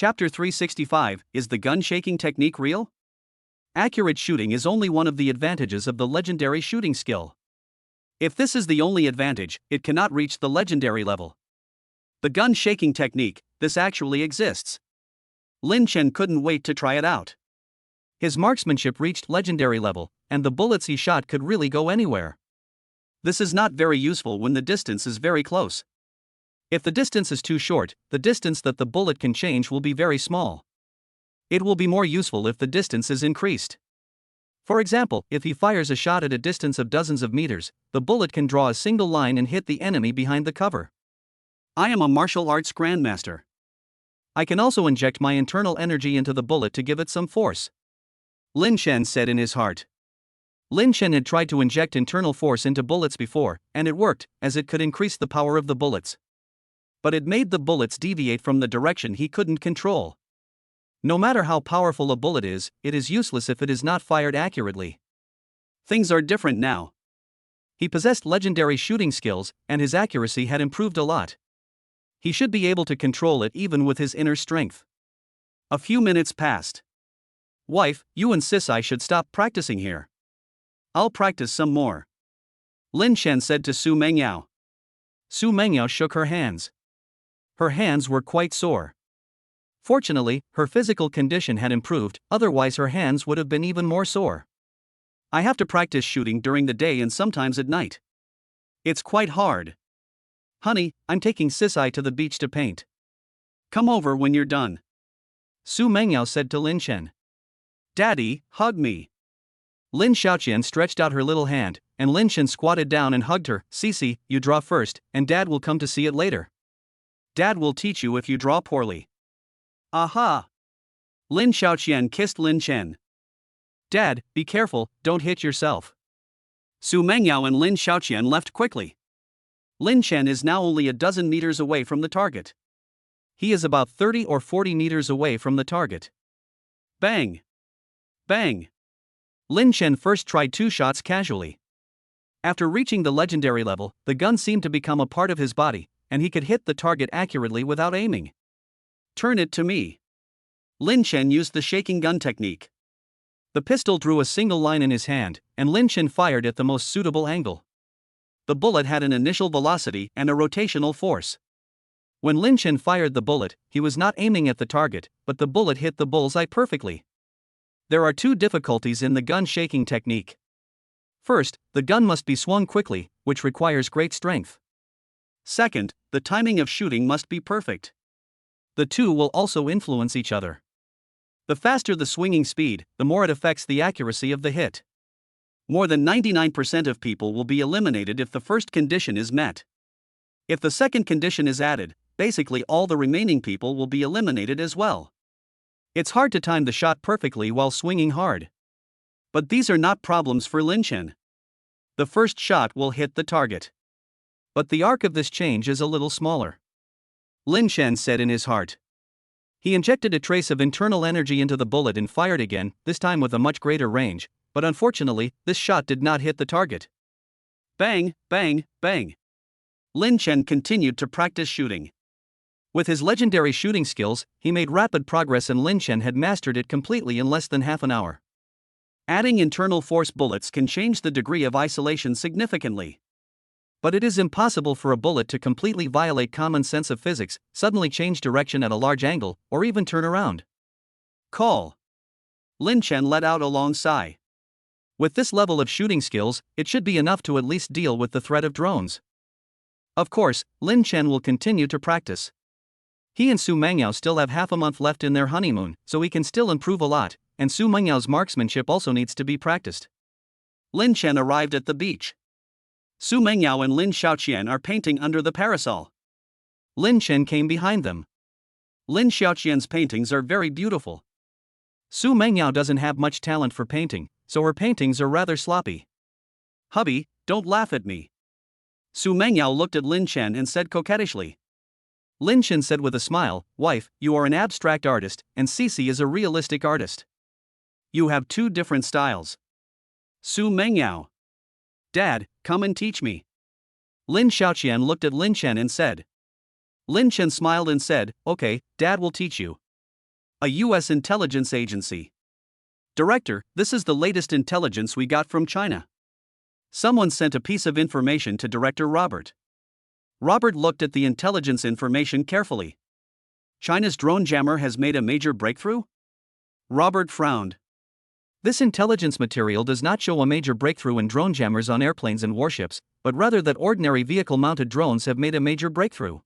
Chapter 365, Is the gun shaking technique real? Accurate shooting is only one of the advantages of the legendary shooting skill. If this is the only advantage, it cannot reach the legendary level. The gun shaking technique, this actually exists. Lin Chen couldn't wait to try it out. His marksmanship reached legendary level, and the bullets he shot could really go anywhere. This is not very useful when the distance is very close. If the distance is too short, the distance that the bullet can change will be very small. It will be more useful if the distance is increased. For example, if he fires a shot at a distance of dozens of meters, the bullet can draw a single line and hit the enemy behind the cover. I am a martial arts grandmaster. I can also inject my internal energy into the bullet to give it some force. Lin Chen said in his heart. Lin Chen had tried to inject internal force into bullets before, and it worked, as it could increase the power of the bullets. But it made the bullets deviate from the direction he couldn't control. No matter how powerful a bullet is, it is useless if it is not fired accurately. Things are different now. He possessed legendary shooting skills, and his accuracy had improved a lot. He should be able to control it even with his inner strength. A few minutes passed. Wife, you insist I should stop practicing here. I'll practice some more. Lin Chen said to Su Mengyao. Su Mengyao shook her hands. Her hands were quite sore. Fortunately, her physical condition had improved, otherwise her hands would have been even more sore. I have to practice shooting during the day and sometimes at night. It's quite hard. Honey, I'm taking Sisai to the beach to paint. Come over when you're done. Su Mengyao said to Lin Chen. Daddy, hug me. Lin Xiaoqian stretched out her little hand, and Lin Chen squatted down and hugged her. Sisi, you draw first, and Dad will come to see it later. Dad will teach you if you draw poorly. Aha! Lin Xiaoqian kissed Lin Chen. Dad, be careful, don't hit yourself. Su Mengyao and Lin Xiaoqian left quickly. Lin Chen is now only a dozen meters away from the target. He is about 30 or 40 meters away from the target. Bang! Bang! Lin Chen first tried 2 shots casually. After reaching the legendary level, the gun seemed to become a part of his body, and he could hit the target accurately without aiming. Turn it to me. Lin Chen used the shaking gun technique. The pistol drew a single line in his hand, and Lin Chen fired at the most suitable angle. The bullet had an initial velocity and a rotational force. When Lin Chen fired the bullet, he was not aiming at the target, but the bullet hit the bullseye perfectly. There are 2 difficulties in the gun shaking technique. First, the gun must be swung quickly, which requires great strength. Second, the timing of shooting must be perfect. The 2 will also influence each other. The faster the swinging speed, the more it affects the accuracy of the hit. More than 99% of people will be eliminated if the first condition is met. If the second condition is added, basically all the remaining people will be eliminated as well. It's hard to time the shot perfectly while swinging hard. But these are not problems for Lin Chen. The first shot will hit the target. But the arc of this change is a little smaller. Lin Chen said in his heart. He injected a trace of internal energy into the bullet and fired again, this time with a much greater range, but unfortunately, this shot did not hit the target. Bang, bang, bang. Lin Chen continued to practice shooting. With his legendary shooting skills, he made rapid progress and Lin Chen had mastered it completely in less than half an hour. Adding internal force bullets can change the degree of isolation significantly. But it is impossible for a bullet to completely violate common sense of physics, suddenly change direction at a large angle, or even turn around. Call. Lin Chen let out a long sigh. With this level of shooting skills, it should be enough to at least deal with the threat of drones. Of course, Lin Chen will continue to practice. He and Su Mengyao still have half a month left in their honeymoon, so he can still improve a lot, and Su Mengyao's marksmanship also needs to be practiced. Lin Chen arrived at the beach. Su Mengyao and Lin Xiaoqian are painting under the parasol. Lin Chen came behind them. Lin Xiaoqian's paintings are very beautiful. Su Mengyao doesn't have much talent for painting, so her paintings are rather sloppy. Hubby, don't laugh at me. Su Mengyao looked at Lin Chen and said coquettishly. Lin Chen said with a smile, Wife, you are an abstract artist, and Sisi is a realistic artist. You have 2 different styles. Su Mengyao. Dad, come and teach me. Lin Xiaoqian looked at Lin Chen and said. Lin Chen smiled and said, Okay, Dad will teach you. A U.S. intelligence agency. Director, this is the latest intelligence we got from China. Someone sent a piece of information to Director Robert. Robert looked at the intelligence information carefully. China's drone jammer has made a major breakthrough? Robert frowned. This intelligence material does not show a major breakthrough in drone jammers on airplanes and warships, but rather that ordinary vehicle-mounted drones have made a major breakthrough.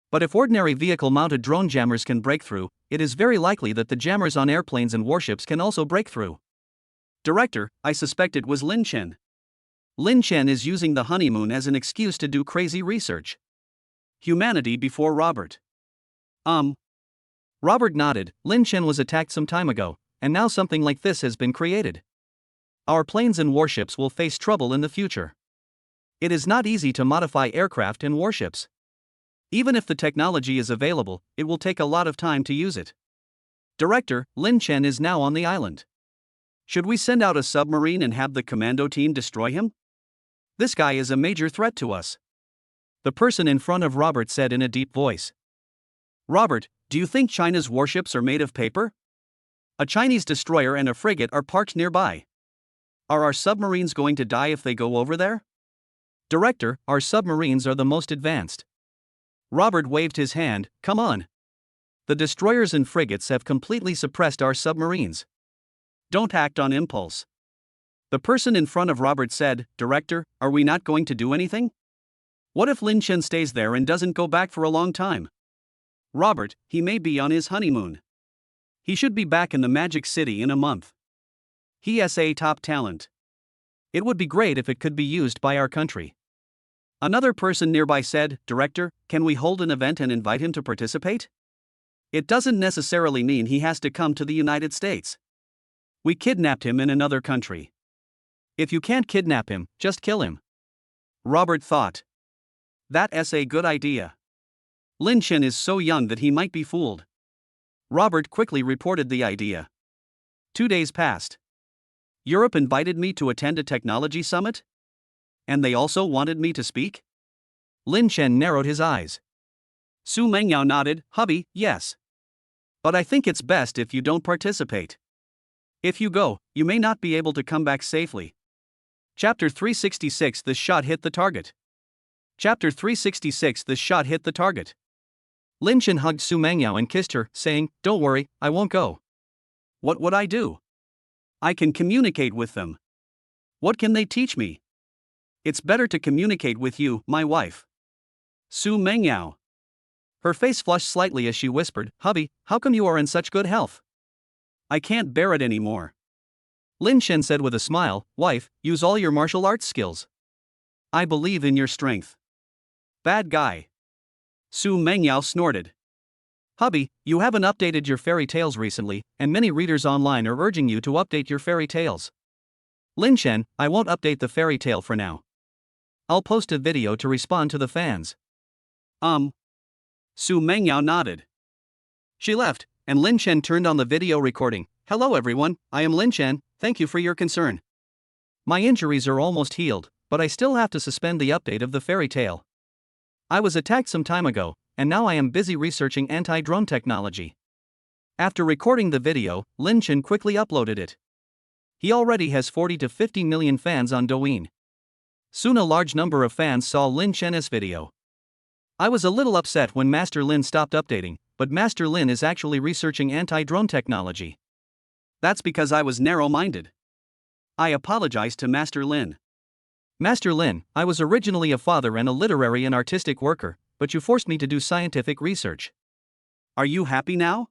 But if ordinary vehicle-mounted drone jammers can break through, it is very likely that the jammers on airplanes and warships can also break through. Director, I suspect it was Lin Chen. Lin Chen is using the honeymoon as an excuse to do crazy research. Humanity before Robert. Robert nodded. Lin Chen was attacked some time ago, and now something like this has been created. Our planes and warships will face trouble in the future. It is not easy to modify aircraft and warships. Even if the technology is available, it will take a lot of time to use it. Director, Lin Chen is now on the island. Should we send out a submarine and have the commando team destroy him? This guy is a major threat to us. The person in front of Robert said in a deep voice. Robert, do you think China's warships are made of paper? A Chinese destroyer and a frigate are parked nearby. Are our submarines going to die if they go over there? Director, our submarines are the most advanced. Robert waved his hand. Come on. The destroyers and frigates have completely suppressed our submarines. Don't act on impulse. The person in front of Robert said, Director, are we not going to do anything? What if Lin Chen stays there and doesn't go back for a long time? Robert, he may be on his honeymoon. He should be back in the Magic City in a month. He is a top talent. It would be great if it could be used by our country. Another person nearby said, Director, can we hold an event and invite him to participate? It doesn't necessarily mean he has to come to the United States. We kidnapped him in another country. If you can't kidnap him, just kill him. Robert thought. That's a good idea. Lin Chen is so young that he might be fooled. Robert quickly reported the idea. 2 days passed. Europe invited me to attend a technology summit? And they also wanted me to speak? Lin Chen narrowed his eyes. Su Mengyao nodded. Hubby, yes. But I think it's best if you don't participate. If you go, you may not be able to come back safely. Chapter 366 The shot hit the target. Chapter 366 The shot hit the target. Lin Chen hugged Su Mengyao and kissed her, saying, Don't worry, I won't go. What would I do? I can communicate with them. What can they teach me? It's better to communicate with you, my wife. Su Mengyao. Her face flushed slightly as she whispered, Hubby, how come you are in such good health? I can't bear it anymore. Lin Chen said with a smile, Wife, use all your martial arts skills. I believe in your strength. Bad guy. Su Mengyao snorted. Hubby, you haven't updated your fairy tales recently, and many readers online are urging you to update your fairy tales. Lin Chen, I won't update the fairy tale for now. I'll post a video to respond to the fans. Su Mengyao nodded. She left, and Lin Chen turned on the video recording. Hello everyone, I am Lin Chen, thank you for your concern. My injuries are almost healed, but I still have to suspend the update of the fairy tale. I was attacked some time ago, and now I am busy researching anti-drone technology. After recording the video, Lin Chen quickly uploaded it. He already has 40 to 50 million fans on Douyin. Soon a large number of fans saw Lin Chen's video. I was a little upset when Master Lin stopped updating, but Master Lin is actually researching anti-drone technology. That's because I was narrow-minded. I apologize to Master Lin. Master Lin, I was originally a father and a literary and artistic worker, but you forced me to do scientific research. Are you happy now?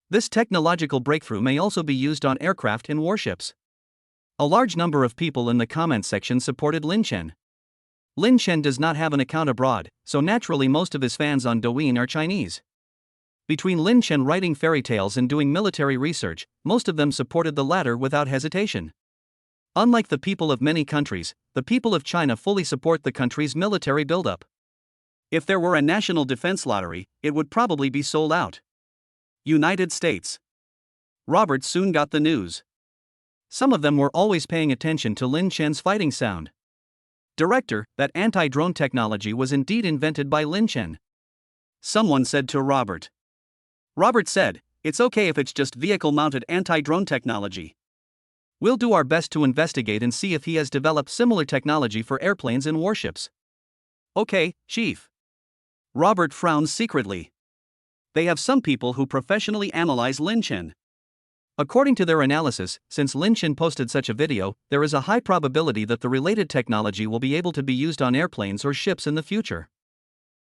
This technological breakthrough may also be used on aircraft and warships. A large number of people in the comment section supported Lin Chen. Lin Chen does not have an account abroad, so naturally most of his fans on Douyin are Chinese. Between Lin Chen writing fairy tales and doing military research, most of them supported the latter without hesitation. Unlike the people of many countries, the people of China fully support the country's military buildup. If there were a national defense lottery, it would probably be sold out. United States. Robert soon got the news. Some of them were always paying attention to Lin Chen's fighting sound. Director, that anti-drone technology was indeed invented by Lin Chen. Someone said to Robert. Robert said, It's okay if it's just vehicle-mounted anti-drone technology. We'll do our best to investigate and see if he has developed similar technology for airplanes and warships. Okay, Chief. Robert frowns secretly. They have some people who professionally analyze Lin Chen. According to their analysis, since Lin Chen posted such a video, there is a high probability that the related technology will be able to be used on airplanes or ships in the future.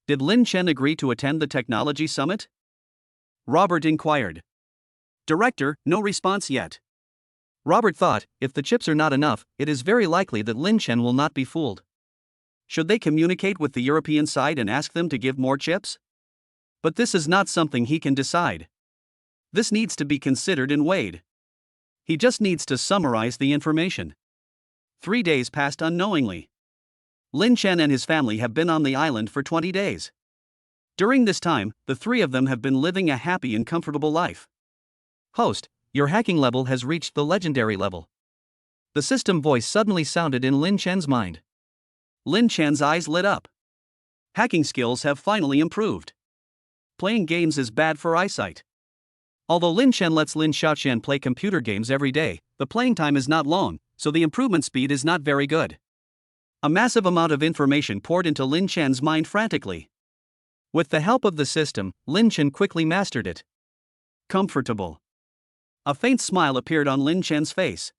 Did Lin Chen agree to attend the technology summit? Robert inquired. Director, no response yet. Robert thought, if the chips are not enough, it is very likely that Lin Chen will not be fooled. Should they communicate with the European side and ask them to give more chips? But this is not something he can decide. This needs to be considered and weighed. He just needs to summarize the information. 3 days passed unknowingly. Lin Chen and his family have been on the island for 20 days. During this time, the three of them have been living a happy and comfortable life. Host, your hacking level has reached the legendary level. The system voice suddenly sounded in Lin Chen's mind. Lin Chen's eyes lit up. Hacking skills have finally improved. Playing games is bad for eyesight. Although Lin Chen lets Lin Xiaoqian play computer games every day, the playing time is not long, so the improvement speed is not very good. A massive amount of information poured into Lin Chen's mind frantically. With the help of the system, Lin Chen quickly mastered it. Comfortable. A faint smile appeared on Lin Chen's face.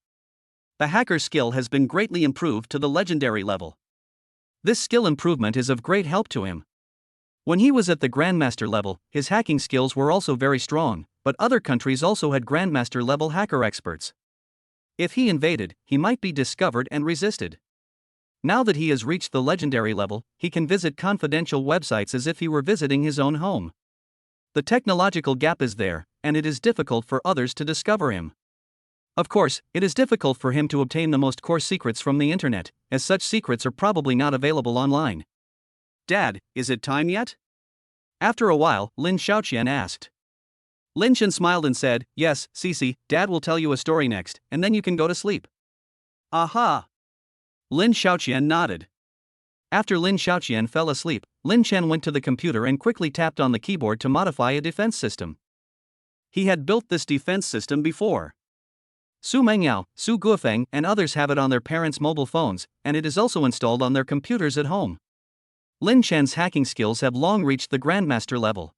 The hacker's skill has been greatly improved to the legendary level. This skill improvement is of great help to him. When he was at the Grandmaster level, his hacking skills were also very strong, but other countries also had Grandmaster level hacker experts. If he invaded, he might be discovered and resisted. Now that he has reached the legendary level, he can visit confidential websites as if he were visiting his own home. The technological gap is there, and it is difficult for others to discover him. Of course, it is difficult for him to obtain the most core secrets from the internet, as such secrets are probably not available online. Dad, is it time yet? After a while, Lin Xiaoqian asked. Lin Chen smiled and said, Yes, Cici, Dad will tell you a story next, and then you can go to sleep. Aha! Lin Xiaoqian nodded. After Lin Xiaoqian fell asleep, Lin Chen went to the computer and quickly tapped on the keyboard to modify a defense system. He had built this defense system before. Su Mengyao, Su Guofeng, and others have it on their parents' mobile phones, and it is also installed on their computers at home. Lin Chen's hacking skills have long reached the Grandmaster level.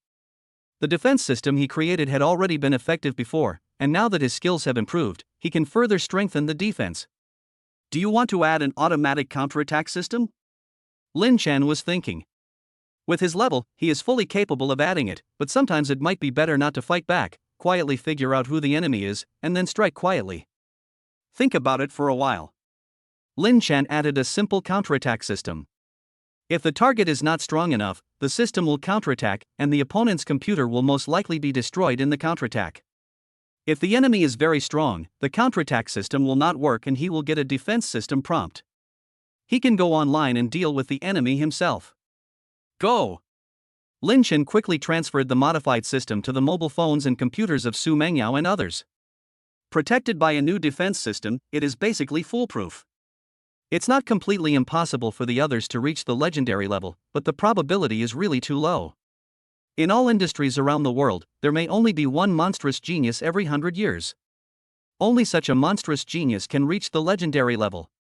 The defense system he created had already been effective before, and now that his skills have improved, he can further strengthen the defense. Do you want to add an automatic counterattack system? Lin Chen was thinking. With his level, he is fully capable of adding it, but sometimes it might be better not to fight back, quietly figure out who the enemy is, and then strike quietly. Think about it for a while. Lin Chen added a simple counterattack system. If the target is not strong enough, the system will counterattack, and the opponent's computer will most likely be destroyed in the counterattack. If the enemy is very strong, the counterattack system will not work and he will get a defense system prompt. He can go online and deal with the enemy himself. Go! Lin Chen quickly transferred the modified system to the mobile phones and computers of Su Mengyao and others. Protected by a new defense system, it is basically foolproof. It's not completely impossible for the others to reach the legendary level, but the probability is really too low. In all industries around the world, there may only be one monstrous genius every 100 years. Only such a monstrous genius can reach the legendary level.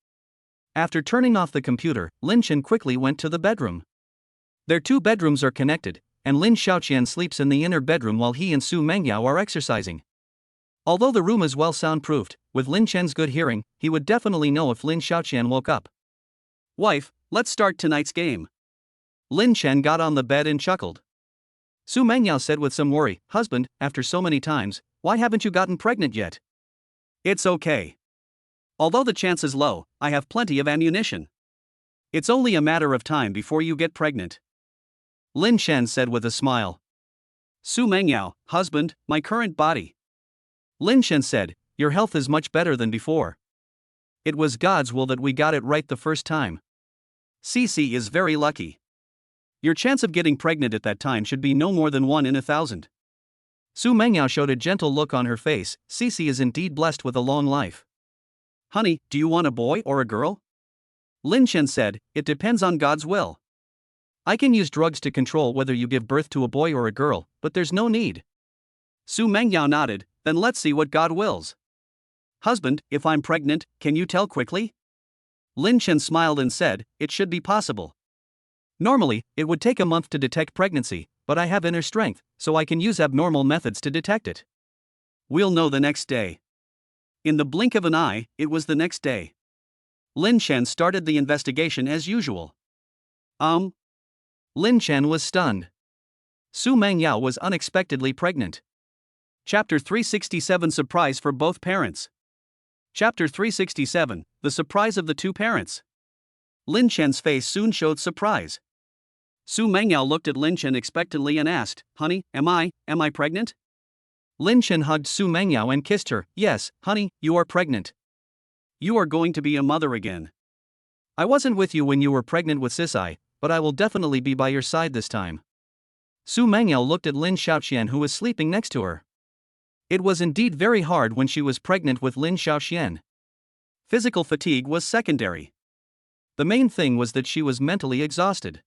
After turning off the computer, Lin Chen quickly went to the bedroom. Their two bedrooms are connected, and Lin Xiaoqian sleeps in the inner bedroom while he and Su Mengyao are exercising. Although the room is well soundproofed, with Lin Chen's good hearing, he would definitely know if Lin Xiaoqian woke up. Wife, let's start tonight's game. Lin Chen got on the bed and chuckled. Su Mengyao said with some worry, Husband, after so many times, why haven't you gotten pregnant yet? It's okay. Although the chance is low, I have plenty of ammunition. It's only a matter of time before you get pregnant. Lin Chen said with a smile. Su Mengyao, husband, my current body. Lin Chen said, your health is much better than before. It was God's will that we got it right the first time. Cici is very lucky. Your chance of getting pregnant at that time should be no more than 1 in 1,000. Su Mengyao showed a gentle look on her face. Cici is indeed blessed with a long life. Honey, do you want a boy or a girl? Lin Chen said, it depends on God's will. I can use drugs to control whether you give birth to a boy or a girl, but there's no need. Su Mengyao nodded, then let's see what God wills. Husband, if I'm pregnant, can you tell quickly? Lin Chen smiled and said, it should be possible. Normally, it would take a month to detect pregnancy, but I have inner strength, so I can use abnormal methods to detect it. We'll know the next day. In the blink of an eye, it was the next day. Lin Chen started the investigation as usual. Lin Chen was stunned. Su Mengyao was unexpectedly pregnant. Chapter 367 Surprise for both parents. Chapter 367 The surprise of the two parents. Lin Chen's face soon showed surprise. Su Mengyao looked at Lin Chen expectantly and asked, Honey, am I pregnant? Lin Chen hugged Su Mengyao and kissed her. Yes, honey, you are pregnant. You are going to be a mother again. I wasn't with you when you were pregnant with Sisai, but I will definitely be by your side this time. Su Mengyao looked at Lin Xiaoxian who was sleeping next to her. It was indeed very hard when she was pregnant with Lin Xiaoxian. Physical fatigue was secondary. The main thing was that she was mentally exhausted.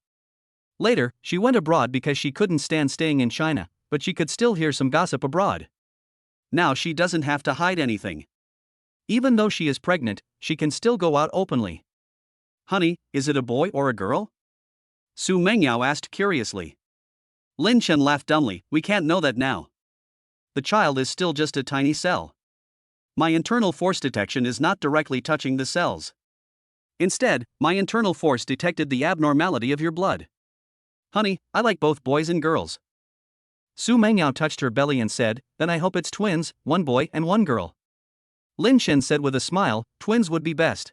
Later, she went abroad because she couldn't stand staying in China, but she could still hear some gossip abroad. Now she doesn't have to hide anything. Even though she is pregnant, she can still go out openly. Honey, is it a boy or a girl? Su Mengyao asked curiously. Lin Chen laughed dumbly. We can't know that now. The child is still just a tiny cell. My internal force detection is not directly touching the cells. Instead, my internal force detected the abnormality of your blood. Honey, I like both boys and girls. Su Mengyao touched her belly and said, then I hope it's twins, one boy and one girl. Lin Chen said with a smile, twins would be best.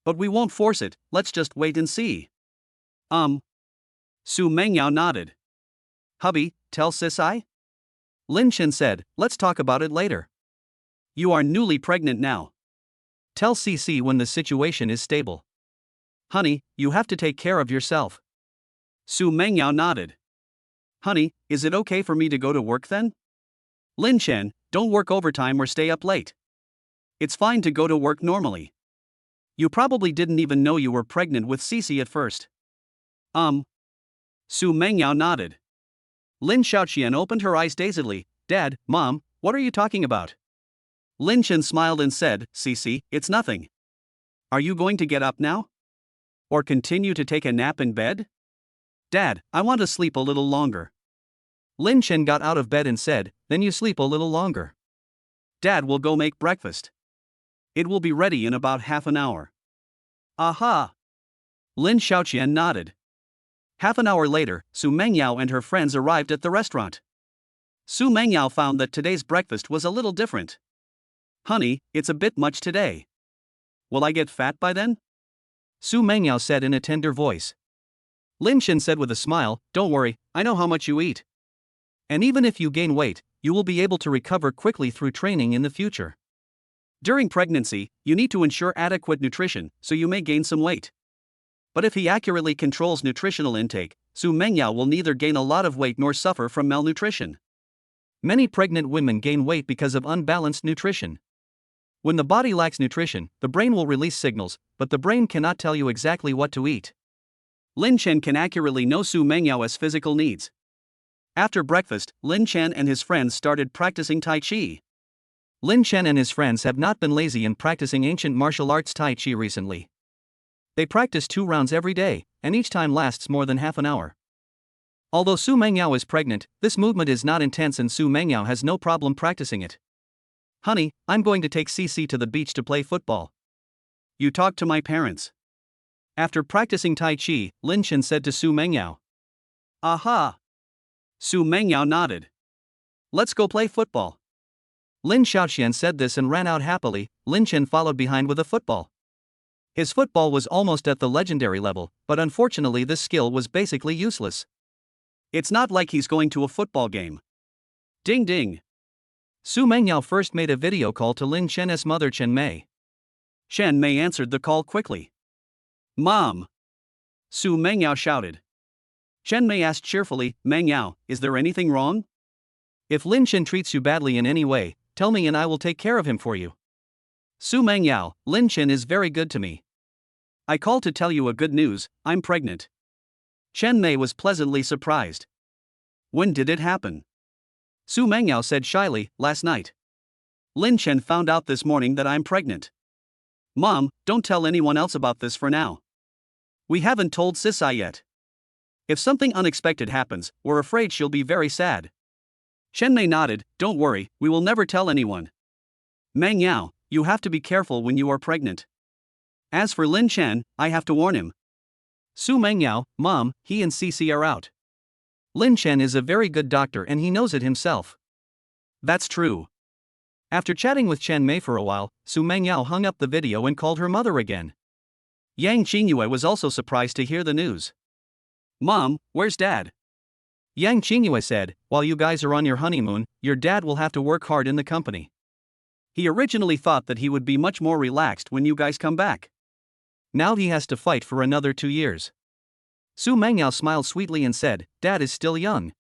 But we won't force it, let's just wait and see. Su Mengyao nodded. Hubby, tell Sisai? Lin Chen said, let's talk about it later. You are newly pregnant now. Tell CC when the situation is stable. Honey, you have to take care of yourself. Su Mengyao nodded. Honey, is it okay for me to go to work then? Lin Chen, don't work overtime or stay up late. It's fine to go to work normally. You probably didn't even know you were pregnant with CC at first. Su Mengyao nodded. Lin Xiaoqian opened her eyes dazedly. Dad, Mom, what are you talking about? Lin Chen smiled and said, CC, it's nothing. Are you going to get up now? Or continue to take a nap in bed? Dad, I want to sleep a little longer. Lin Chen got out of bed and said, then you sleep a little longer. Dad will go make breakfast. It will be ready in about half an hour. Aha! Lin Xiaoqian nodded. Half an hour later, Su Mengyao and her friends arrived at the restaurant. Su Mengyao found that today's breakfast was a little different. Honey, it's a bit much today. Will I get fat by then? Su Mengyao said in a tender voice. Lin Chen said with a smile, don't worry, I know how much you eat. And even if you gain weight, you will be able to recover quickly through training in the future. During pregnancy, you need to ensure adequate nutrition, so you may gain some weight. But if he accurately controls nutritional intake, Su Mengyao will neither gain a lot of weight nor suffer from malnutrition. Many pregnant women gain weight because of unbalanced nutrition. When the body lacks nutrition, the brain will release signals, but the brain cannot tell you exactly what to eat. Lin Chen can accurately know Su Mengyao's physical needs. After breakfast, Lin Chen and his friends started practicing Tai Chi. Lin Chen and his friends have not been lazy in practicing ancient martial arts Tai Chi recently. They practice 2 rounds every day, and each time lasts more than half an hour. Although Su Mengyao is pregnant, this movement is not intense and Su Mengyao has no problem practicing it. Honey, I'm going to take CC to the beach to play football. You talk to my parents. After practicing Tai Chi, Lin Chen said to Su Mengyao. Aha! Su Mengyao nodded. Let's go play football. Lin Xiaoqian said this and ran out happily. Lin Chen followed behind with a football. His football was almost at the legendary level, but unfortunately this skill was basically useless. It's not like he's going to a football game. Ding ding. Su Mengyao first made a video call to Lin Chen's mother Chen Mei. Chen Mei answered the call quickly. Mom! Su Mengyao shouted. Chen Mei asked cheerfully, Mengyao, is there anything wrong? If Lin Chen treats you badly in any way, tell me and I will take care of him for you. Su Mengyao, Lin Chen is very good to me. I called to tell you a good news, I'm pregnant. Chen Mei was pleasantly surprised. When did it happen? Su Mengyao said shyly, last night. Lin Chen found out this morning that I'm pregnant. Mom, don't tell anyone else about this for now. We haven't told Sisai yet. If something unexpected happens, we're afraid she'll be very sad. Shenmei nodded, don't worry, we will never tell anyone. Mengyao, you have to be careful when you are pregnant. As for Lin Chen, I have to warn him. Su Mengyao, Mom, he and Cici are out. Lin Chen is a very good doctor and he knows it himself. That's true. After chatting with Chen Mei for a while, Su Mengyao hung up the video and called her mother again. Yang Qingyue was also surprised to hear the news. Mom, where's Dad? Yang Qingyue said, while you guys are on your honeymoon, your dad will have to work hard in the company. He originally thought that he would be much more relaxed when you guys come back. Now he has to fight for another 2 years. Su Mengyao smiled sweetly and said, Dad is still young.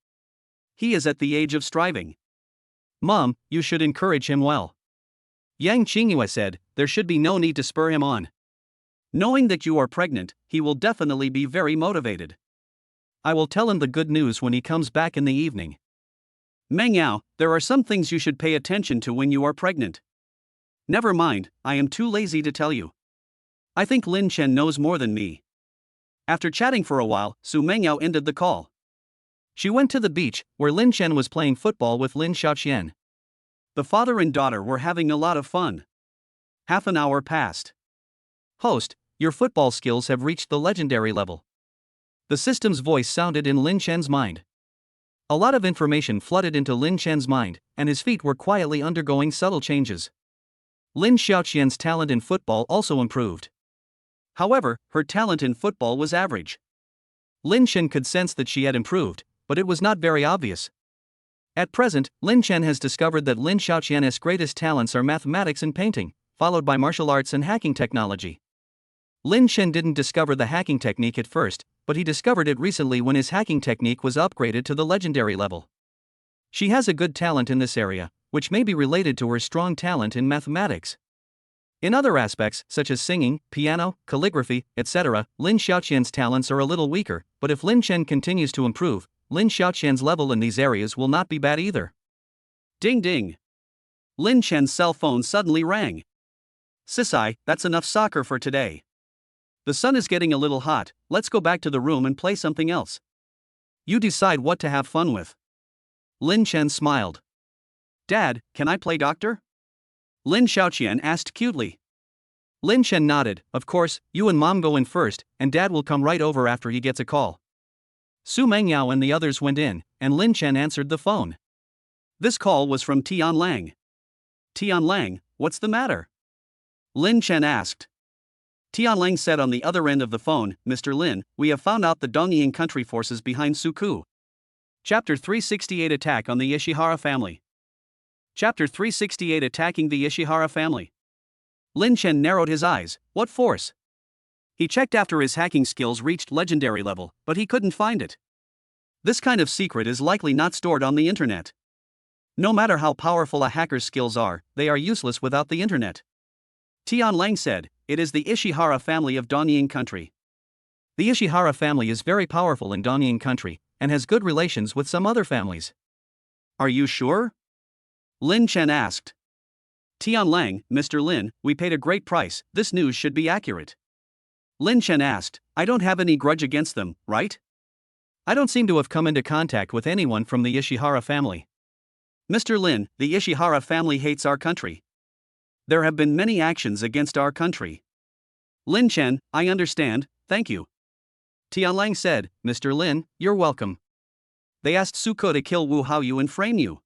He is at the age of striving. Mom, you should encourage him well. Yang Qingyue said, there should be no need to spur him on. Knowing that you are pregnant, he will definitely be very motivated. I will tell him the good news when he comes back in the evening. Mengyao, there are some things you should pay attention to when you are pregnant. Never mind, I am too lazy to tell you. I think Lin Chen knows more than me. After chatting for a while, Su Mengyao ended the call. She went to the beach, where Lin Chen was playing football with Lin Xiaoqian. The father and daughter were having a lot of fun. Half an hour passed. Host, your football skills have reached the legendary level. The system's voice sounded in Lin Chen's mind. A lot of information flooded into Lin Chen's mind, and his feet were quietly undergoing subtle changes. Lin Xiaoqian's talent in football also improved. However, her talent in football was average. Lin Chen could sense that she had improved, but it was not very obvious. At present, Lin Chen has discovered that Lin Xiaoqian's greatest talents are mathematics and painting, followed by martial arts and hacking technology. Lin Chen didn't discover the hacking technique at first, but he discovered it recently when his hacking technique was upgraded to the legendary level. She has a good talent in this area, which may be related to her strong talent in mathematics. In other aspects, such as singing, piano, calligraphy, etc., Lin Xiaoqian's talents are a little weaker, but if Lin Chen continues to improve, Lin Xiaoqian's level in these areas will not be bad either. Ding ding! Lin Chen's cell phone suddenly rang. Sisai, that's enough soccer for today. The sun is getting a little hot, let's go back to the room and play something else. You decide what to have fun with. Lin Chen smiled. Dad, can I play doctor? Lin Xiaoqian asked cutely. Lin Chen nodded, of course, you and Mom go in first, and Dad will come right over after he gets a call. Su Mengyao and the others went in, and Lin Chen answered the phone. This call was from Tian Lang. Tian Lang, what's the matter? Lin Chen asked. Tian Lang said on the other end of the phone, Mr. Lin, we have found out the Dongying country forces behind Suku. Chapter 368 Attack on the Ishihara Family. Chapter 368 Attacking the Ishihara Family. Lin Chen narrowed his eyes, what force? He checked after his hacking skills reached legendary level, but he couldn't find it. This kind of secret is likely not stored on the internet. No matter how powerful a hacker's skills are, they are useless without the internet. Tian Lang said, it is the Ishihara family of Dongying country. The Ishihara family is very powerful in Dongying country, and has good relations with some other families. Are you sure? Lin Chen asked. Tian Lang, Mr. Lin, we paid a great price, this news should be accurate. Lin Chen asked, I don't have any grudge against them, right? I don't seem to have come into contact with anyone from the Ishihara family. Mr. Lin, the Ishihara family hates our country. There have been many actions against our country. Lin Chen, I understand, thank you. Tian Lang said, Mr. Lin, you're welcome. They asked Suko to kill Wu Haoyu and frame you.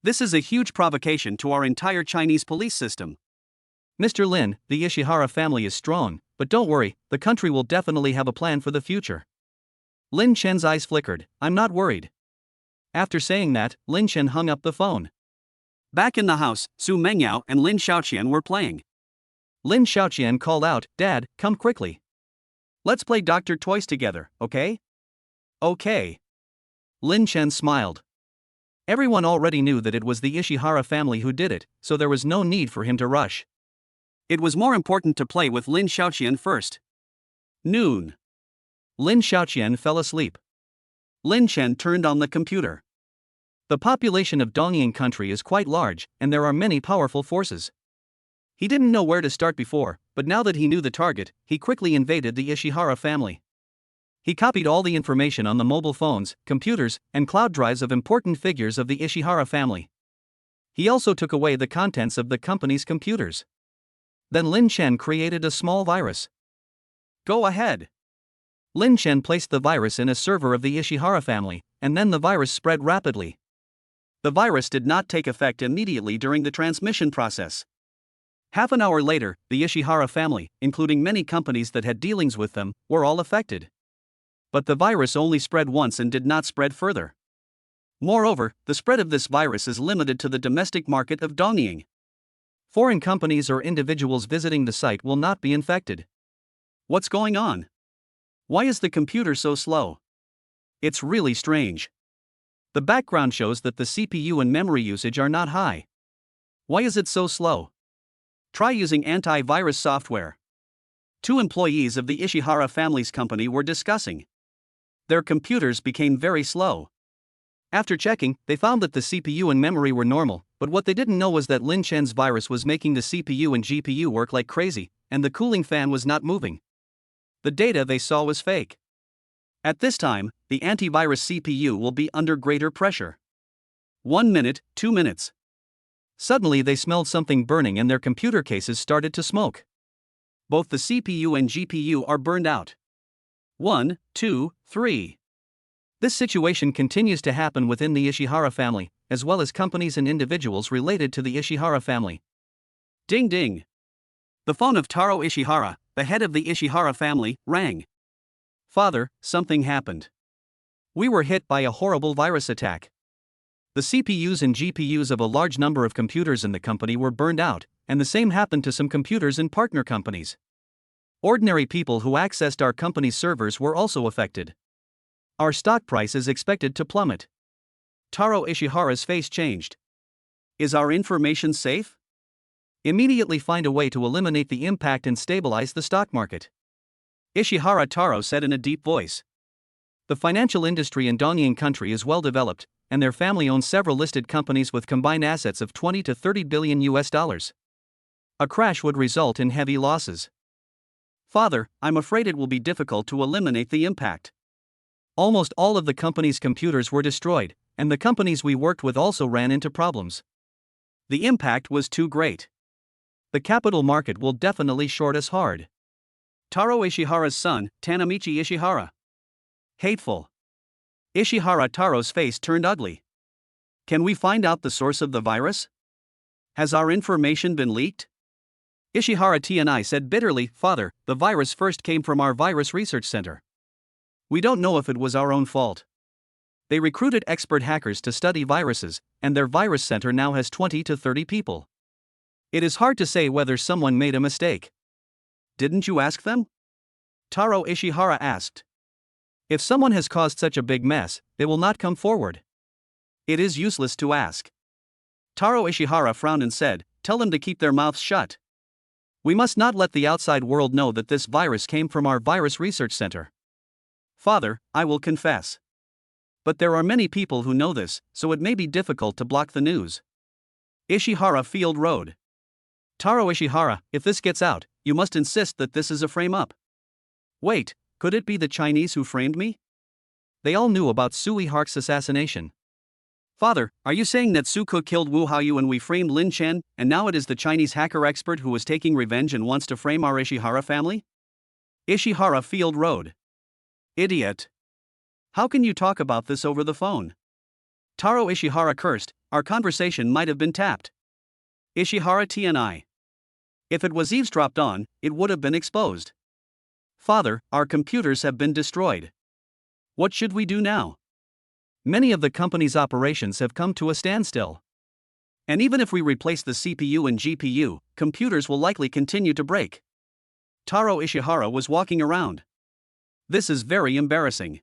This is a huge provocation to our entire Chinese police system. Mr. Lin, the Ishihara family is strong, but don't worry, the country will definitely have a plan for the future. Lin Chen's eyes flickered, I'm not worried. After saying that, Lin Chen hung up the phone. Back in the house, Su Mengyao and Lin Xiaoqian were playing. Lin Xiaoqian called out, Dad, come quickly. Let's play Dr. Toys together, okay? Okay. Lin Chen smiled. Everyone already knew that it was the Ishihara family who did it, so there was no need for him to rush. It was more important to play with Lin Xiaoqian first. Noon. Lin Xiaoqian fell asleep. Lin Chen turned on the computer. The population of Dongying country is quite large, and there are many powerful forces. He didn't know where to start before, but now that he knew the target, he quickly invaded the Ishihara family. He copied all the information on the mobile phones, computers, and cloud drives of important figures of the Ishihara family. He also took away the contents of the company's computers. Then Lin Chen created a small virus. Go ahead. Lin Chen placed the virus in a server of the Ishihara family, and then the virus spread rapidly. The virus did not take effect immediately during the transmission process. Half an hour later, the Ishihara family, including many companies that had dealings with them, were all affected. But the virus only spread once and did not spread further. Moreover, the spread of this virus is limited to the domestic market of Dongying. Foreign companies or individuals visiting the site will not be infected. What's going on? Why is the computer so slow? It's really strange. The background shows that the CPU and memory usage are not high. Why is it so slow? Try using anti-virus software. 2 employees of the Ishihara family's company were discussing. Their computers became very slow. After checking, they found that the CPU and memory were normal, but what they didn't know was that Lin Chen's virus was making the CPU and GPU work like crazy, and the cooling fan was not moving. The data they saw was fake. At this time, the antivirus CPU will be under greater pressure. 1 minute, 2 minutes. Suddenly they smelled something burning and their computer cases started to smoke. Both the CPU and GPU are burned out. 1, 2, 3. This situation continues to happen within the Ishihara family, as well as companies and individuals related to the Ishihara family. Ding ding. The phone of Taro Ishihara, the head of the Ishihara family, rang. Father, something happened. We were hit by a horrible virus attack. The CPUs and GPUs of a large number of computers in the company were burned out, and the same happened to some computers in partner companies. Ordinary people who accessed our company's servers were also affected. Our stock price is expected to plummet. Taro Ishihara's face changed. Is our information safe? Immediately find a way to eliminate the impact and stabilize the stock market. Ishihara Taro said in a deep voice. The financial industry in Dongying country is well developed, and their family owns several listed companies with combined assets of 20 to 30 billion US dollars. A crash would result in heavy losses. Father, I'm afraid it will be difficult to eliminate the impact. Almost all of the company's computers were destroyed, and the companies we worked with also ran into problems. The impact was too great. The capital market will definitely short us hard. Taro Ishihara's son, Tanamichi Ishihara. Hateful. Ishihara Taro's face turned ugly. Can we find out the source of the virus? Has our information been leaked? Ishihara Tni said bitterly, Father, the virus first came from our virus research center. We don't know if it was our own fault. They recruited expert hackers to study viruses, and their virus center now has 20 to 30 people. It is hard to say whether someone made a mistake. Didn't you ask them? Taro Ishihara asked. If someone has caused such a big mess, they will not come forward. It is useless to ask. Taro Ishihara frowned and said, Tell them to keep their mouths shut. We must not let the outside world know that this virus came from our virus research center. Father, I will confess. But there are many people who know this, so it may be difficult to block the news. Ishihara Field Road. Taro Ishihara, if this gets out, you must insist that this is a frame-up. Wait, could it be the Chinese who framed me? They all knew about Sui Hark's assassination. Father, are you saying that Su Ke killed Wu Haoyu and we framed Lin Chen, and now it is the Chinese hacker expert who is taking revenge and wants to frame our Ishihara family? Ishihara Field Road. Idiot. How can you talk about this over the phone? Taro Ishihara cursed, our conversation might have been tapped. Ishihara Tni. If it was eavesdropped on, it would have been exposed. Father, our computers have been destroyed. What should we do now? Many of the company's operations have come to a standstill. And even if we replace the CPU and GPU, computers will likely continue to break. Taro Ishihara was walking around. This is very embarrassing.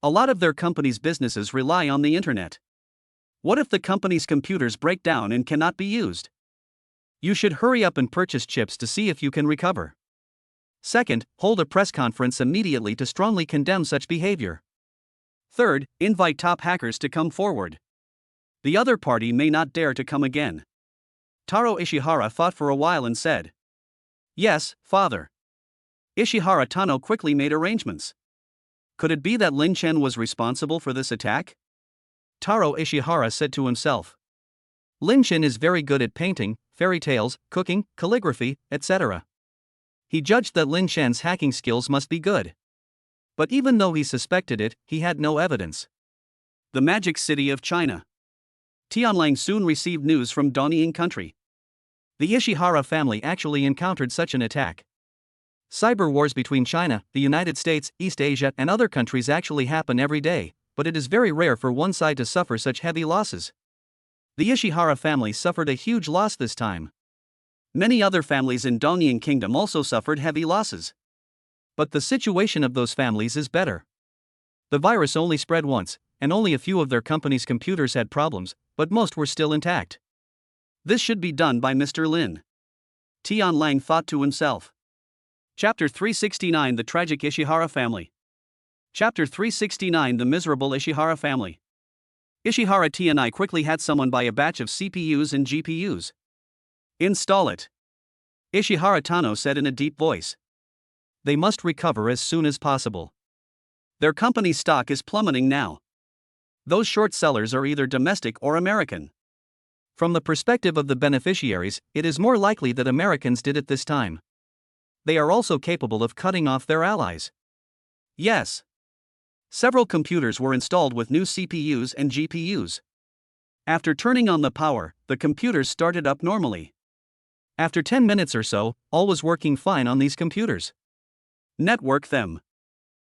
A lot of their company's businesses rely on the internet. What if the company's computers break down and cannot be used? You should hurry up and purchase chips to see if you can recover. Second, hold a press conference immediately to strongly condemn such behavior. Third, invite top hackers to come forward. The other party may not dare to come again. Taro Ishihara thought for a while and said, "Yes, father." Ishihara Tano quickly made arrangements. Could it be that Lin Chen was responsible for this attack? Taro Ishihara said to himself. Lin Chen is very good at painting, fairy tales, cooking, calligraphy, etc. He judged that Lin Chen's hacking skills must be good. But even though he suspected it, he had no evidence. The Magic City of China. Tianlang soon received news from Donying country. The Ishihara family actually encountered such an attack. Cyber wars between China, the United States, East Asia, and other countries actually happen every day, but it is very rare for one side to suffer such heavy losses. The Ishihara family suffered a huge loss this time. Many other families in Donying Kingdom also suffered heavy losses. But the situation of those families is better. The virus only spread once, and only a few of their company's computers had problems, but most were still intact. This should be done by Mr. Lin. Tianlang thought to himself. Chapter 369 The Tragic Ishihara Family. Chapter 369 The Miserable Ishihara Family. Ishihara T&I quickly had someone buy a batch of CPUs and GPUs. Install it. Ishihara Tano said in a deep voice. They must recover as soon as possible. Their company's stock is plummeting now. Those short sellers are either domestic or American. From the perspective of the beneficiaries, it is more likely that Americans did it this time. They are also capable of cutting off their allies. Yes. Several computers were installed with new CPUs and GPUs. After turning on the power, the computers started up normally. After 10 minutes or so, all was working fine on these computers. Network them.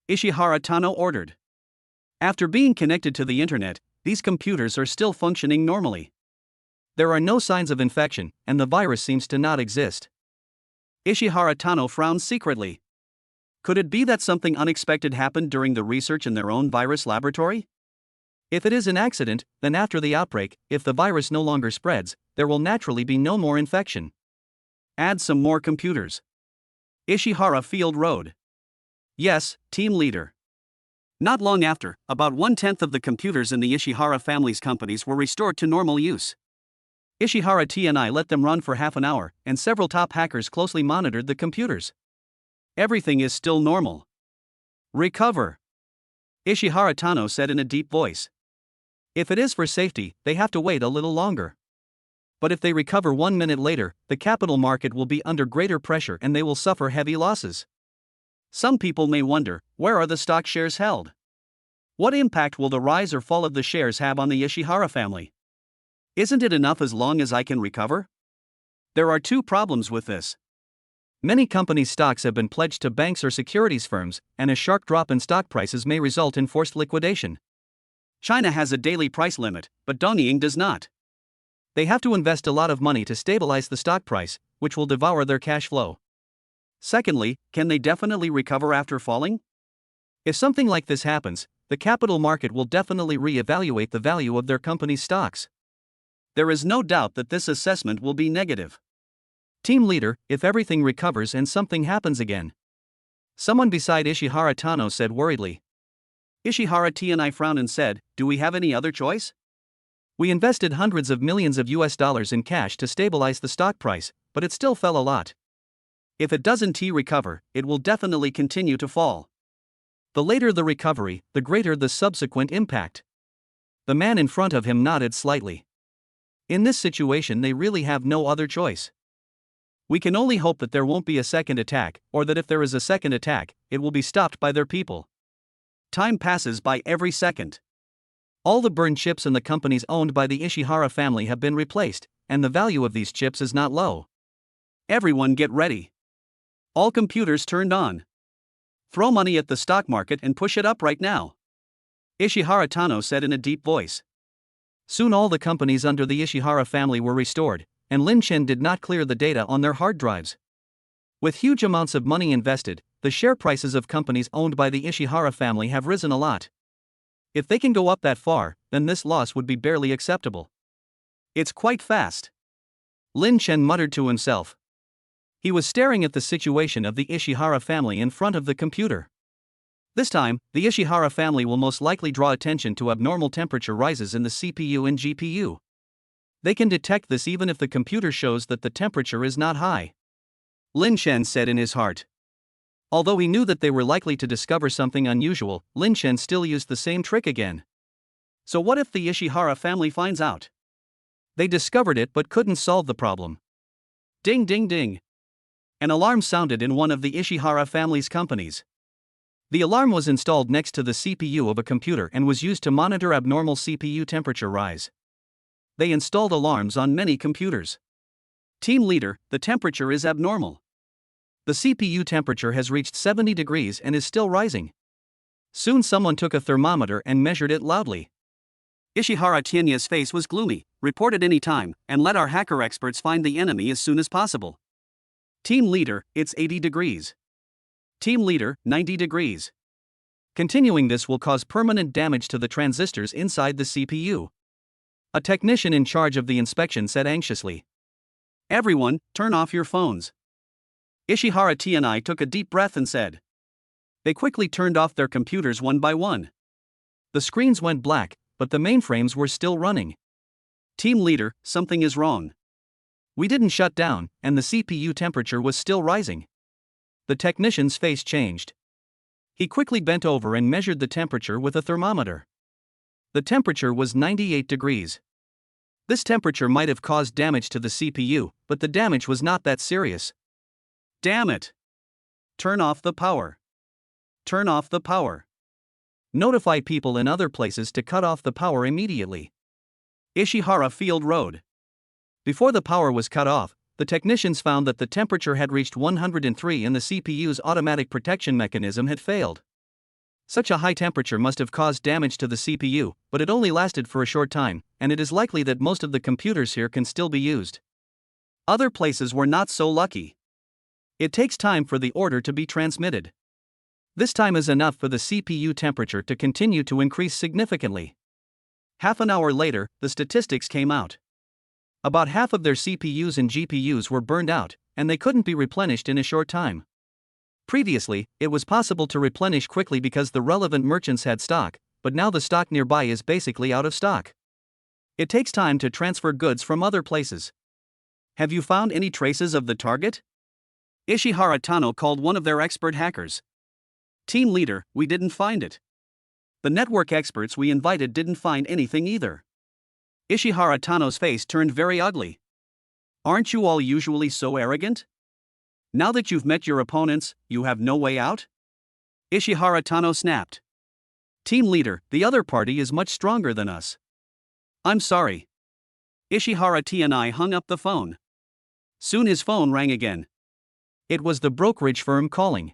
Ishihara Tano ordered. After being connected to the internet, these computers are still functioning normally. There are no signs of infection, and the virus seems to not exist. Ishihara Tano frowned secretly. Could it be that something unexpected happened during the research in their own virus laboratory? If it is an accident, then after the outbreak, if the virus no longer spreads, there will naturally be no more infection. Add some more computers. Ishihara Field Road. Yes, team leader. Not long after, about 1/10 of the computers in the Ishihara family's companies were restored to normal use. Ishihara T&I let them run for half an hour, and several top hackers closely monitored the computers. Everything is still normal. Recover. Ishihara Tano said in a deep voice. If it is for safety, they have to wait a little longer. But if they recover 1 minute later, the capital market will be under greater pressure and they will suffer heavy losses. Some people may wonder, where are the stock shares held? What impact will the rise or fall of the shares have on the Ishihara family? Isn't it enough as long as I can recover? There are two problems with this. Many companies' stocks have been pledged to banks or securities firms, and a sharp drop in stock prices may result in forced liquidation. China has a daily price limit, but Donying does not. They have to invest a lot of money to stabilize the stock price, which will devour their cash flow. Secondly, can they definitely recover after falling? If something like this happens, the capital market will definitely re-evaluate the value of their company's stocks. There is no doubt that this assessment will be negative. Team leader, if everything recovers and something happens again. Someone beside Ishihara Tano said worriedly. Ishihara T&I frowned and said, do we have any other choice? We invested hundreds of millions of US dollars in cash to stabilize the stock price, but it still fell a lot. If it doesn't recover, it will definitely continue to fall. The later the recovery, the greater the subsequent impact. The man in front of him nodded slightly. In this situation, they really have no other choice. We can only hope that there won't be a second attack, or that if there is a second attack, it will be stopped by their people. Time passes by every second. All the burned chips in the companies owned by the Ishihara family have been replaced, and the value of these chips is not low. Everyone get ready. All computers turned on. Throw money at the stock market and push it up right now. Ishihara Tano said in a deep voice. Soon all the companies under the Ishihara family were restored, and Lin Chen did not clear the data on their hard drives. With huge amounts of money invested, the share prices of companies owned by the Ishihara family have risen a lot. If they can go up that far, then this loss would be barely acceptable. It's quite fast. Lin Chen muttered to himself. He was staring at the situation of the Ishihara family in front of the computer. This time, the Ishihara family will most likely draw attention to abnormal temperature rises in the CPU and GPU. They can detect this even if the computer shows that the temperature is not high. Lin Shen said in his heart. Although he knew that they were likely to discover something unusual, Lin Shen still used the same trick again. So what if the Ishihara family finds out? They discovered it but couldn't solve the problem. Ding ding ding. An alarm sounded in one of the Ishihara family's companies. The alarm was installed next to the CPU of a computer and was used to monitor abnormal CPU temperature rise. They installed alarms on many computers. Team leader, the temperature is abnormal. The CPU temperature has reached 70 degrees and is still rising. Soon someone took a thermometer and measured it loudly. Ishihara Tianya's face was gloomy. Report at any time, and let our hacker experts find the enemy as soon as possible. Team leader, it's 80 degrees. Team leader, 90 degrees. Continuing this will cause permanent damage to the transistors inside the CPU. A technician in charge of the inspection said anxiously. Everyone, turn off your phones. Ishihara Tianai took a deep breath and said. They quickly turned off their computers one by one. The screens went black, but the mainframes were still running. Team leader, something is wrong. We didn't shut down, and the CPU temperature was still rising. The technician's face changed. He quickly bent over and measured the temperature with a thermometer. The temperature was 98 degrees. This temperature might have caused damage to the CPU, but the damage was not that serious. Damn it! Turn off the power. Turn off the power. Notify people in other places to cut off the power immediately. Ishihara Field Road. Before the power was cut off, the technicians found that the temperature had reached 103 and the CPU's automatic protection mechanism had failed. Such a high temperature must have caused damage to the CPU, but it only lasted for a short time, and it is likely that most of the computers here can still be used. Other places were not so lucky. It takes time for the order to be transmitted. This time is enough for the CPU temperature to continue to increase significantly. Half an hour later, the statistics came out. About half of their CPUs and GPUs were burned out, and they couldn't be replenished in a short time. Previously, it was possible to replenish quickly because the relevant merchants had stock, but now the stock nearby is basically out of stock. It takes time to transfer goods from other places. Have you found any traces of the target? Ishihara Tano called one of their expert hackers. Team leader, we didn't find it. The network experts we invited didn't find anything either. Ishihara Tano's face turned very ugly. Aren't you all usually so arrogant? Now that you've met your opponents, you have no way out? Ishihara Tano snapped. Team leader, the other party is much stronger than us. I'm sorry. Ishihara Tianai hung up the phone. Soon his phone rang again. It was the brokerage firm calling.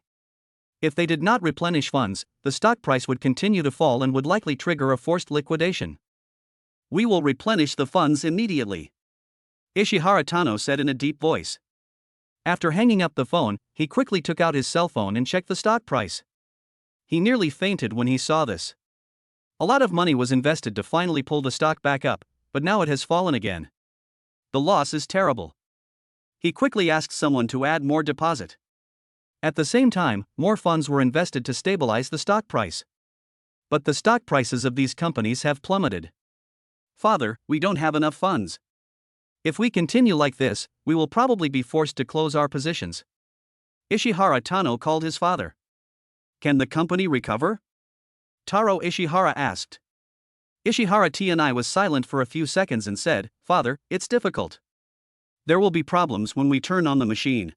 If they did not replenish funds, the stock price would continue to fall and would likely trigger a forced liquidation. We will replenish the funds immediately. Ishihara Tano said in a deep voice. After hanging up the phone, he quickly took out his cell phone and checked the stock price. He nearly fainted when he saw this. A lot of money was invested to finally pull the stock back up, but now it has fallen again. The loss is terrible. He quickly asked someone to add more deposit. At the same time, more funds were invested to stabilize the stock price. But the stock prices of these companies have plummeted. Father, we don't have enough funds. If we continue like this, we will probably be forced to close our positions. Ishihara Tano called his father. Can the company recover? Taro Ishihara asked. Ishihara Tianai was silent for a few seconds and said, Father, it's difficult. There will be problems when we turn on the machine.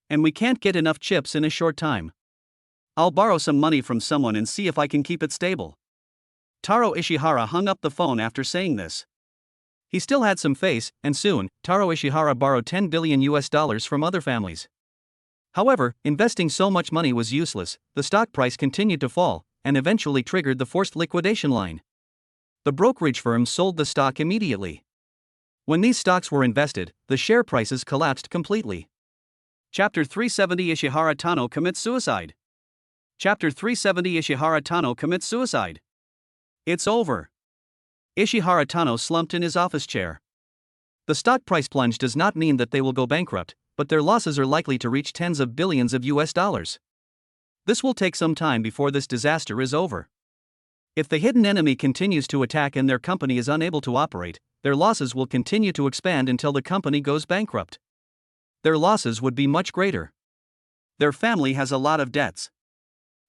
And we can't get enough chips in a short time. I'll borrow some money from someone and see if I can keep it stable. Taro Ishihara hung up the phone after saying this. He still had some face, and soon, Taro Ishihara borrowed $10 billion from other families. However, investing so much money was useless, the stock price continued to fall, and eventually triggered the forced liquidation line. The brokerage firm sold the stock immediately. When these stocks were invested, the share prices collapsed completely. Chapter 370 Ishihara Tano commits suicide. Chapter 370 Ishihara Tano commits suicide. It's over. Ishihara Tano slumped in his office chair. The stock price plunge does not mean that they will go bankrupt, but their losses are likely to reach tens of billions of US dollars. This will take some time before this disaster is over. If the hidden enemy continues to attack and their company is unable to operate, their losses will continue to expand until the company goes bankrupt. Their losses would be much greater. Their family has a lot of debts.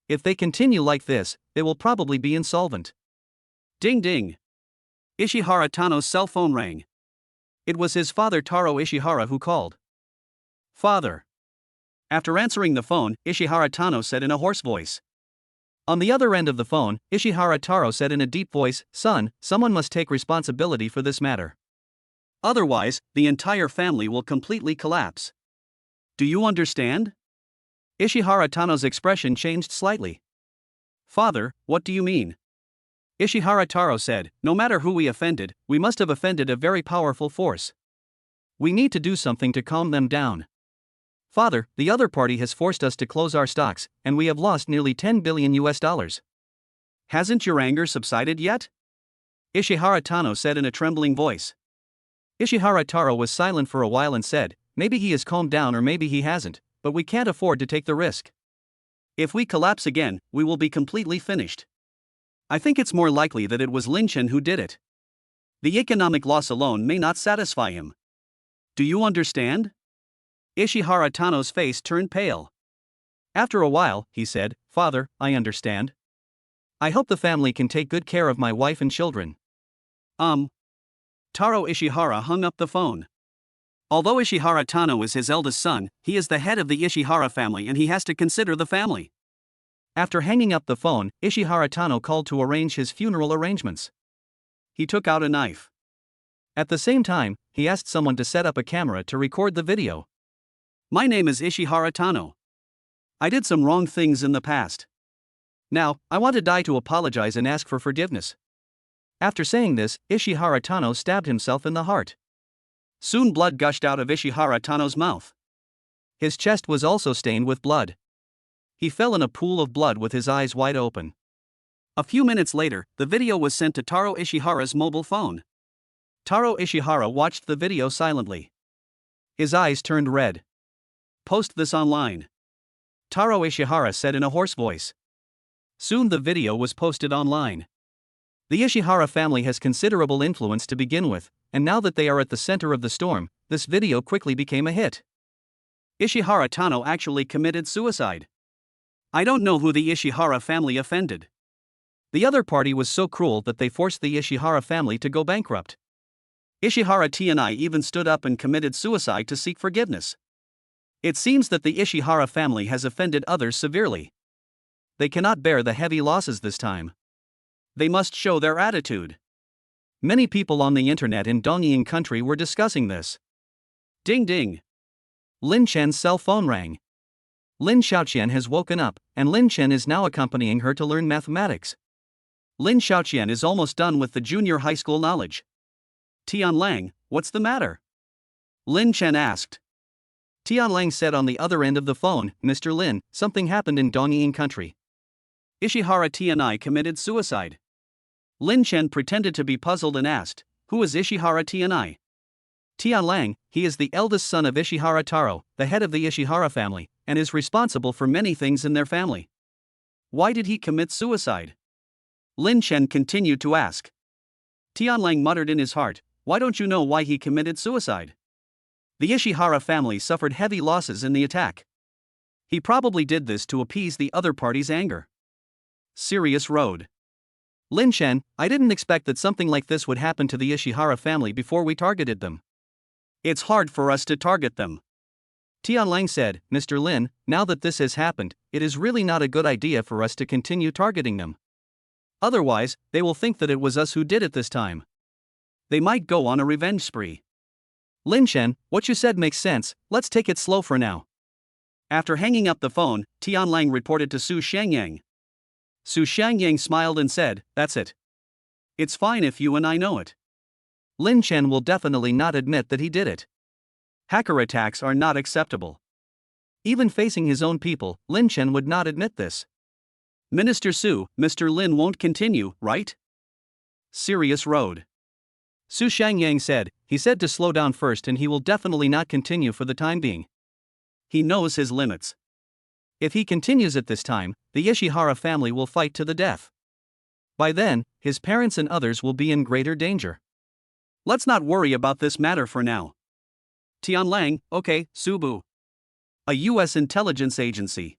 If they continue like this, they will probably be insolvent. Ding ding. Ishihara Tano's cell phone rang. It was his father Taro Ishihara who called. Father. After answering the phone, Ishihara Tano said in a hoarse voice. On the other end of the phone, Ishihara Taro said in a deep voice, Son, someone must take responsibility for this matter. Otherwise, the entire family will completely collapse. Do you understand? Ishihara Tano's expression changed slightly. Father, what do you mean? Ishihara Taro said, no matter who we offended, we must have offended a very powerful force. We need to do something to calm them down. Father, the other party has forced us to close our stocks, and we have lost nearly $10 billion. Hasn't your anger subsided yet? Ishihara Tano said in a trembling voice. Ishihara Taro was silent for a while and said, maybe he has calmed down or maybe he hasn't, but we can't afford to take the risk. If we collapse again, we will be completely finished. I think it's more likely that it was Lin Chen who did it. The economic loss alone may not satisfy him. Do you understand? Ishihara Tano's face turned pale. After a while, he said, Father, I understand. I hope the family can take good care of my wife and children. Taro Ishihara hung up the phone. Although Ishihara Tano is his eldest son, he is the head of the Ishihara family and he has to consider the family. After hanging up the phone, Ishihara Tano called to arrange his funeral arrangements. He took out a knife. At the same time, he asked someone to set up a camera to record the video. My name is Ishihara Tano. I did some wrong things in the past. Now, I want to die to apologize and ask for forgiveness. After saying this, Ishihara Tano stabbed himself in the heart. Soon blood gushed out of Ishihara Tano's mouth. His chest was also stained with blood. He fell in a pool of blood with his eyes wide open. A few minutes later, the video was sent to Taro Ishihara's mobile phone. Taro Ishihara watched the video silently. His eyes turned red. Post this online. Taro Ishihara said in a hoarse voice. Soon the video was posted online. The Ishihara family has considerable influence to begin with, and now that they are at the center of the storm, this video quickly became a hit. Ishihara Tano actually committed suicide. I don't know who the Ishihara family offended. The other party was so cruel that they forced the Ishihara family to go bankrupt. Ishihara Tni even stood up and committed suicide to seek forgiveness. It seems that the Ishihara family has offended others severely. They cannot bear the heavy losses this time. They must show their attitude. Many people on the internet in Dongying country were discussing this. Ding ding. Lin Chen's cell phone rang. Lin Xiaoqian has woken up, and Lin Chen is now accompanying her to learn mathematics. Lin Xiaoqian is almost done with the junior high school knowledge. Tianlang, what's the matter? Lin Chen asked. Tianlang said on the other end of the phone, Mr. Lin, something happened in Dongying country. Ishihara Tni committed suicide. Lin Chen pretended to be puzzled and asked, who is Ishihara Tni? Tianlang, he is the eldest son of Ishihara Taro, the head of the Ishihara family, and is responsible for many things in their family. Why did he commit suicide? Lin Chen continued to ask. Tianlang muttered in his heart, why don't you know why he committed suicide? The Ishihara family suffered heavy losses in the attack. He probably did this to appease the other party's anger. Serious road. Lin Chen, I didn't expect that something like this would happen to the Ishihara family before we targeted them. It's hard for us to target them. Tianlang said, Mr. Lin, now that this has happened, it is really not a good idea for us to continue targeting them. Otherwise, they will think that it was us who did it this time. They might go on a revenge spree. Lin Chen, what you said makes sense, let's take it slow for now. After hanging up the phone, Tianlang reported to Su Shangyang. Su Shangyang smiled and said, that's it. It's fine if you and I know it. Lin Chen will definitely not admit that he did it. Hacker attacks are not acceptable. Even facing his own people, Lin Chen would not admit this. Minister Su, Mr. Lin won't continue, right? Serious road. Su Shangyang said, he said to slow down first and he will definitely not continue for the time being. He knows his limits. If he continues at this time, the Ishihara family will fight to the death. By then, his parents and others will be in greater danger. Let's not worry about this matter for now. Tianlang, okay, Subu. A U.S. intelligence agency.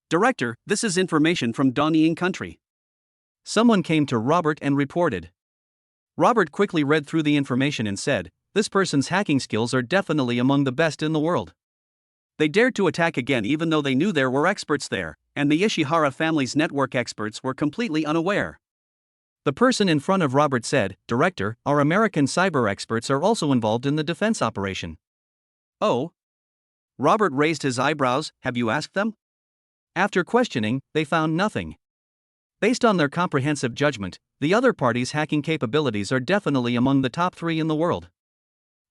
Director, this is information from Donying country. Someone came to Robert and reported. Robert quickly read through the information and said, this person's hacking skills are definitely among the best in the world. They dared to attack again even though they knew there were experts there, and the Ishihara family's network experts were completely unaware. The person in front of Robert said, Director, our American cyber experts are also involved in the defense operation. Oh? Robert raised his eyebrows, have you asked them? After questioning, they found nothing. Based on their comprehensive judgment, the other party's hacking capabilities are definitely among the top 3 in the world.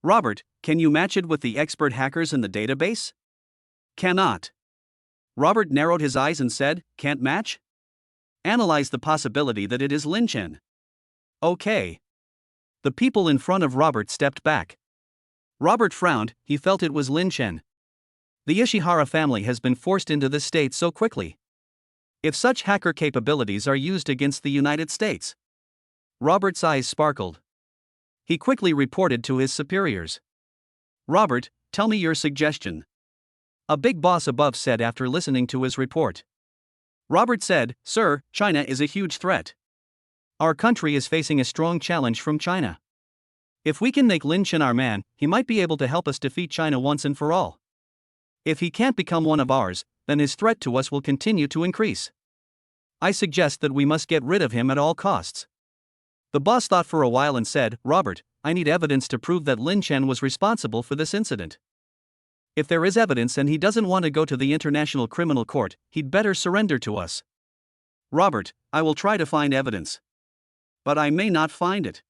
Robert, can you match it with the expert hackers in the database? Cannot. Robert narrowed his eyes and said, can't match? Analyze the possibility that it is Lin Chen. Okay. The people in front of Robert stepped back. Robert frowned, he felt it was Lin Chen. The Ishihara family has been forced into this state so quickly. If such hacker capabilities are used against the United States. Robert's eyes sparkled. He quickly reported to his superiors. Robert, tell me your suggestion. A big boss above said after listening to his report. Robert said, Sir, China is a huge threat. Our country is facing a strong challenge from China. If we can make Lin Chen our man, he might be able to help us defeat China once and for all. If he can't become one of ours, then his threat to us will continue to increase. I suggest that we must get rid of him at all costs. The boss thought for a while and said, Robert, I need evidence to prove that Lin Chen was responsible for this incident. If there is evidence and he doesn't want to go to the International Criminal Court, he'd better surrender to us. Robert, I will try to find evidence. But I may not find it.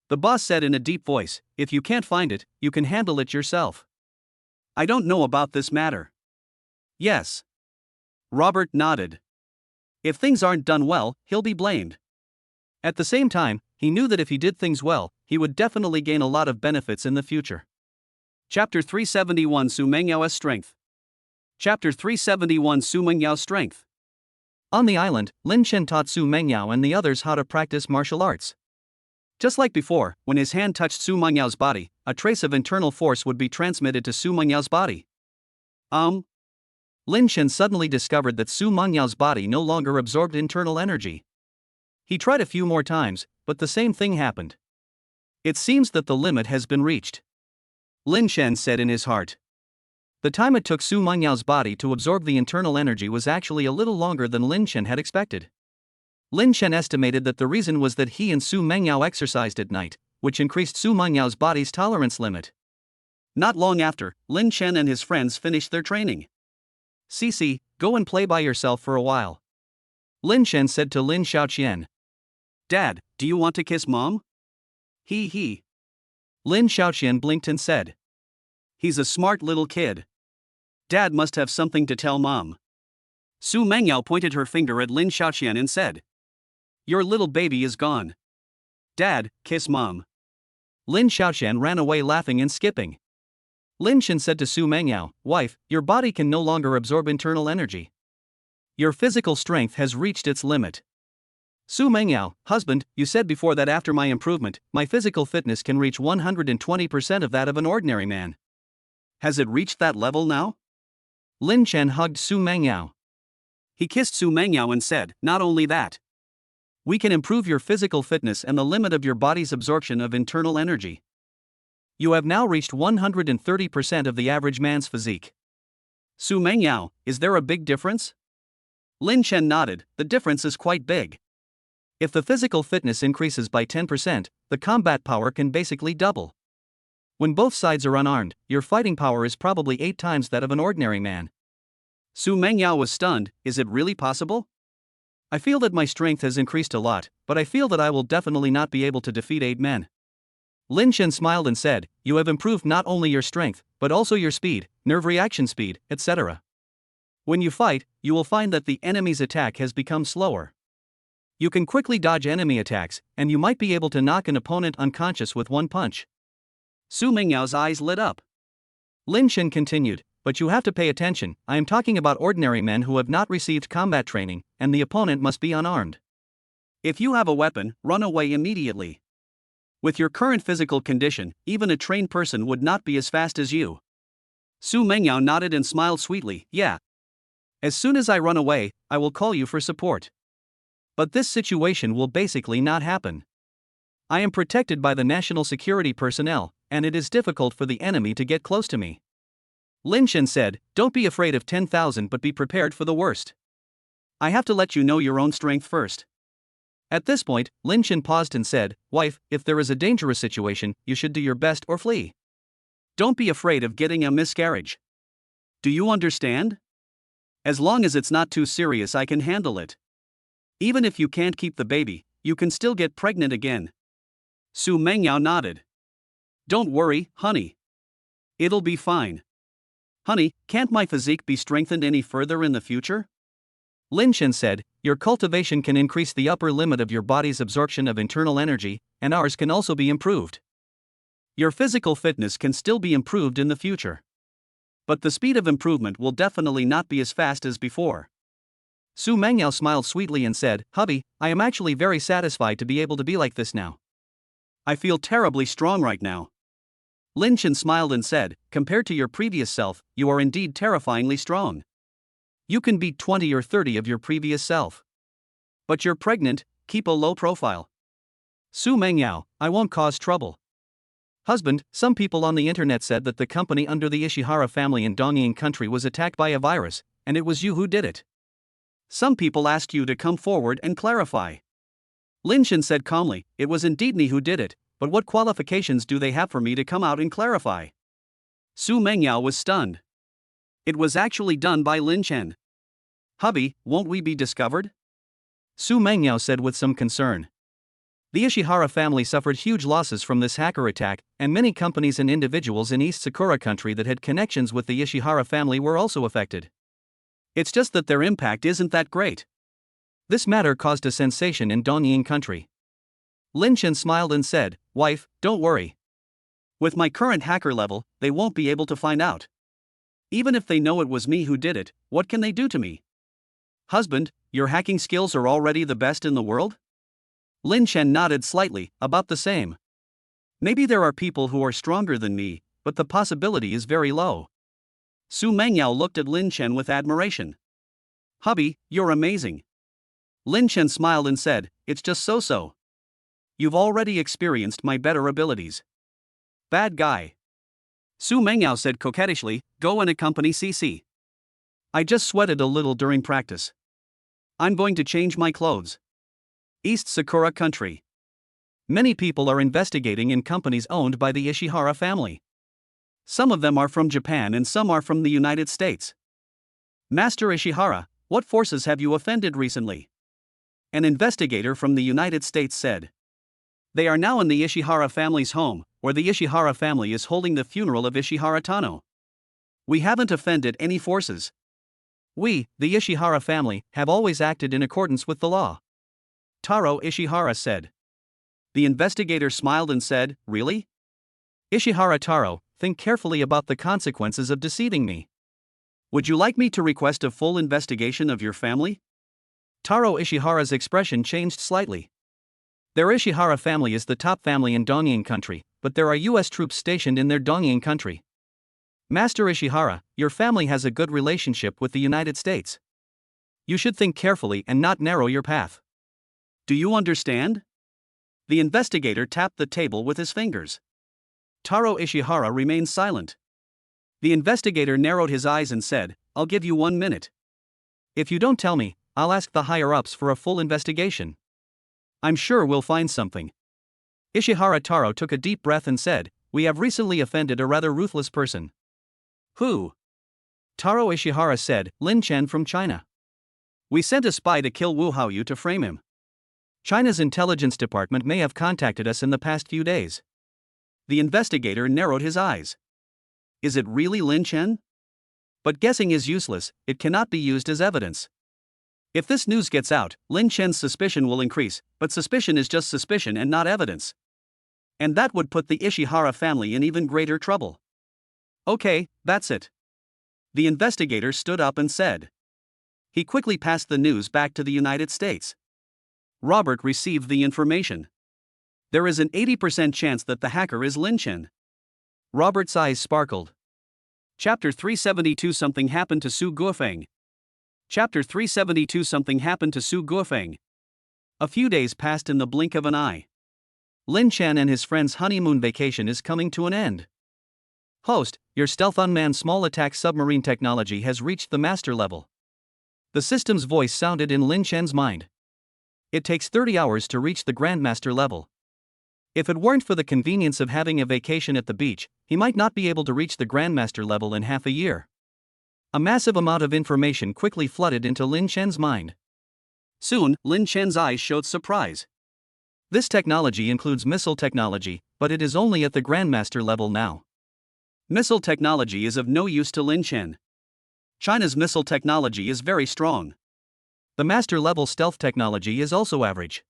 The boss said in a deep voice, if you can't find it, you can handle it yourself. I don't know about this matter. Yes. Robert nodded. If things aren't done well, he'll be blamed. At the same time, he knew that if he did things well, he would definitely gain a lot of benefits in the future. Chapter 371 Su Mengyao's Strength. Chapter 371 Su Mengyao's Strength. On the island, Lin Chen taught Su Mengyao and the others how to practice martial arts. Just like before, when his hand touched Su Mengyao's body, a trace of internal force would be transmitted to Su Mengyao's body. Lin Chen suddenly discovered that Su Mengyao's body no longer absorbed internal energy. He tried a few more times, but the same thing happened. It seems that the limit has been reached. Lin Chen said in his heart. The time it took Su Mengyao's body to absorb the internal energy was actually a little longer than Lin Chen had expected. Lin Chen estimated that the reason was that he and Su Mengyao exercised at night, which increased Su Mengyao's body's tolerance limit. Not long after, Lin Chen and his friends finished their training. Cici, go and play by yourself for a while. Lin Chen said to Lin Xiaoqian. Dad, do you want to kiss Mom? He. Lin Xiaoqian blinked and said. He's a smart little kid. Dad must have something to tell Mom. Su Mengyao pointed her finger at Lin Xiaoqian and said. Your little baby is gone. Dad, kiss Mom. Lin Xiaoqian ran away laughing and skipping. Lin Chen said to Su Mengyao, Wife, your body can no longer absorb internal energy. Your physical strength has reached its limit. Su Mengyao, husband, you said before that after my improvement, my physical fitness can reach 120% of that of an ordinary man. Has it reached that level now? Lin Chen hugged Su Mengyao. He kissed Su Mengyao and said, Not only that. We can improve your physical fitness and the limit of your body's absorption of internal energy. You have now reached 130% of the average man's physique. Su Mengyao, is there a big difference? Lin Chen nodded, the difference is quite big. If the physical fitness increases by 10%, the combat power can basically double. When both sides are unarmed, your fighting power is probably 8 times that of an ordinary man. Su Mengyao was stunned, is it really possible? I feel that my strength has increased a lot, but I feel that I will definitely not be able to defeat 8 men. Lin Chen smiled and said, You have improved not only your strength, but also your speed, nerve reaction speed, etc. When you fight, you will find that the enemy's attack has become slower. You can quickly dodge enemy attacks, and you might be able to knock an opponent unconscious with one punch. Su Mengyao's eyes lit up. Lin Chen continued, But you have to pay attention, I am talking about ordinary men who have not received combat training, and the opponent must be unarmed. If you have a weapon, run away immediately. With your current physical condition, even a trained person would not be as fast as you. Su Mengyao nodded and smiled sweetly. Yeah. As soon as I run away, I will call you for support. But this situation will basically not happen. I am protected by the national security personnel, and it is difficult for the enemy to get close to me. Lin Chen said, don't be afraid of 10,000 but be prepared for the worst. I have to let you know your own strength first. At this point, Lin Chen paused and said, wife, if there is a dangerous situation, you should do your best or flee. Don't be afraid of getting a miscarriage. Do you understand? As long as it's not too serious, I can handle it. Even if you can't keep the baby, you can still get pregnant again. Su Mengyao nodded. Don't worry, honey. It'll be fine. Honey, can't my physique be strengthened any further in the future? Lin Chen said, your cultivation can increase the upper limit of your body's absorption of internal energy, and ours can also be improved. Your physical fitness can still be improved in the future. But the speed of improvement will definitely not be as fast as before. Su Mengyao smiled sweetly and said, hubby, I am actually very satisfied to be able to be like this now. I feel terribly strong right now. Lin Chen smiled and said, compared to your previous self, you are indeed terrifyingly strong. You can beat 20 or 30 of your previous self. But you're pregnant, keep a low profile. Su Mengyao, I won't cause trouble. Husband, some people on the internet said that the company under the Ishihara family in Dongying country was attacked by a virus, and it was you who did it. Some people asked you to come forward and clarify. Lin Chen said calmly, it was indeed me who did it, but what qualifications do they have for me to come out and clarify? Su Mengyao was stunned. It was actually done by Lin Chen. Hubby, won't we be discovered? Su Mengyao said with some concern. The Ishihara family suffered huge losses from this hacker attack, and many companies and individuals in East Sakura country that had connections with the Ishihara family were also affected. It's just that their impact isn't that great. This matter caused a sensation in Dongying country. Lin Chen smiled and said, wife, don't worry. With my current hacker level, they won't be able to find out. Even if they know it was me who did it, what can they do to me? Husband, your hacking skills are already the best in the world? Lin Chen nodded slightly, about the same. Maybe there are people who are stronger than me, but the possibility is very low. Su Mengyao looked at Lin Chen with admiration. Hubby, you're amazing. Lin Chen smiled and said, it's just so-so. You've already experienced my better abilities. Bad guy. Su Mengyao said coquettishly, go and accompany CC. I just sweated a little during practice. I'm going to change my clothes. East Sakura country. Many people are investigating in companies owned by the Ishihara family. Some of them are from Japan and some are from the United States. Master Ishihara, what forces have you offended recently? An investigator from the United States said. They are now in the Ishihara family's home, where the Ishihara family is holding the funeral of Ishihara Tano. We haven't offended any forces. We, the Ishihara family, have always acted in accordance with the law. Taro Ishihara said. The investigator smiled and said, really? Ishihara Taro, think carefully about the consequences of deceiving me. Would you like me to request a full investigation of your family? Taro Ishihara's expression changed slightly. Their Ishihara family is the top family in Dongying country, but there are US troops stationed in their Dongying country. Master Ishihara, your family has a good relationship with the United States. You should think carefully and not narrow your path. Do you understand? The investigator tapped the table with his fingers. Taro Ishihara remained silent. The investigator narrowed his eyes and said, I'll give you 1 minute. If you don't tell me, I'll ask the higher-ups for a full investigation. I'm sure we'll find something. Ishihara Taro took a deep breath and said, we have recently offended a rather ruthless person. Who? Taro Ishihara said, Lin Chen from China. We sent a spy to kill Wu Haoyu to frame him. China's intelligence department may have contacted us in the past few days. The investigator narrowed his eyes. Is it really Lin Chen? But guessing is useless, it cannot be used as evidence. If this news gets out, Lin Chen's suspicion will increase, but suspicion is just suspicion and not evidence. And that would put the Ishihara family in even greater trouble. Okay, that's it. The investigator stood up and said. He quickly passed the news back to the United States. Robert received the information. There is an 80% chance that the hacker is Lin Chen. Robert's eyes sparkled. Chapter 372 Something happened to Su Guofeng. Chapter 372 Something happened to Su Guofeng. A few days passed in the blink of an eye. Lin Chen and his friend's honeymoon vacation is coming to an end. Host, your stealth unmanned small attack submarine technology has reached the master level. The system's voice sounded in Lin Chen's mind. It takes 30 hours to reach the Grandmaster level. If it weren't for the convenience of having a vacation at the beach, he might not be able to reach the Grandmaster level in half a year. A massive amount of information quickly flooded into Lin Chen's mind. Soon, Lin Chen's eyes showed surprise. This technology includes missile technology, but it is only at the Grandmaster level now. Missile technology is of no use to Lin Chen. China's missile technology is very strong. The master-level stealth technology is also average.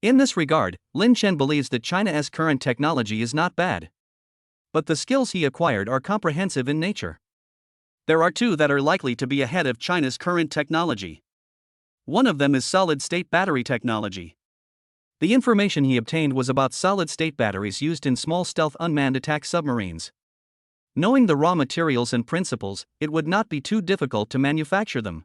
In this regard, Lin Chen believes that China's current technology is not bad. But the skills he acquired are comprehensive in nature. There are two that are likely to be ahead of China's current technology. One of them is solid-state battery technology. The information he obtained was about solid-state batteries used in small stealth unmanned attack submarines. Knowing the raw materials and principles, it would not be too difficult to manufacture them.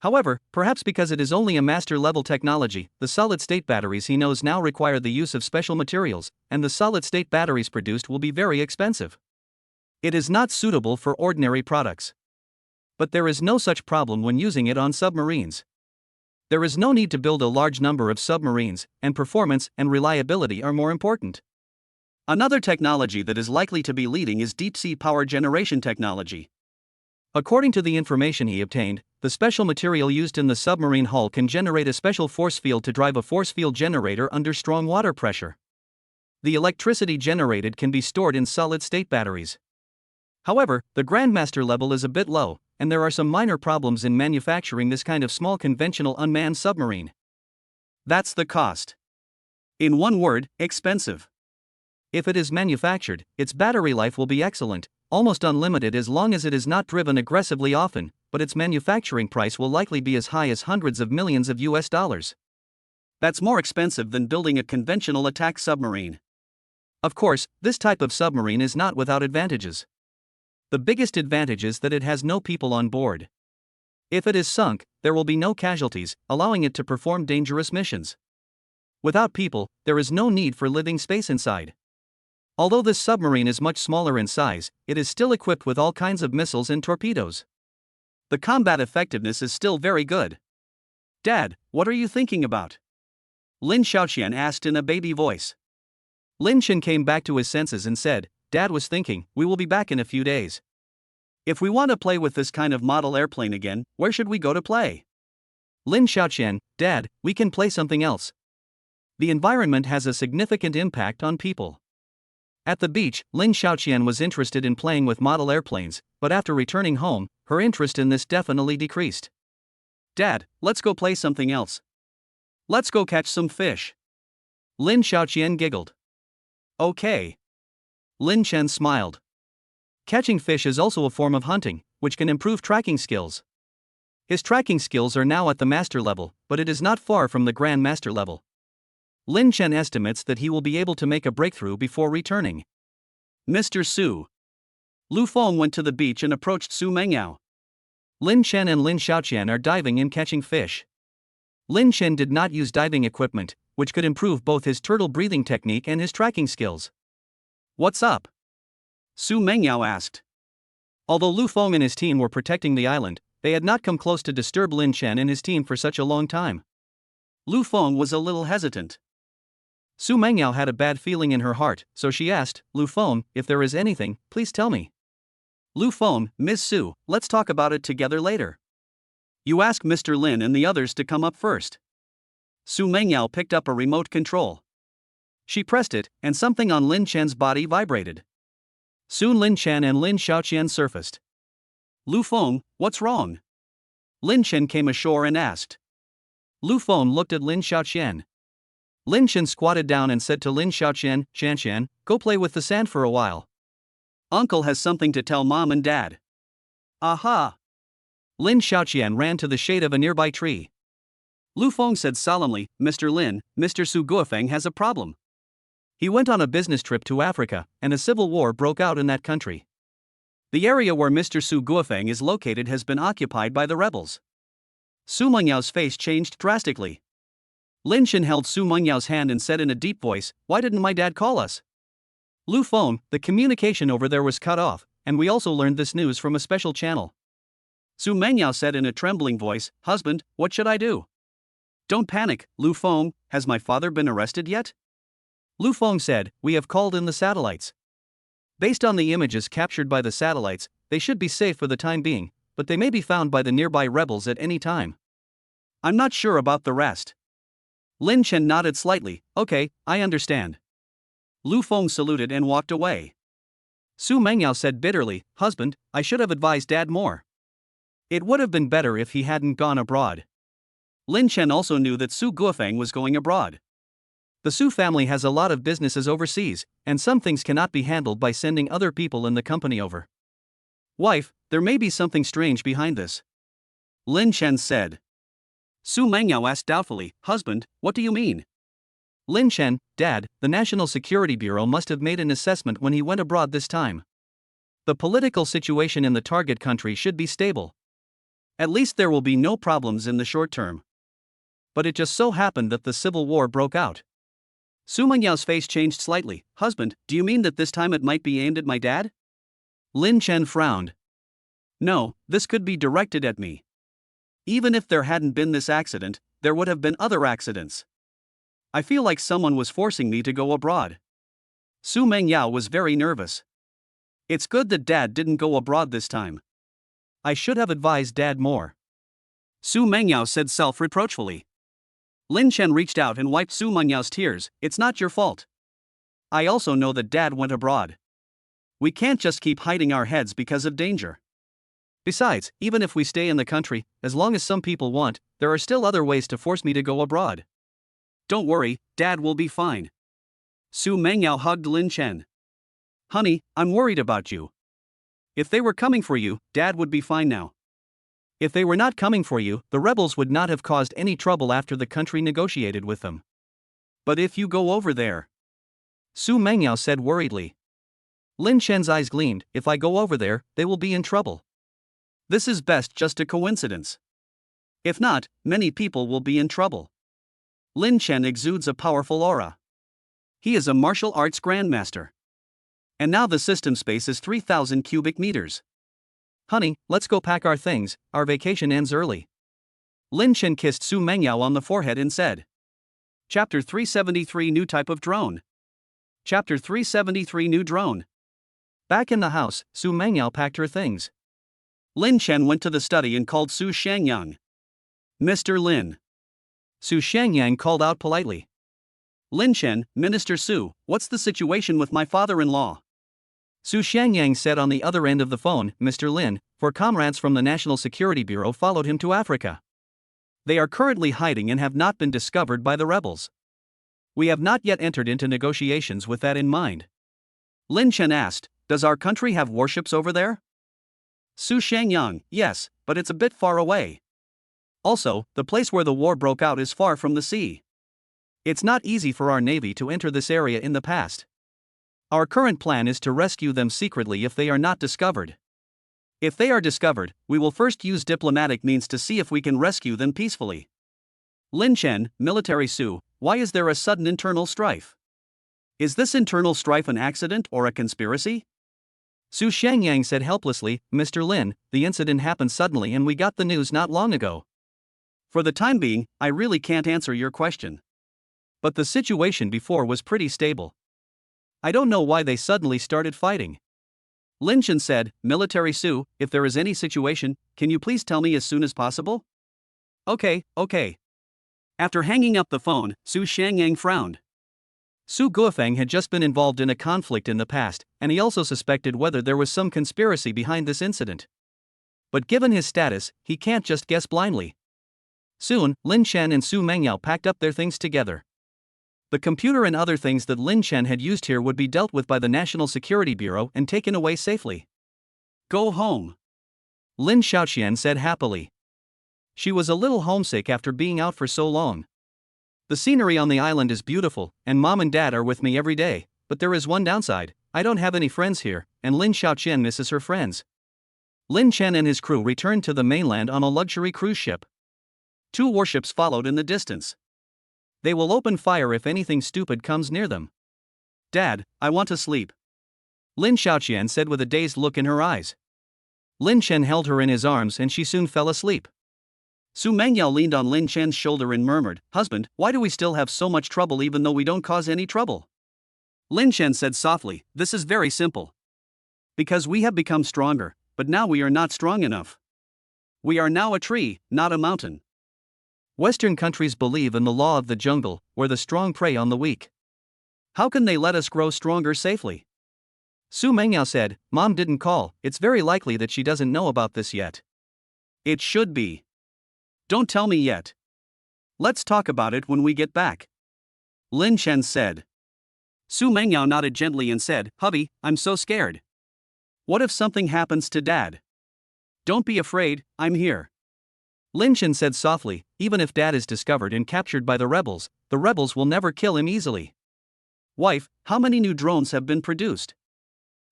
However, perhaps because it is only a master-level technology, the solid-state batteries he knows now require the use of special materials, and the solid-state batteries produced will be very expensive. It is not suitable for ordinary products. But there is no such problem when using it on submarines. There is no need to build a large number of submarines, and performance and reliability are more important. Another technology that is likely to be leading is deep-sea power generation technology. According to the information he obtained, the special material used in the submarine hull can generate a special force field to drive a force field generator under strong water pressure. The electricity generated can be stored in solid-state batteries. However, the Grandmaster level is a bit low, and there are some minor problems in manufacturing this kind of small conventional unmanned submarine. That's the cost. In one word, expensive. If it is manufactured, its battery life will be excellent, almost unlimited as long as it is not driven aggressively often, but its manufacturing price will likely be as high as hundreds of millions of US dollars. That's more expensive than building a conventional attack submarine. Of course, this type of submarine is not without advantages. The biggest advantage is that it has no people on board. If it is sunk, there will be no casualties, allowing it to perform dangerous missions. Without people, there is no need for living space inside. Although this submarine is much smaller in size, it is still equipped with all kinds of missiles and torpedoes. The combat effectiveness is still very good. Dad, what are you thinking about? Lin Xiaoqian asked in a baby voice. Lin Chen came back to his senses and said, Dad was thinking, we will be back in a few days. If we want to play with this kind of model airplane again, where should we go to play? Lin Xiaoqian, Dad, we can play something else. The environment has a significant impact on people. At the beach, Lin Xiaoqian was interested in playing with model airplanes, but after returning home, her interest in this definitely decreased. Dad, let's go play something else. Let's go catch some fish. Lin Xiaoqian giggled. Okay. Lin Chen smiled. Catching fish is also a form of hunting, which can improve tracking skills. His tracking skills are now at the master level, but it is not far from the Grand Master level. Lin Chen estimates that he will be able to make a breakthrough before returning. Mr. Su. Lu Feng went to the beach and approached Su Mengyao. Lin Chen and Lin Xiaoqian are diving and catching fish. Lin Chen did not use diving equipment, which could improve both his turtle breathing technique and his tracking skills. What's up? Su Mengyao asked. Although Lu Feng and his team were protecting the island, they had not come close to disturb Lin Chen and his team for such a long time. Lu Feng was a little hesitant. Su Mengyao had a bad feeling in her heart, so she asked, Lu Feng, if there is anything, please tell me. Lu Feng, Miss Su, let's talk about it together later. You ask Mr. Lin and the others to come up first. Su Mengyao picked up a remote control. She pressed it, and something on Lin Chen's body vibrated. Soon Lin Chen and Lin Xiaoqian surfaced. Lu Feng, what's wrong? Lin Chen came ashore and asked. Lu Feng looked at Lin Xiaoqian. Lin Chen squatted down and said to Lin Xiaoqian, Xiaoqian, go play with the sand for a while. Uncle has something to tell Mom and Dad. Aha! Lin Xiaoqian ran to the shade of a nearby tree. Lu Feng said solemnly, Mr. Lin, Mr. Su Guofeng has a problem. He went on a business trip to Africa, and a civil war broke out in that country. The area where Mr. Su Guofeng is located has been occupied by the rebels. Su Mengyao's face changed drastically. Lin Shen held Su Mengyao's hand and said in a deep voice, Why didn't my dad call us? Lu Feng, the communication over there was cut off, and we also learned this news from a special channel. Su Mengyao said in a trembling voice, Husband, what should I do? Don't panic, Lu Feng, has my father been arrested yet? Lu Feng said, We have called in the satellites. Based on the images captured by the satellites, they should be safe for the time being, but they may be found by the nearby rebels at any time. I'm not sure about the rest. Lin Chen nodded slightly, Okay, I understand. Lu Feng saluted and walked away. Su Mengyao said bitterly, Husband, I should have advised Dad more. It would have been better if he hadn't gone abroad. Lin Chen also knew that Su Guofeng was going abroad. The Su family has a lot of businesses overseas, and some things cannot be handled by sending other people in the company over. Wife, there may be something strange behind this. Lin Chen said. Su Mengyao asked doubtfully, Husband, what do you mean? Lin Chen, Dad, the National Security Bureau must have made an assessment when he went abroad this time. The political situation in the target country should be stable. At least there will be no problems in the short term. But it just so happened that the civil war broke out. Su Mengyao's face changed slightly. Husband, do you mean that this time it might be aimed at my dad? Lin Chen frowned. No, this could be directed at me. Even if there hadn't been this accident, there would have been other accidents. I feel like someone was forcing me to go abroad. Su Mengyao was very nervous. It's good that Dad didn't go abroad this time. I should have advised Dad more. Su Mengyao said self-reproachfully. Lin Chen reached out and wiped Su Mengyao's tears. It's not your fault. I also know that Dad went abroad. We can't just keep hiding our heads because of danger. Besides, even if we stay in the country, as long as some people want, there are still other ways to force me to go abroad. Don't worry, Dad will be fine. Su Mengyao hugged Lin Chen. Honey, I'm worried about you. If they were coming for you, Dad would be fine now. If they were not coming for you, the rebels would not have caused any trouble after the country negotiated with them. But if you go over there, Su Mengyao said worriedly. Lin Chen's eyes gleamed. If I go over there, they will be in trouble. This is best just a coincidence. If not, many people will be in trouble. Lin Chen exudes a powerful aura. He is a martial arts grandmaster. And now the system space is 3,000 cubic meters. Honey, let's go pack our things, our vacation ends early. Lin Chen kissed Su Mengyao on the forehead and said. Chapter 373 New Type of Drone. Chapter 373 New Drone. Back in the house, Su Mengyao packed her things. Lin Chen went to the study and called Su Shangyang. Mr. Lin. Su Shangyang called out politely. Lin Chen, Minister Su, what's the situation with my father-in-law? Su Shangyang said on the other end of the phone, Mr. Lin, 4 comrades from the National Security Bureau followed him to Africa. They are currently hiding and have not been discovered by the rebels. We have not yet entered into negotiations with that in mind. Lin Chen asked, Does our country have warships over there? Su Shangyang, yes, but it's a bit far away. Also, the place where the war broke out is far from the sea. It's not easy for our navy to enter this area in the past. Our current plan is to rescue them secretly if they are not discovered. If they are discovered, we will first use diplomatic means to see if we can rescue them peacefully. Lin Chen, Military Su, why is there a sudden internal strife? Is this internal strife an accident or a conspiracy? Su Shangyang said helplessly, Mr. Lin, the incident happened suddenly and we got the news not long ago. For the time being, I really can't answer your question. But the situation before was pretty stable. I don't know why they suddenly started fighting. Lin Chen said, Military Su, if there is any situation, can you please tell me as soon as possible? Okay. After hanging up the phone, Su Shangyang frowned. Su Guofeng had just been involved in a conflict in the past, and he also suspected whether there was some conspiracy behind this incident. But given his status, he can't just guess blindly. Soon, Lin Chen and Su Mengyao packed up their things together. The computer and other things that Lin Chen had used here would be dealt with by the National Security Bureau and taken away safely. Go home. Lin Xiaoqian said happily. She was a little homesick after being out for so long. The scenery on the island is beautiful, and Mom and Dad are with me every day, but there is one downside: I don't have any friends here, and Lin Xiaoqian misses her friends. Lin Chen and his crew returned to the mainland on a luxury cruise ship. 2 warships followed in the distance. They will open fire if anything stupid comes near them. Dad, I want to sleep, Lin Xiaoqian said with a dazed look in her eyes. Lin Chen held her in his arms and she soon fell asleep. Su Mengyao leaned on Lin Chen's shoulder and murmured, "Husband, why do we still have so much trouble even though we don't cause any trouble?" Lin Chen said softly, "This is very simple. Because we have become stronger, but now we are not strong enough. We are now a tree, not a mountain. Western countries believe in the law of the jungle, where the strong prey on the weak. How can they let us grow stronger safely?" Su Mengyao said, "Mom didn't call, it's very likely that she doesn't know about this yet." "It should be. Don't tell me yet. Let's talk about it when we get back," Lin Chen said. Su Mengyao nodded gently and said, "Hubby, I'm so scared. What if something happens to Dad?" "Don't be afraid, I'm here," Lin Chen said softly. "Even if Dad is discovered and captured by the rebels will never kill him easily." "Wife, how many new drones have been produced?"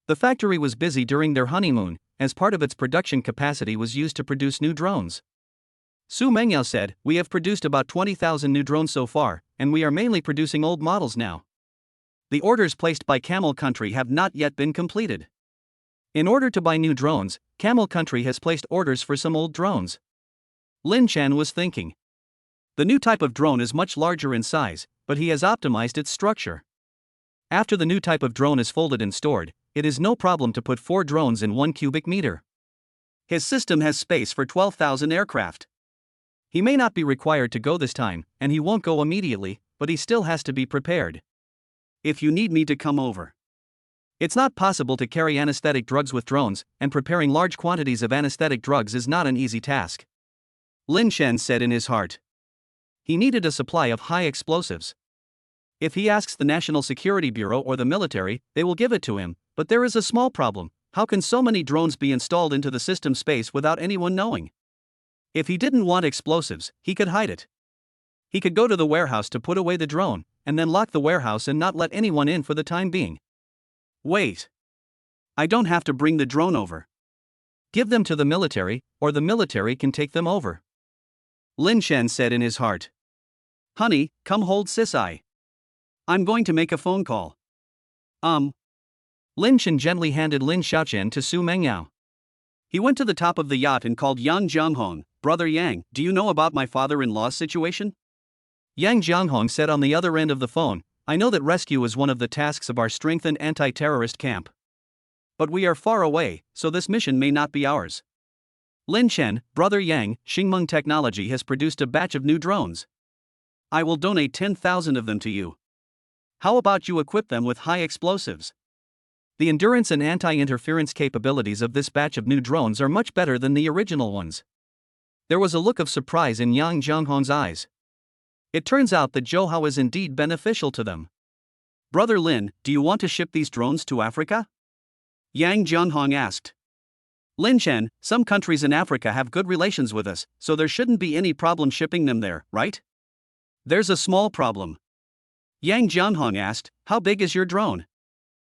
The factory was busy during their honeymoon, as part of its production capacity was used to produce new drones. Su Mengyao said, "We have produced about 20,000 new drones so far, and we are mainly producing old models now. The orders placed by Camel Country have not yet been completed. In order to buy new drones, Camel Country has placed orders for some old drones." Lin Chen was thinking. The new type of drone is much larger in size, but he has optimized its structure. After the new type of drone is folded and stored, it is no problem to put 4 drones in 1 cubic meter. His system has space for 12,000 aircraft. He may not be required to go this time, and he won't go immediately, but he still has to be prepared. "If you need me to come over." It's not possible to carry anesthetic drugs with drones, and preparing large quantities of anesthetic drugs is not an easy task, Lin Chen said in his heart. He needed a supply of high explosives. If he asks the National Security Bureau or the military, they will give it to him, but there is a small problem: how can so many drones be installed into the system space without anyone knowing? If he didn't want explosives, he could hide it. He could go to the warehouse to put away the drone, and then lock the warehouse and not let anyone in for the time being. "Wait. I don't have to bring the drone over. Give them to the military, or the military can take them over," Lin Chen said in his heart. "Honey, come hold Sisai. I'm going to make a phone call." Lin Chen gently handed Lin Xiaoqian to Su Mengyao. He went to the top of the yacht and called Yang Jianghong. "Brother Yang, do you know about my father-in-law's situation?" Yang Jianghong said on the other end of the phone, "I know that rescue is one of the tasks of our strengthened anti-terrorist camp. But we are far away, so this mission may not be ours." Lin Chen, "Brother Yang, Xingmeng Technology has produced a batch of new drones. I will donate 10,000 of them to you. How about you equip them with high explosives? The endurance and anti-interference capabilities of this batch of new drones are much better than the original ones." There was a look of surprise in Yang Jianghong's eyes. It turns out that Zhouhao is indeed beneficial to them. "Brother Lin, do you want to ship these drones to Africa?" Yang Jianhong asked. Lin Chen, "Some countries in Africa have good relations with us, so there shouldn't be any problem shipping them there, right?" "There's a small problem." Yang Jianhong asked, "How big is your drone?"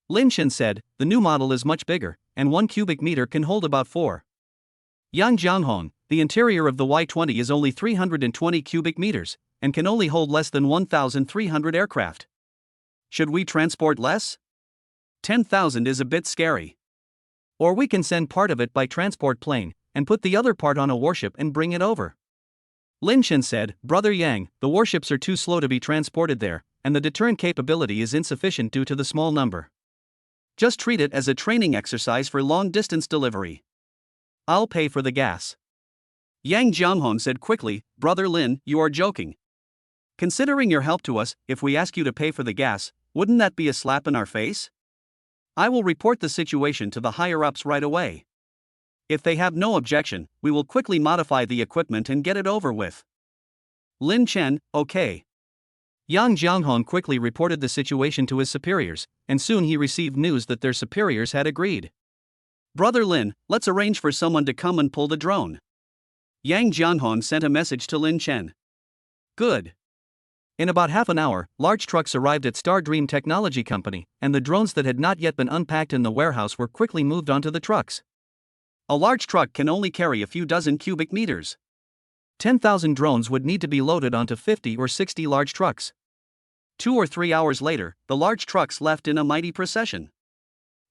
Lin Chen said, "The new model is much bigger, and 1 cubic meter can hold about 4. Yang Jianhong, the interior of the Y-20 is only 320 cubic meters, and can only hold less than 1,300 aircraft. Should we transport less? 10,000 is a bit scary. Or we can send part of it by transport plane, and put the other part on a warship and bring it over." Lin Chen said, "Brother Yang, the warships are too slow to be transported there, and the deterrent capability is insufficient due to the small number. Just treat it as a training exercise for long-distance delivery. I'll pay for the gas." Yang Jianghong said quickly, "Brother Lin, you are joking. Considering your help to us, if we ask you to pay for the gas, wouldn't that be a slap in our face? I will report the situation to the higher-ups right away. If they have no objection, we will quickly modify the equipment and get it over with." Lin Chen, "Okay." Yang Jianghong quickly reported the situation to his superiors, and soon he received news that their superiors had agreed. Brother Lin, let's arrange for someone to come and pull the drone. Yang Jianhong sent a message to Lin Chen. Good. In about half an hour, large trucks arrived at Star Dream Technology Company, and the drones that had not yet been unpacked in the warehouse were quickly moved onto the trucks. A large truck can only carry a few dozen cubic meters. 10,000 drones would need to be loaded onto 50 or 60 large trucks. 2 or 3 hours later, the large trucks left in a mighty procession.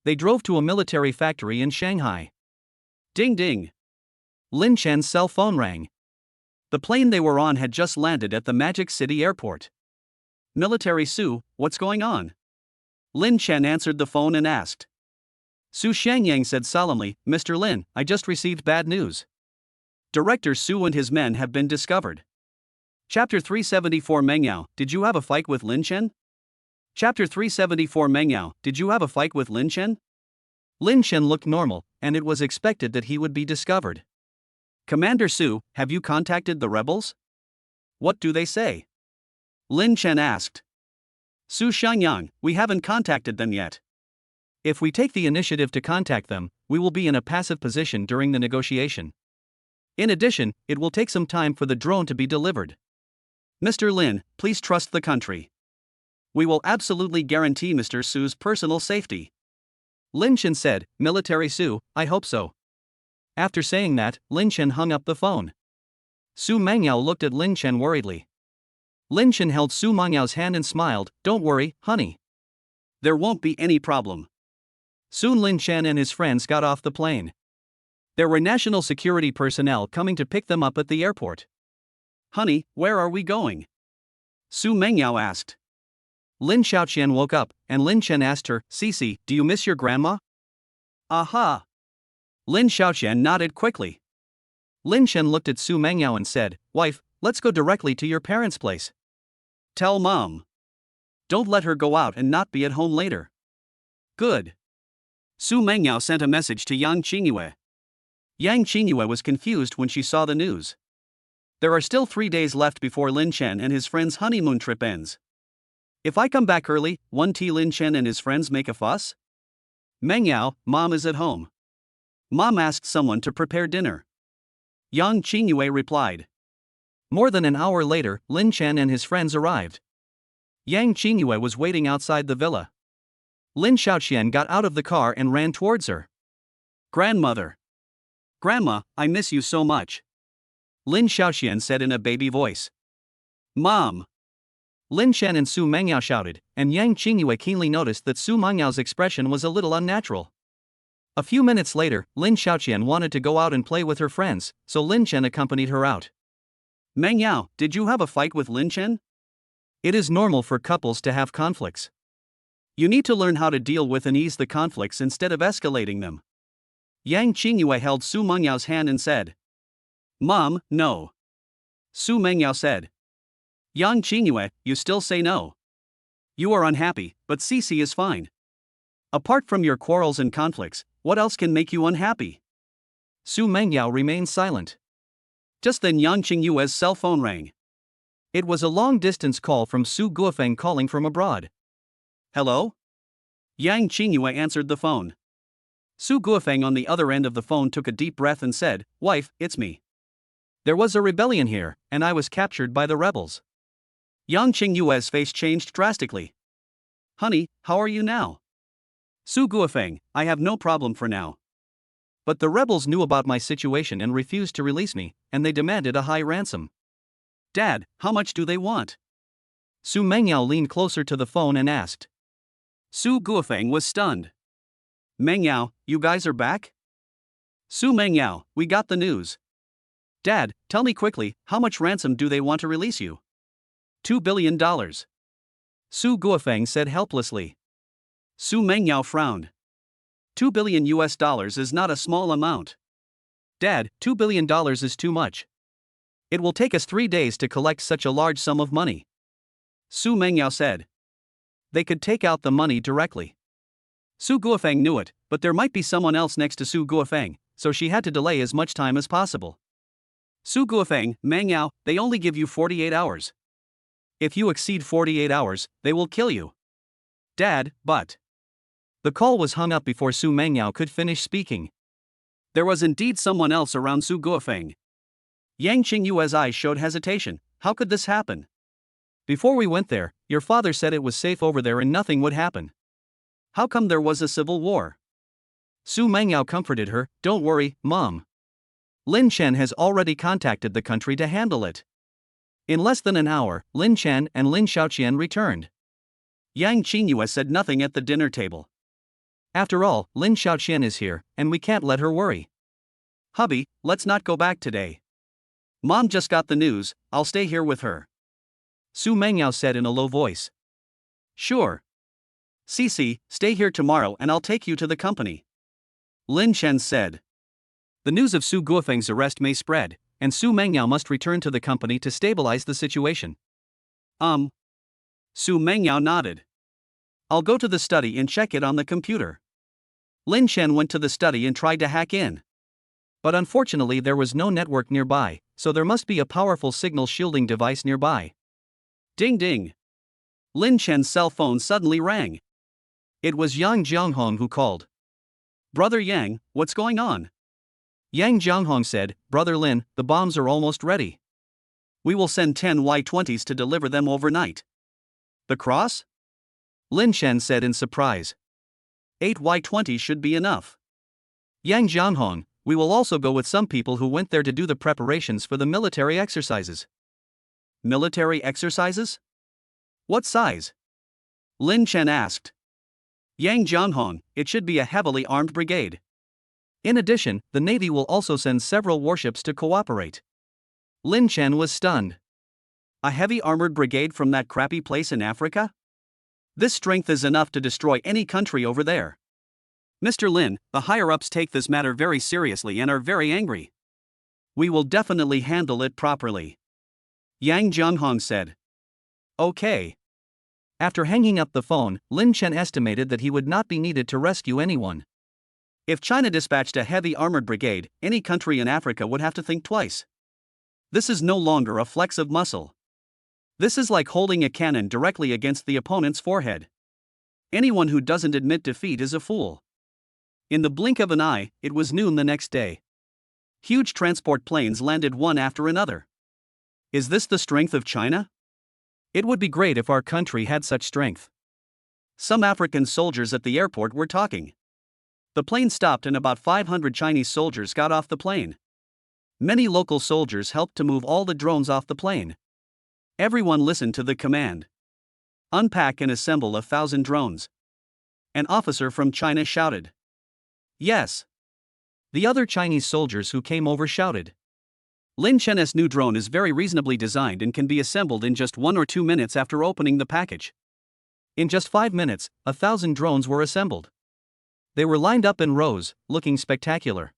They drove to a military factory in Shanghai. Ding ding. Lin Chen's cell phone rang. The plane they were on had just landed at the Magic City Airport. Military Su, what's going on? Lin Chen answered the phone and asked. Su Shangyang said solemnly, Mr. Lin, I just received bad news. Director Su and his men have been discovered. Chapter 374 Mengyao, did you have a fight with Lin Chen? Chapter 374 Mengyao, did you have a fight with Lin Chen? Lin Chen looked normal, and it was expected that he would be discovered. Commander Su, have you contacted the rebels? What do they say? Lin Chen asked. Su Shangyang, we haven't contacted them yet. If we take the initiative to contact them, we will be in a passive position during the negotiation. In addition, it will take some time for the drone to be delivered. Mr. Lin, please trust the country. We will absolutely guarantee Mr. Su's personal safety. Lin Chen said, Military Su, I hope so. After saying that, Lin Chen hung up the phone. Su Mengyao looked at Lin Chen worriedly. Lin Chen held Su Mengyao hand and smiled, Don't worry, honey. There won't be any problem. Soon Lin Chen and his friends got off the plane. There were national security personnel coming to pick them up at the airport. Honey, where are we going? Su Mengyao asked. Lin Xiaoqian woke up, and Lin Chen asked her, Cici, do you miss your grandma? Aha! Lin Xiaoqian nodded quickly. Lin Chen looked at Su Mengyao and said, Wife, let's go directly to your parents' place. Tell Mom. Don't let her go out and not be at home later. Good. Su Mengyao sent a message to Yang Qingyue. Yang Qingyue was confused when she saw the news. There are still 3 days left before Lin Chen and his friend's honeymoon trip ends. If I come back early, won't Lin Chen and his friends make a fuss? Mengyao, Mom is at home. Mom asked someone to prepare dinner. Yang Qingyue replied. More than an hour later, Lin Chen and his friends arrived. Yang Qingyue was waiting outside the villa. Lin Xiaoqian got out of the car and ran towards her. Grandmother. Grandma, I miss you so much. Lin Xiaoqian said in a baby voice. Mom. Lin Chen and Su Mengyao shouted, and Yang Qingyue keenly noticed that Su Mengyao expression was a little unnatural. A few minutes later, Lin Xiaoqian wanted to go out and play with her friends, so Lin Chen accompanied her out. Mengyao, did you have a fight with Lin Chen? It is normal for couples to have conflicts. You need to learn how to deal with and ease the conflicts instead of escalating them. Yang Qingyue held Su Mengyao's hand and said. Mom, no. Su Mengyao said. Yang Qingyue, you still say no. You are unhappy, but Cici is fine. Apart from your quarrels and conflicts, what else can make you unhappy? Su Mengyao remained silent. Just then Yang Qingyue's cell phone rang. It was a long-distance call from Su Guofeng calling from abroad. Hello? Yang Qingyue answered the phone. Su Guofeng on the other end of the phone took a deep breath and said, Wife, it's me. There was a rebellion here, and I was captured by the rebels. Yang Qingyue's face changed drastically. Honey, how are you now? Su Guofeng, I have no problem for now. But the rebels knew about my situation and refused to release me, and they demanded a high ransom. Dad, how much do they want? Su Mengyao leaned closer to the phone and asked. Su Guofeng was stunned. Mengyao, you guys are back? Su Mengyao, we got the news. Dad, tell me quickly, how much ransom do they want to release you? $2 billion. Su Guofeng said helplessly. Su Mengyao frowned. $2 billion is not a small amount. Dad, $2 billion is too much. It will take us 3 days to collect such a large sum of money. Su Mengyao said. They could take out the money directly. Su Guofeng knew it, but there might be someone else next to Su Guofeng, so she had to delay as much time as possible. Su Guofeng, Mengyao, they only give you 48 hours. If you exceed 48 hours, they will kill you. Dad, but. The call was hung up before Su Mengyao could finish speaking. There was indeed someone else around Su Guofeng. Yang Qingyue's eyes showed hesitation. How could this happen? Before we went there, your father said it was safe over there and nothing would happen. How come there was a civil war? Su Mengyao comforted her. Don't worry, Mom. Lin Chen has already contacted the country to handle it. In less than an hour, Lin Chen and Lin Xiaoqian returned. Yang Qingyue said nothing at the dinner table. After all, Lin Xiaoqian is here, and we can't let her worry. Hubby, let's not go back today. Mom just got the news, I'll stay here with her. Su Mengyao said in a low voice. Sure. Cici, stay here tomorrow and I'll take you to the company. Lin Chen said. The news of Su Guofeng's arrest may spread, and Su Mengyao must return to the company to stabilize the situation. Su Mengyao nodded. I'll go to the study and check it on the computer. Lin Chen went to the study and tried to hack in. But unfortunately there was no network nearby, so there must be a powerful signal shielding device nearby. Ding ding. Lin Chen's cell phone suddenly rang. It was Yang Jianghong who called. Brother Yang, what's going on? Yang Jianghong said, Brother Lin, the bombs are almost ready. We will send 10 Y-20s to deliver them overnight. The cross? Lin Chen said in surprise. 8 Y-20s should be enough. Yang Jianghong, we will also go with some people who went there to do the preparations for the military exercises. Military exercises? What size? Lin Chen asked. Yang Jianghong, it should be a heavily armed brigade. In addition, the Navy will also send several warships to cooperate. Lin Chen was stunned. A heavy armored brigade from that crappy place in Africa? This strength is enough to destroy any country over there. Mr. Lin, the higher-ups take this matter very seriously and are very angry. We will definitely handle it properly. Yang Jianghong said. Okay. After hanging up the phone, Lin Chen estimated that he would not be needed to rescue anyone. If China dispatched a heavy armored brigade, any country in Africa would have to think twice. This is no longer a flex of muscle. This is like holding a cannon directly against the opponent's forehead. Anyone who doesn't admit defeat is a fool. In the blink of an eye, it was noon the next day. Huge transport planes landed one after another. Is this the strength of China? It would be great if our country had such strength. Some African soldiers at the airport were talking. The plane stopped and about 500 Chinese soldiers got off the plane. Many local soldiers helped to move all the drones off the plane. Everyone listened to the command. Unpack and assemble 1,000 drones. An officer from China shouted. Yes. The other Chinese soldiers who came over shouted. Lin Chen's new drone is very reasonably designed and can be assembled in just 1 or 2 minutes after opening the package. In just 5 minutes, 1,000 drones were assembled. They were lined up in rows, looking spectacular.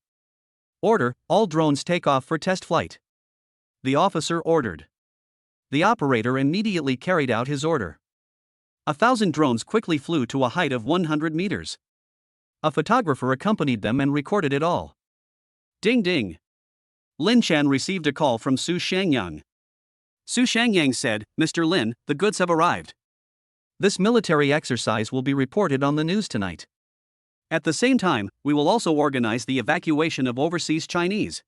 Order, all drones take off for test flight. The officer ordered. The operator immediately carried out his order. 1,000 drones quickly flew to a height of 100 meters. A photographer accompanied them and recorded it all. Ding ding. Lin Chen received a call from Su Shangyang. Su Shangyang said, Mr. Lin, the goods have arrived. This military exercise will be reported on the news tonight. At the same time, we will also organize the evacuation of overseas Chinese.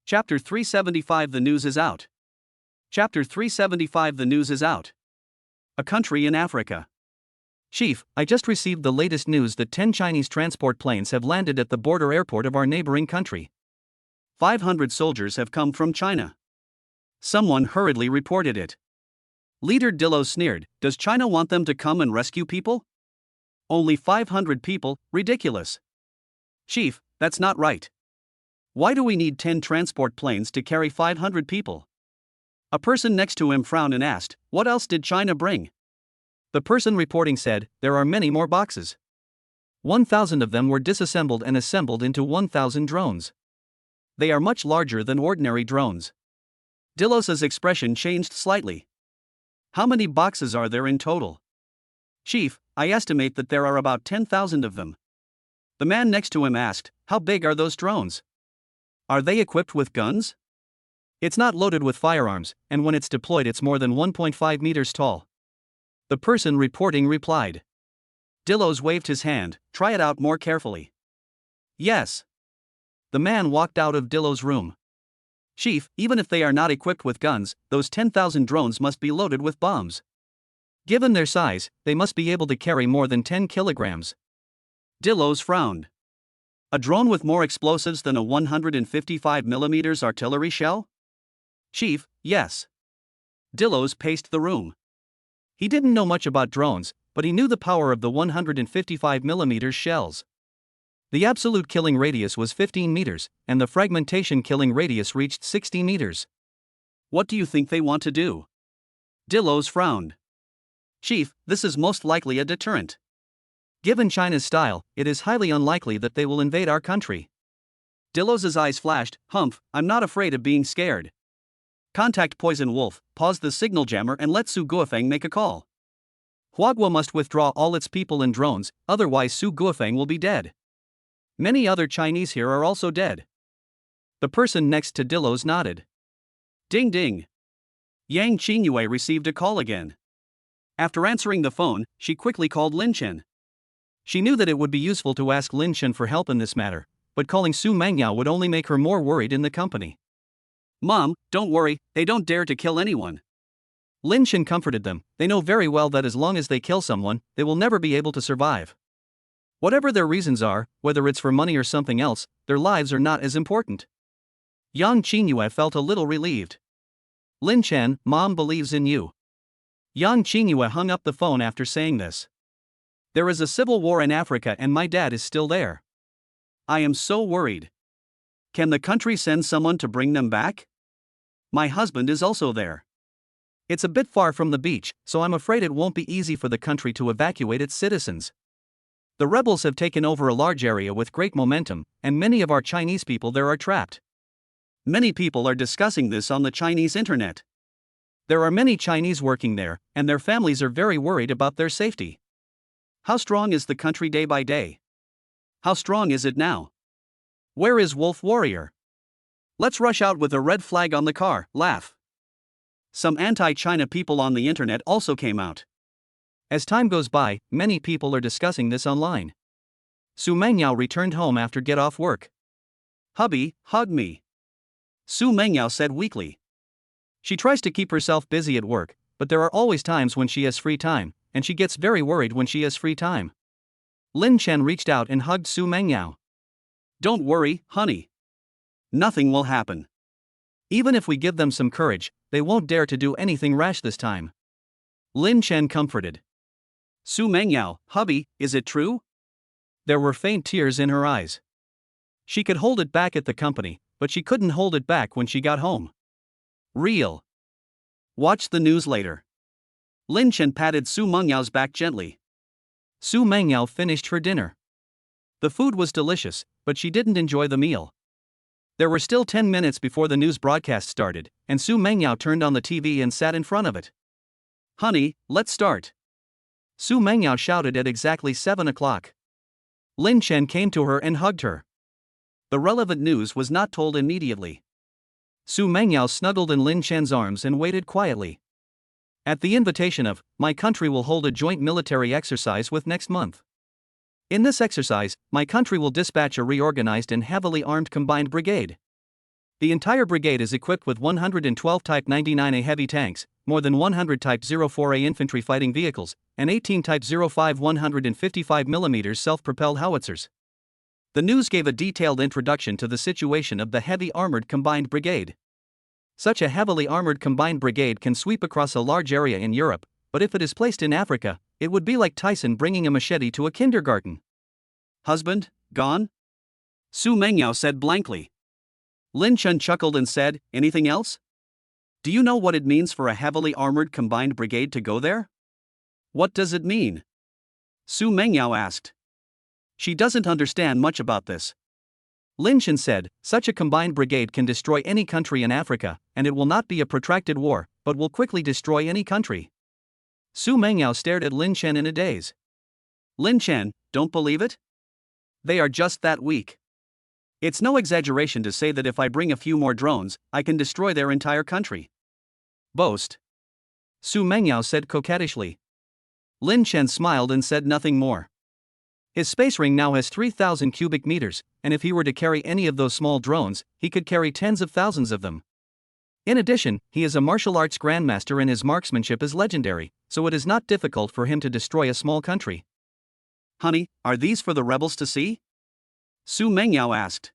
Chapter 375 The news is out. Chapter 375 The news is out. A country in Africa. Chief, I just received the latest news that 10 Chinese transport planes have landed at the border airport of our neighboring country. 500 soldiers have come from China. Someone hurriedly reported it. Leader Dillow sneered, Does China want them to come and rescue people? Only 500 people, ridiculous. Chief, that's not right. Why do we need 10 transport planes to carry 500 people? A person next to him frowned and asked, What else did China bring? The person reporting said, There are many more boxes. 1,000 of them were disassembled and assembled into 1,000 drones. They are much larger than ordinary drones. Dillow's expression changed slightly. How many boxes are there in total? Chief, I estimate that there are about 10,000 of them. The man next to him asked, How big are those drones? Are they equipped with guns? It's not loaded with firearms, and when it's deployed it's more than 1.5 meters tall. The person reporting replied. Dillow waved his hand. Try it out more carefully. Yes. The man walked out of Dillow's room. Chief, even if they are not equipped with guns, those 10,000 drones must be loaded with bombs. Given their size, they must be able to carry more than 10 kilograms. Dillow frowned. A drone with more explosives than a 155mm artillery shell? Chief, yes. Dillow paced the room. He didn't know much about drones, but he knew the power of the 155mm shells. The absolute killing radius was 15 meters, and the fragmentation killing radius reached 60 meters. What do you think they want to do? Dillow frowned. Chief, this is most likely a deterrent. Given China's style, it is highly unlikely that they will invade our country. Dillow's eyes flashed. Humph, I'm not afraid of being scared. Contact Poison Wolf, pause the signal jammer and let Su Guofeng make a call. Huagua must withdraw all its people and drones, otherwise Su Guofeng will be dead. Many other Chinese here are also dead. The person next to Dillow nodded. Ding ding. Yang Qingyue received a call again. After answering the phone, she quickly called Lin Chen. She knew that it would be useful to ask Lin Chen for help in this matter, but calling Su Mangyao would only make her more worried in the company. Mom, don't worry, they don't dare to kill anyone. Lin Chen comforted them. They know very well that as long as they kill someone, they will never be able to survive. Whatever their reasons are, whether it's for money or something else, their lives are not as important. Yang Qingyue felt a little relieved. Lin Chen, Mom believes in you. Yang Qingyue hung up the phone after saying this. There is a civil war in Africa and my dad is still there. I am so worried. Can the country send someone to bring them back? My husband is also there. It's a bit far from the beach, so I'm afraid it won't be easy for the country to evacuate its citizens. The rebels have taken over a large area with great momentum, and many of our Chinese people there are trapped. Many people are discussing this on the Chinese internet. There are many Chinese working there, and their families are very worried about their safety. How strong is the country day by day? How strong is it now? Where is Wolf Warrior? Let's rush out with a red flag on the car, laugh. Some anti-China people on the internet also came out. As time goes by, many people are discussing this online. Su Mengyao returned home after get off work. Hubby, hug me. Su Mengyao said weakly. She tries to keep herself busy at work, but there are always times when she has free time, and she gets very worried when she has free time. Lin Chen reached out and hugged Su Mengyao. Don't worry, honey. Nothing will happen. Even if we give them some courage, they won't dare to do anything rash this time. Lin Chen comforted. Su Mengyao, hubby, is it true? There were faint tears in her eyes. She could hold it back at the company, but she couldn't hold it back when she got home. Real. Watch the news later. Lin Chen patted Su Mengyao's back gently. Su Mengyao finished her dinner. The food was delicious, but she didn't enjoy the meal. There were still 10 minutes before the news broadcast started, and Su Mengyao turned on the TV and sat in front of it. Honey, let's start. Su Mengyao shouted at exactly 7 o'clock. Lin Chen came to her and hugged her. The relevant news was not told immediately. Su Mengyao snuggled in Lin Chen's arms and waited quietly. At the invitation of, my country will hold a joint military exercise with next month. In this exercise, my country will dispatch a reorganized and heavily armed combined brigade. The entire brigade is equipped with 112 Type 99A heavy tanks, more than 100 Type 04A infantry fighting vehicles, and 18 Type 05 155mm self-propelled howitzers. The news gave a detailed introduction to the situation of the heavy armored combined brigade. Such a heavily armored combined brigade can sweep across a large area in Europe, but if it is placed in Africa, it would be like Tyson bringing a machete to a kindergarten. Husband, gone? Su Mengyao said blankly. Lin Chen chuckled and said, anything else? Do you know what it means for a heavily armored combined brigade to go there? What does it mean? Su Mengyao asked. She doesn't understand much about this. Lin Chen said, such a combined brigade can destroy any country in Africa, and it will not be a protracted war, but will quickly destroy any country. Su Mengyao stared at Lin Chen in a daze. Lin Chen, don't believe it? They are just that weak. It's no exaggeration to say that if I bring a few more drones, I can destroy their entire country. Boast. Su Mengyao said coquettishly. Lin Chen smiled and said nothing more. His space ring now has 3,000 cubic meters, and if he were to carry any of those small drones, he could carry tens of thousands of them. In addition, he is a martial arts grandmaster and his marksmanship is legendary, so it is not difficult for him to destroy a small country. Honey, are these for the rebels to see? Su Mengyao asked.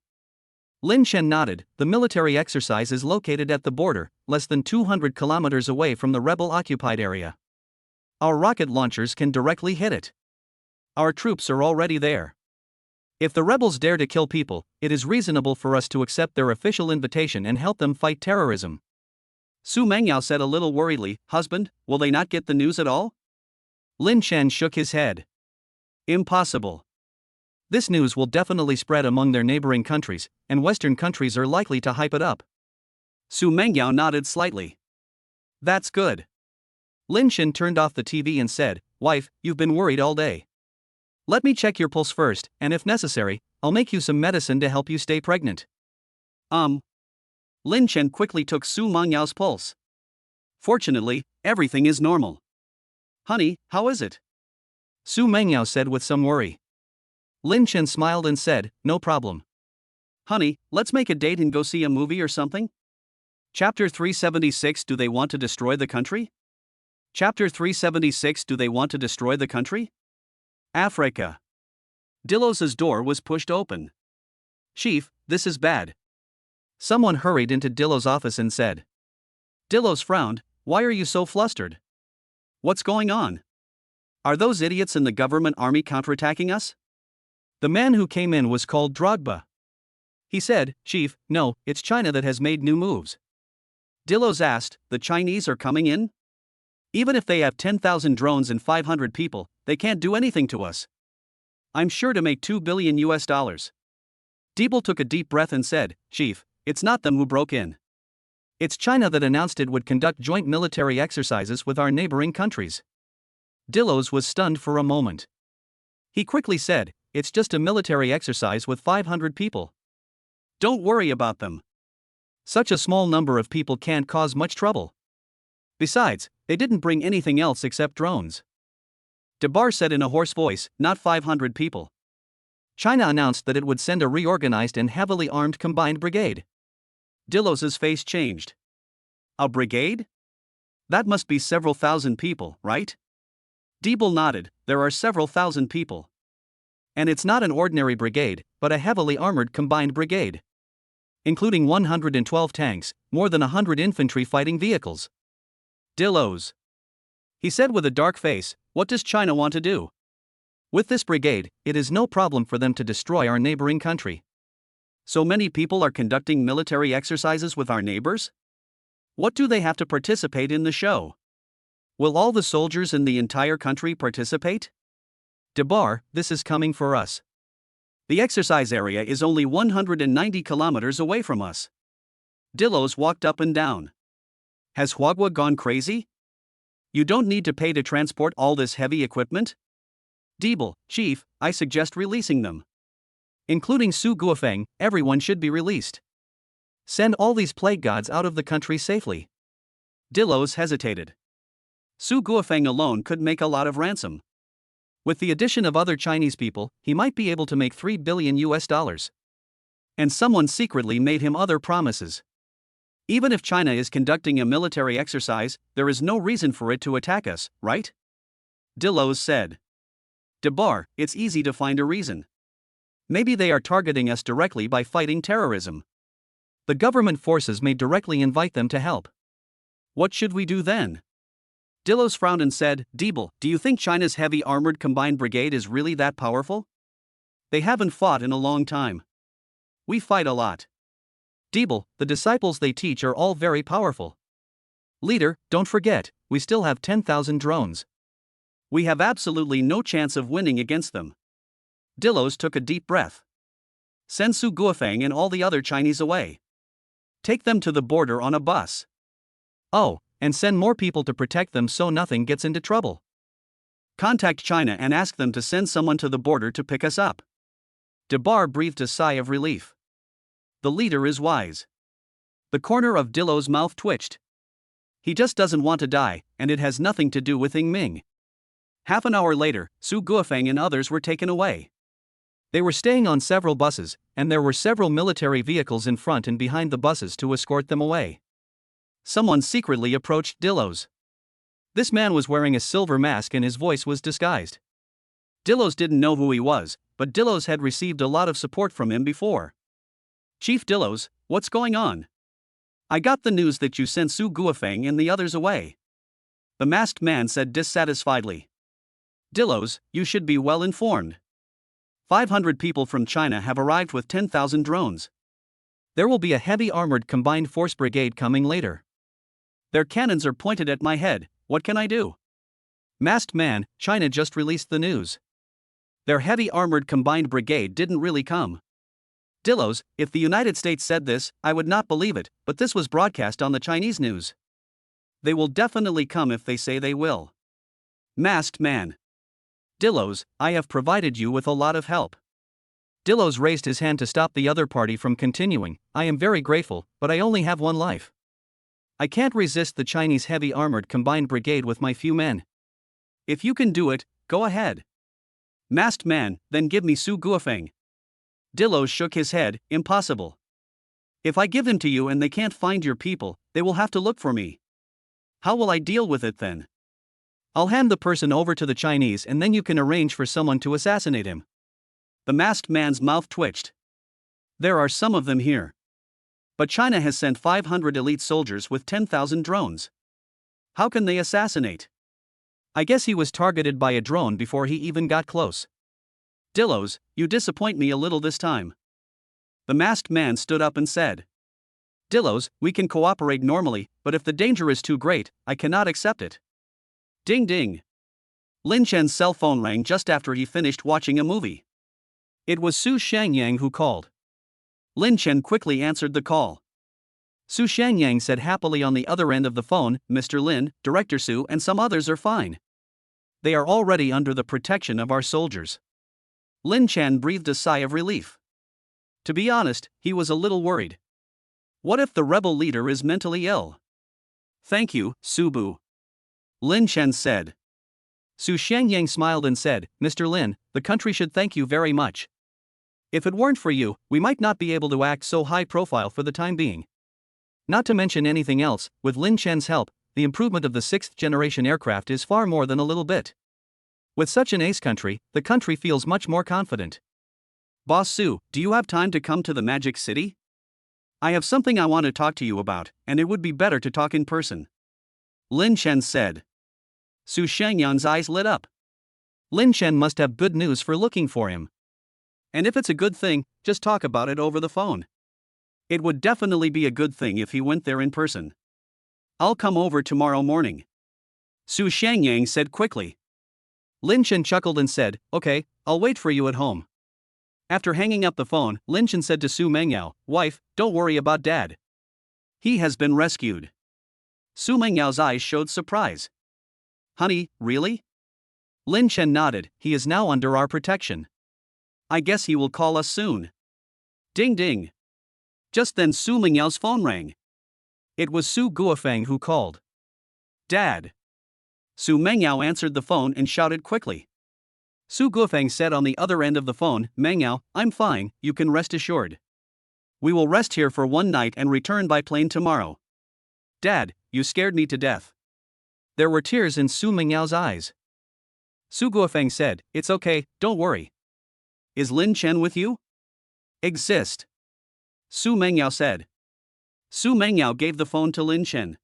Lin Chen nodded. The military exercise is located at the border, less than 200 kilometers away from the rebel-occupied area. Our rocket launchers can directly hit it. Our troops are already there. If the rebels dare to kill people, it is reasonable for us to accept their official invitation and help them fight terrorism. Su Mengyao said a little worriedly, Husband, will they not get the news at all? Lin Chen shook his head. Impossible. This news will definitely spread among their neighboring countries, and Western countries are likely to hype it up. Su Mengyao nodded slightly. That's good. Lin Chen turned off the TV and said, Wife, you've been worried all day. Let me check your pulse first, and if necessary, I'll make you some medicine to help you stay pregnant. Lin Chen quickly took Su Mengyao's pulse. Fortunately, everything is normal. Honey, how is it? Su Mengyao said with some worry. Lin Chen smiled and said, No problem. Honey, let's make a date and go see a movie or something? Chapter 376 Do they want to destroy the country? Chapter 376 Do they want to destroy the country? Africa. Dillow's door was pushed open. Chief, this is bad. Someone hurried into Dillow's office and said. Dillow frowned, Why are you so flustered? What's going on? Are those idiots in the government army counterattacking us? The man who came in was called Drogba. He said, Chief, no, it's China that has made new moves. Dillow asked, The Chinese are coming in? Even if they have 10,000 drones and 500 people, they can't do anything to us. I'm sure to make $2 billion. Dillow took a deep breath and said, Chief, it's not them who broke in. It's China that announced it would conduct joint military exercises with our neighboring countries. Dillow was stunned for a moment. He quickly said, It's just a military exercise with 500 people. Don't worry about them. Such a small number of people can't cause much trouble. Besides, they didn't bring anything else except drones. Debar said in a hoarse voice, Not 500 people. China announced that it would send a reorganized and heavily armed combined brigade. Dillow's face changed. A brigade? That must be several thousand people, right? Dillow nodded, There are several thousand people. And it's not an ordinary brigade, but a heavily armored combined brigade. Including 112 tanks, more than 100 infantry fighting vehicles. Dillow's. He said with a dark face, What does China want to do? With this brigade, it is no problem for them to destroy our neighboring country. So many people are conducting military exercises with our neighbors? What do they have to participate in the show? Will all the soldiers in the entire country participate? Debar, this is coming for us. The exercise area is only 190 kilometers away from us. Dillow walked up and down. Has Huagua gone crazy? You don't need to pay to transport all this heavy equipment? Dillow, Chief, I suggest releasing them. Including Su Guofeng, everyone should be released. Send all these plague gods out of the country safely. Dillow hesitated. Su Guofeng alone could make a lot of ransom. With the addition of other Chinese people, he might be able to make $3 billion. And someone secretly made him other promises. Even if China is conducting a military exercise, there is no reason for it to attack us, right? Dillow said. Debar, it's easy to find a reason. Maybe they are targeting us directly by fighting terrorism. The government forces may directly invite them to help. What should we do then? Dillow frowned and said, Dillow, do you think China's heavy armored combined brigade is really that powerful? They haven't fought in a long time. We fight a lot. Dillow, the disciples they teach are all very powerful. Leader, don't forget, we still have 10,000 drones. We have absolutely no chance of winning against them. Dillow took a deep breath. Send Su Guofeng and all the other Chinese away. Take them to the border on a bus. Oh, and send more people to protect them so nothing gets into trouble. Contact China and ask them to send someone to the border to pick us up. Debar breathed a sigh of relief. The leader is wise. The corner of Dillow's mouth twitched. He just doesn't want to die, and it has nothing to do with Ying Ming. Half an hour later, Su Guofeng and others were taken away. They were staying on several buses, and there were several military vehicles in front and behind the buses to escort them away. Someone secretly approached Dillow's. This man was wearing a silver mask and his voice was disguised. Dillow's didn't know who he was, but Dillow's had received a lot of support from him before. Chief Dillow's, what's going on? I got the news that you sent Su Guofeng and the others away. The masked man said dissatisfiedly. Dillow's, you should be well informed. 500 people from China have arrived with 10,000 drones. There will be a heavy armored combined force brigade coming later. Their cannons are pointed at my head, what can I do? Masked man, China just released the news. Their heavy armored combined brigade didn't really come. Dillow's, if the United States said this, I would not believe it, but this was broadcast on the Chinese news. They will definitely come if they say they will. Masked man. Dillow's, I have provided you with a lot of help. Dillow's raised his hand to stop the other party from continuing. I am very grateful, but I only have one life. I can't resist the Chinese heavy armored combined brigade with my few men. If you can do it, go ahead. Masked man, then give me Su Guofeng. Dillow shook his head, impossible. If I give him to you and they can't find your people, they will have to look for me. How will I deal with it then? I'll hand the person over to the Chinese and then you can arrange for someone to assassinate him. The masked man's mouth twitched. There are some of them here. But China has sent 500 elite soldiers with 10,000 drones. How can they assassinate? I guess he was targeted by a drone before he even got close. Dillow's, you disappoint me a little this time. The masked man stood up and said. Dillow's, we can cooperate normally, but if the danger is too great, I cannot accept it. Ding ding. Lin Chen's cell phone rang just after he finished watching a movie. It was Su Shangyang who called. Lin Chen quickly answered the call. Su Shangyang said happily on the other end of the phone, Mr. Lin, Director Su and some others are fine. They are already under the protection of our soldiers. Lin Chen breathed a sigh of relief. To be honest, he was a little worried. What if the rebel leader is mentally ill? Thank you, Subu. Lin Chen said. Su Shangyang smiled and said, Mr. Lin, the country should thank you very much. If it weren't for you, we might not be able to act so high profile for the time being. Not to mention anything else, with Lin Chen's help, the improvement of the 6th generation aircraft is far more than a little bit. With such an ace country, the country feels much more confident. Boss Su, do you have time to come to the Magic City? I have something I want to talk to you about, and it would be better to talk in person. Lin Chen said. Su Shangyang's eyes lit up. Lin Chen must have good news for looking for him. And if it's a good thing, just talk about it over the phone. It would definitely be a good thing if he went there in person. I'll come over tomorrow morning. Su Shangyang said quickly. Lin Chen chuckled and said, okay, I'll wait for you at home. After hanging up the phone, Lin Chen said to Su Mengyao, wife, don't worry about dad. He has been rescued. Su Mengyao's eyes showed surprise. Honey, really? Lin Chen nodded, he is now under our protection. I guess he will call us soon. Ding ding. Just then Su Mengyao's phone rang. It was Su Guofeng who called. Dad. Su Mengyao answered the phone and shouted quickly. Su Guofeng said on the other end of the phone, Mengyao, I'm fine, you can rest assured. We will rest here for one night and return by plane tomorrow. Dad, you scared me to death. There were tears in Su Mengyao's eyes. Su Guofeng said, it's okay, don't worry. Is Lin Chen with you? Exist. Su Mengyao said. Su Mengyao gave the phone to Lin Chen.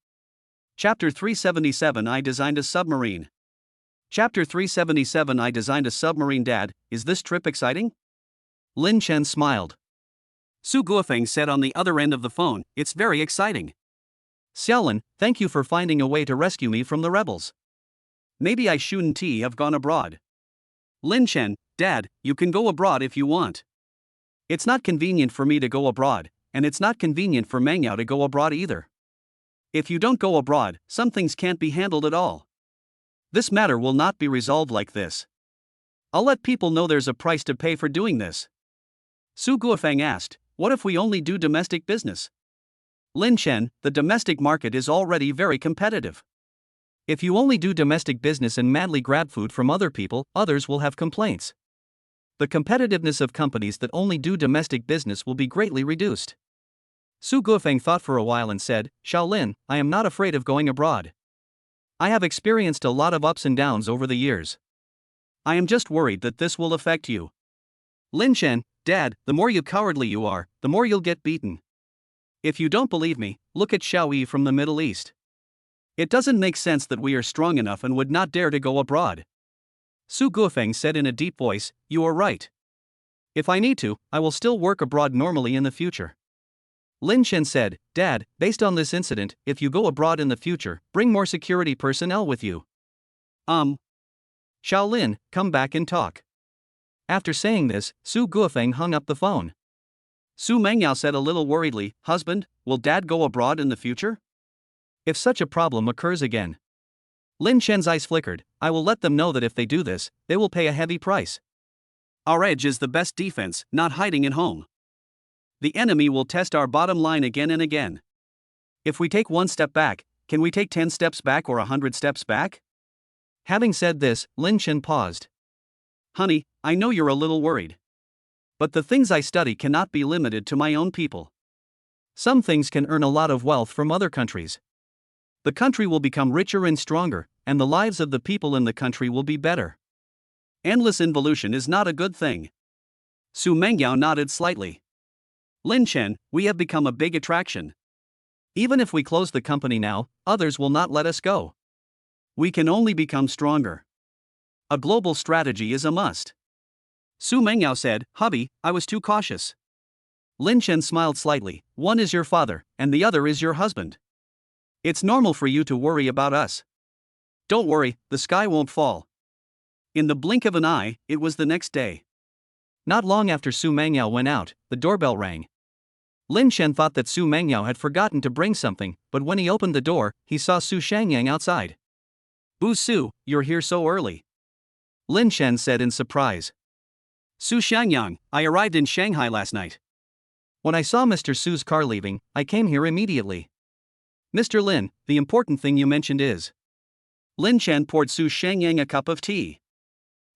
Chapter 377 I designed a submarine. Chapter 377 I designed a submarine. Dad, is this trip exciting? Lin Chen smiled. Su Guofeng said on the other end of the phone, it's very exciting. Xiaolin, thank you for finding a way to rescue me from the rebels. Maybe I shouldn't have gone abroad. Lin Chen, Dad, you can go abroad if you want. It's not convenient for me to go abroad, and it's not convenient for Mengyao to go abroad either. If you don't go abroad, some things can't be handled at all. This matter will not be resolved like this. I'll let people know there's a price to pay for doing this. Su Guofeng asked, what if we only do domestic business? Lin Chen, the domestic market is already very competitive. If you only do domestic business and madly grab food from other people, others will have complaints. The competitiveness of companies that only do domestic business will be greatly reduced. Su Guofeng thought for a while and said, Shaolin, I am not afraid of going abroad. I have experienced a lot of ups and downs over the years. I am just worried that this will affect you. Lin Chen, Dad, the more you cowardly you are, the more you'll get beaten. If you don't believe me, look at Xiao Yi from the Middle East. It doesn't make sense that we are strong enough and would not dare to go abroad. Su Guofeng said in a deep voice, You are right. If I need to, I will still work abroad normally in the future. Lin Chen said, Dad, based on this incident, if you go abroad in the future, bring more security personnel with you. Shaolin, come back and talk. After saying this, Su Guofeng hung up the phone. Su Mengyao said a little worriedly, Husband, will Dad go abroad in the future? If such a problem occurs again. Lin Chen's eyes flickered, I will let them know that if they do this, they will pay a heavy price. Our edge is the best defense, not hiding at home. The enemy will test our bottom line again and again. If we take 1 step back, can we take 10 steps back or 100 steps back? Having said this, Lin Chen paused. Honey, I know you're a little worried. But the things I study cannot be limited to my own people. Some things can earn a lot of wealth from other countries. The country will become richer and stronger, and the lives of the people in the country will be better. Endless involution is not a good thing. Su Mengyao nodded slightly. Lin Chen, we have become a big attraction. Even if we close the company now, others will not let us go. We can only become stronger. A global strategy is a must. Su Mengyao said, Hubby, I was too cautious. Lin Chen smiled slightly, one is your father, and the other is your husband. It's normal for you to worry about us. Don't worry, the sky won't fall. In the blink of an eye, it was the next day. Not long after Su Mengyao went out, the doorbell rang. Lin Chen thought that Su Mengyao had forgotten to bring something, but when he opened the door, he saw Su Shangyang outside. Bu Su, you're here so early. Lin Chen said in surprise. Su Shangyang, I arrived in Shanghai last night. When I saw Mr. Su's car leaving, I came here immediately. Mr. Lin, the important thing you mentioned is. Lin Chen poured Su Shangyang a cup of tea.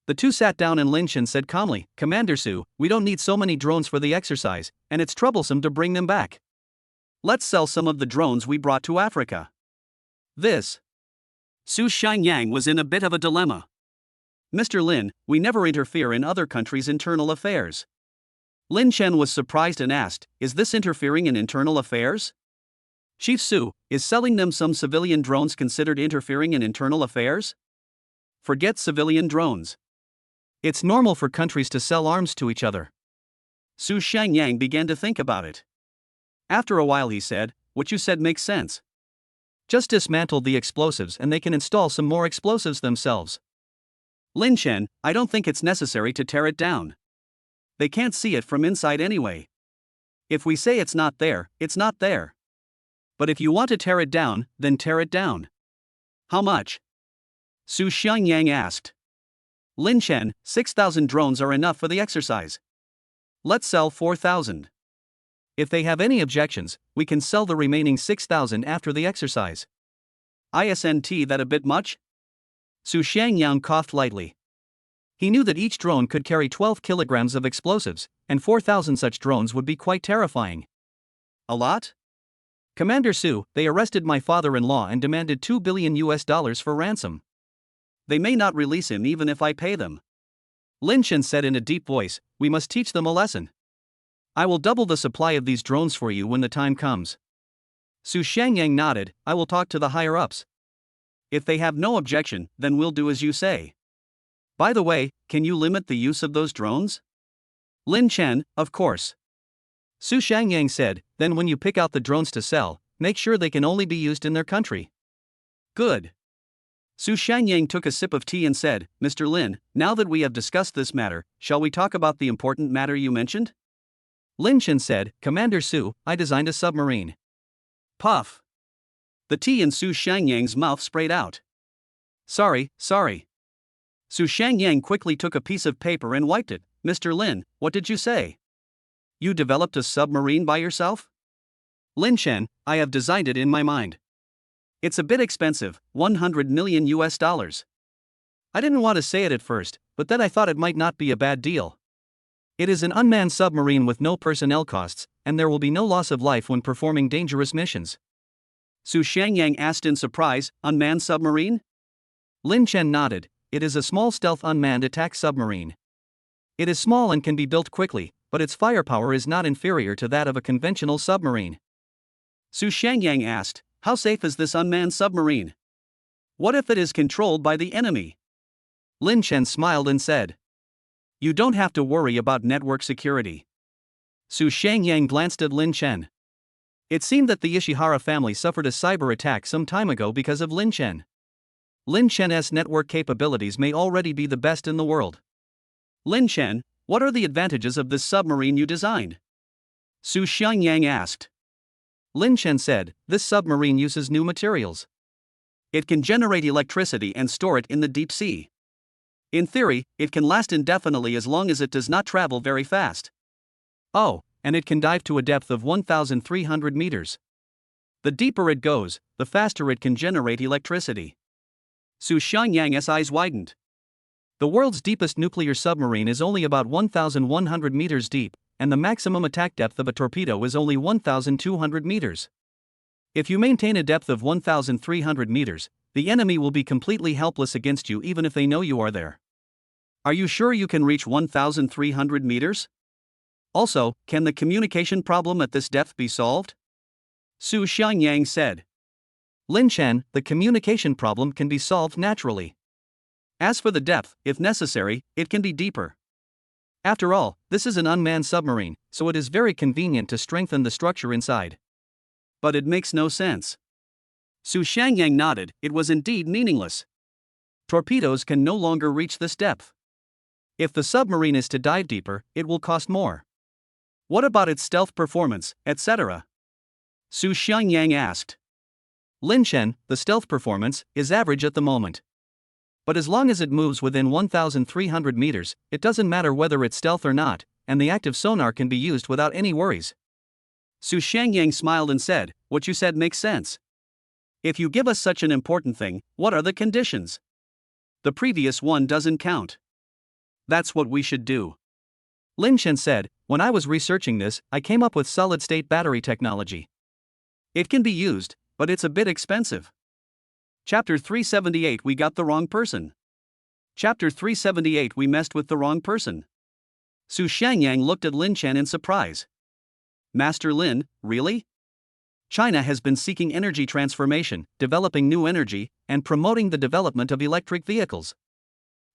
The two sat down and Lin Chen said calmly, Commander Su, we don't need so many drones for the exercise, and it's troublesome to bring them back. Let's sell some of the drones we brought to Africa. This. Su Shangyang was in a bit of a dilemma. Mr. Lin, we never interfere in other countries' internal affairs. Lin Chen was surprised and asked, Is this interfering in internal affairs? Chief Su, is selling them some civilian drones considered interfering in internal affairs? Forget civilian drones. It's normal for countries to sell arms to each other. Su Shangyang began to think about it. After a while he said, What you said makes sense. Just dismantle the explosives and they can install some more explosives themselves. Lin Chen, I don't think it's necessary to tear it down. They can't see it from inside anyway. If we say it's not there, it's not there. But if you want to tear it down, then tear it down. How much? Su Shangyang asked. Lin Chen, 6,000 drones are enough for the exercise. Let's sell 4,000. If they have any objections, we can sell the remaining 6,000 after the exercise. Isn't that a bit much? Su Shangyang coughed lightly. He knew that each drone could carry 12 kilograms of explosives, and 4,000 such drones would be quite terrifying. A lot? Commander Su, they arrested my father-in-law and demanded $2 billion for ransom. They may not release him even if I pay them. Lin Chen said in a deep voice, We must teach them a lesson. I will double the supply of these drones for you when the time comes. Su Shangyang nodded, I will talk to the higher-ups. If they have no objection, then we'll do as you say. By the way, can you limit the use of those drones? Lin Chen, of course. Su Shangyang said, then when you pick out the drones to sell, make sure they can only be used in their country. Good. Su Shangyang took a sip of tea and said, Mr. Lin, now that we have discussed this matter, shall we talk about the important matter you mentioned? Lin Chen said, Commander Su, I designed a submarine. Puff. The tea in Su Shangyang's mouth sprayed out. Sorry. Su Shangyang quickly took a piece of paper and wiped it. Mr. Lin, what did you say? You developed a submarine by yourself? Lin Chen, I have designed it in my mind. It's a bit expensive, 100 million US dollars. I didn't want to say it at first, but then I thought it might not be a bad deal. It is an unmanned submarine with no personnel costs, and there will be no loss of life when performing dangerous missions. Su Shangyang asked in surprise, unmanned submarine? Lin Chen nodded. It is a small stealth unmanned attack submarine. It is small and can be built quickly, but its firepower is not inferior to that of a conventional submarine. Su Shangyang asked, how safe is this unmanned submarine? What if it is controlled by the enemy? Lin Chen smiled and said, you don't have to worry about network security. Su Shangyang glanced at Lin Chen. It seemed that the Ishihara family suffered a cyber attack some time ago because of Lin Chen. Lin Chen's network capabilities may already be the best in the world. Lin Chen, what are the advantages of this submarine you designed? Su Shangyang asked. Lin Chen said, this submarine uses new materials. It can generate electricity and store it in the deep sea. In theory, it can last indefinitely as long as it does not travel very fast. Oh, and it can dive to a depth of 1,300 meters. The deeper it goes, the faster it can generate electricity. Su Shangyang's eyes widened. The world's deepest nuclear submarine is only about 1,100 meters deep, and the maximum attack depth of a torpedo is only 1,200 meters. If you maintain a depth of 1,300 meters, the enemy will be completely helpless against you even if they know you are there. Are you sure you can reach 1,300 meters? Also, can the communication problem at this depth be solved? Su Shangyang said. Lin Chen, the communication problem can be solved naturally. As for the depth, if necessary, it can be deeper. After all, this is an unmanned submarine, so it is very convenient to strengthen the structure inside. But it makes no sense. Su Shangyang nodded, it was indeed meaningless. Torpedoes can no longer reach this depth. If the submarine is to dive deeper, it will cost more. What about its stealth performance, etc.? Su Shangyang asked. Lin Chen, the stealth performance, is average at the moment. But as long as it moves within 1,300 meters, it doesn't matter whether it's stealth or not, and the active sonar can be used without any worries. Su Shangyang smiled and said, what you said makes sense. If you give us such an important thing, what are the conditions? The previous one doesn't count. That's what we should do. Lin Chen said, when I was researching this, I came up with solid-state battery technology. It can be used, but it's a bit expensive. Chapter 378 We got the wrong person. Chapter 378 We messed with the wrong person. Su Shangyang looked at Lin Chen in surprise. Master Lin, really? China has been seeking energy transformation, developing new energy, and promoting the development of electric vehicles.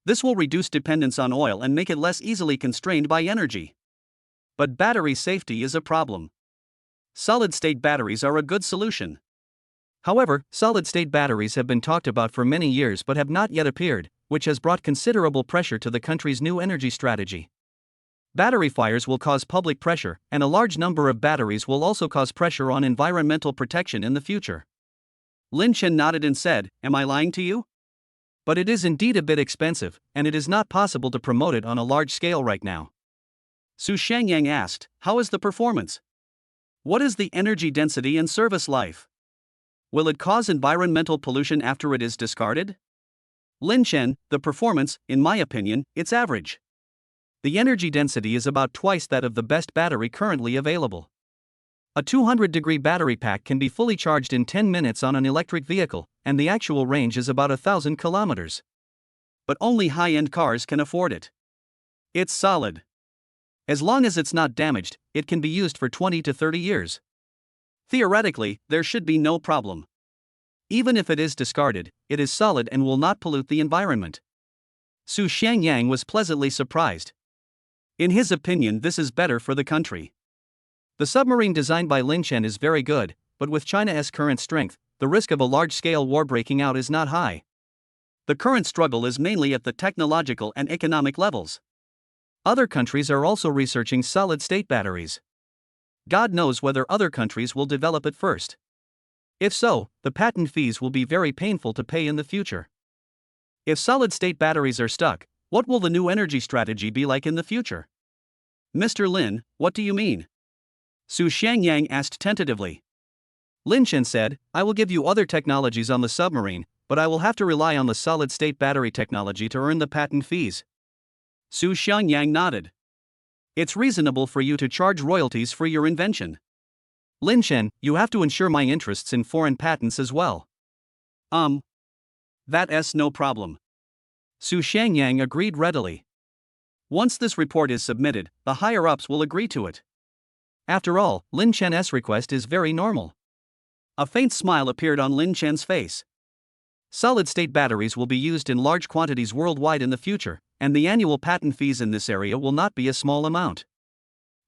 This will reduce dependence on oil and make it less easily constrained by energy. But battery safety is a problem. Solid-state batteries are a good solution. However, solid-state batteries have been talked about for many years but have not yet appeared, which has brought considerable pressure to the country's new energy strategy. Battery fires will cause public pressure, and a large number of batteries will also cause pressure on environmental protection in the future. Lin Chen nodded and said, am I lying to you? But it is indeed a bit expensive, and it is not possible to promote it on a large scale right now. Su Shangyang asked, how is the performance? What is the energy density and service life? Will it cause environmental pollution after it is discarded? Lin Chen, the performance, in my opinion, it's average. The energy density is about twice that of the best battery currently available. A 200-degree battery pack can be fully charged in 10 minutes on an electric vehicle, and the actual range is about 1,000 kilometers. But only high-end cars can afford it. It's solid. As long as it's not damaged, it can be used for 20 to 30 years. Theoretically, there should be no problem. Even if it is discarded, it is solid and will not pollute the environment. Su Shangyang was pleasantly surprised. In his opinion, this is better for the country. The submarine designed by Lin Chen is very good, but with China's current strength, the risk of a large-scale war breaking out is not high. The current struggle is mainly at the technological and economic levels. Other countries are also researching solid-state batteries. God knows whether other countries will develop it first. If so, the patent fees will be very painful to pay in the future. If solid-state batteries are stuck, what will the new energy strategy be like in the future? Mr. Lin, what do you mean? Su Shangyang asked tentatively. Lin Chen said, I will give you other technologies on the submarine, but I will have to rely on the solid-state battery technology to earn the patent fees. Su Xiangyang nodded. It's reasonable for you to charge royalties for your invention. Lin Chen, you have to ensure my interests in foreign patents as well. That's no problem. Su Xiangyang agreed readily. Once this report is submitted, the higher-ups will agree to it. After all, Lin Chen's request is very normal. A faint smile appeared on Lin Chen's face. Solid-state batteries will be used in large quantities worldwide in the future, and the annual patent fees in this area will not be a small amount.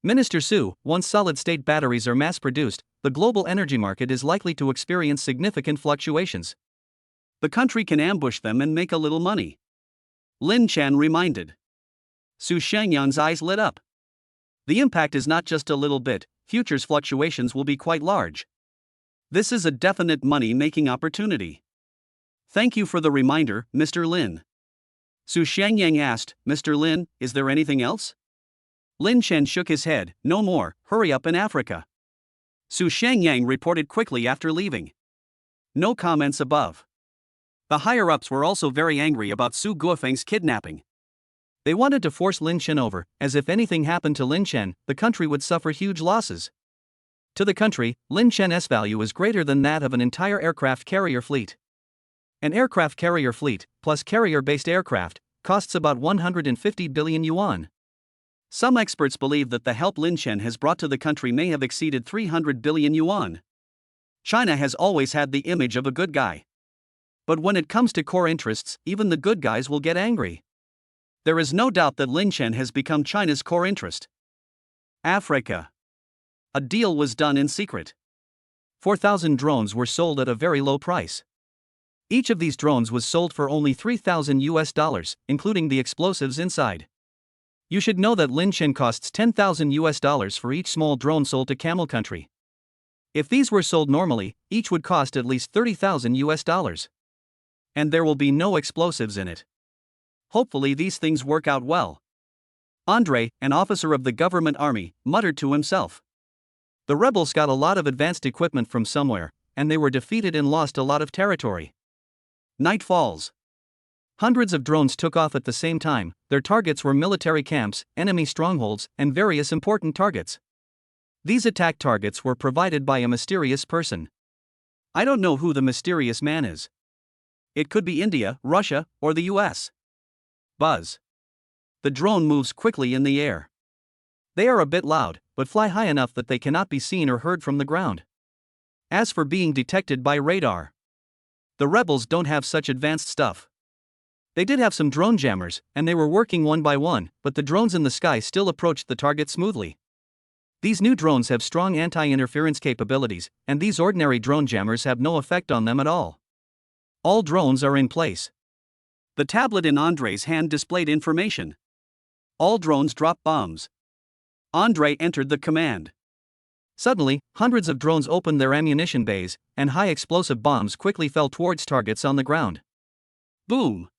Minister Su, once solid-state batteries are mass-produced, the global energy market is likely to experience significant fluctuations. The country can ambush them and make a little money. Lin Chen reminded. Su Xiangyang's eyes lit up. The impact is not just a little bit, futures fluctuations will be quite large. This is a definite money-making opportunity. Thank you for the reminder, Mr. Lin. Su Xiangyang asked, Mr. Lin, is there anything else? Lin Chen shook his head, no more, hurry up in Africa. Su Xiangyang reported quickly after leaving. No comments above. The higher-ups were also very angry about Su Guofeng's kidnapping. They wanted to force Lin Chen over, as if anything happened to Lin Chen, the country would suffer huge losses. To the country, Lin Chen's value is greater than that of an entire aircraft carrier fleet. An aircraft carrier fleet, plus carrier-based aircraft, costs about 150 billion yuan. Some experts believe that the help Lin Chen has brought to the country may have exceeded 300 billion yuan. China has always had the image of a good guy. But when it comes to core interests, even the good guys will get angry. There is no doubt that Lin Chen has become China's core interest. Africa. A deal was done in secret. 4,000 drones were sold at a very low price. Each of these drones was sold for only $3,000, including the explosives inside. You should know that Lin Chen costs $10,000 for each small drone sold to Camel Country. If these were sold normally, each would cost at least $30,000. And there will be no explosives in it. Hopefully these things work out well. Andre, an officer of the government army, muttered to himself. The rebels got a lot of advanced equipment from somewhere, and they were defeated and lost a lot of territory. Night falls. Hundreds of drones took off at the same time. Their targets were military camps, enemy strongholds, and various important targets. These attack targets were provided by a mysterious person. I don't know who the mysterious man is. It could be India, Russia, or the US. Buzz. The drone moves quickly in the air. They are a bit loud, but fly high enough that they cannot be seen or heard from the ground. As for being detected by radar, the rebels don't have such advanced stuff. They did have some drone jammers, and they were working one by one, but the drones in the sky still approached the target smoothly. These new drones have strong anti-interference capabilities, and these ordinary drone jammers have no effect on them at all. All drones are in place. The tablet in Andre's hand displayed information. All drones drop bombs. Andre entered the command. Suddenly, hundreds of drones opened their ammunition bays, and high explosive bombs quickly fell towards targets on the ground. Boom!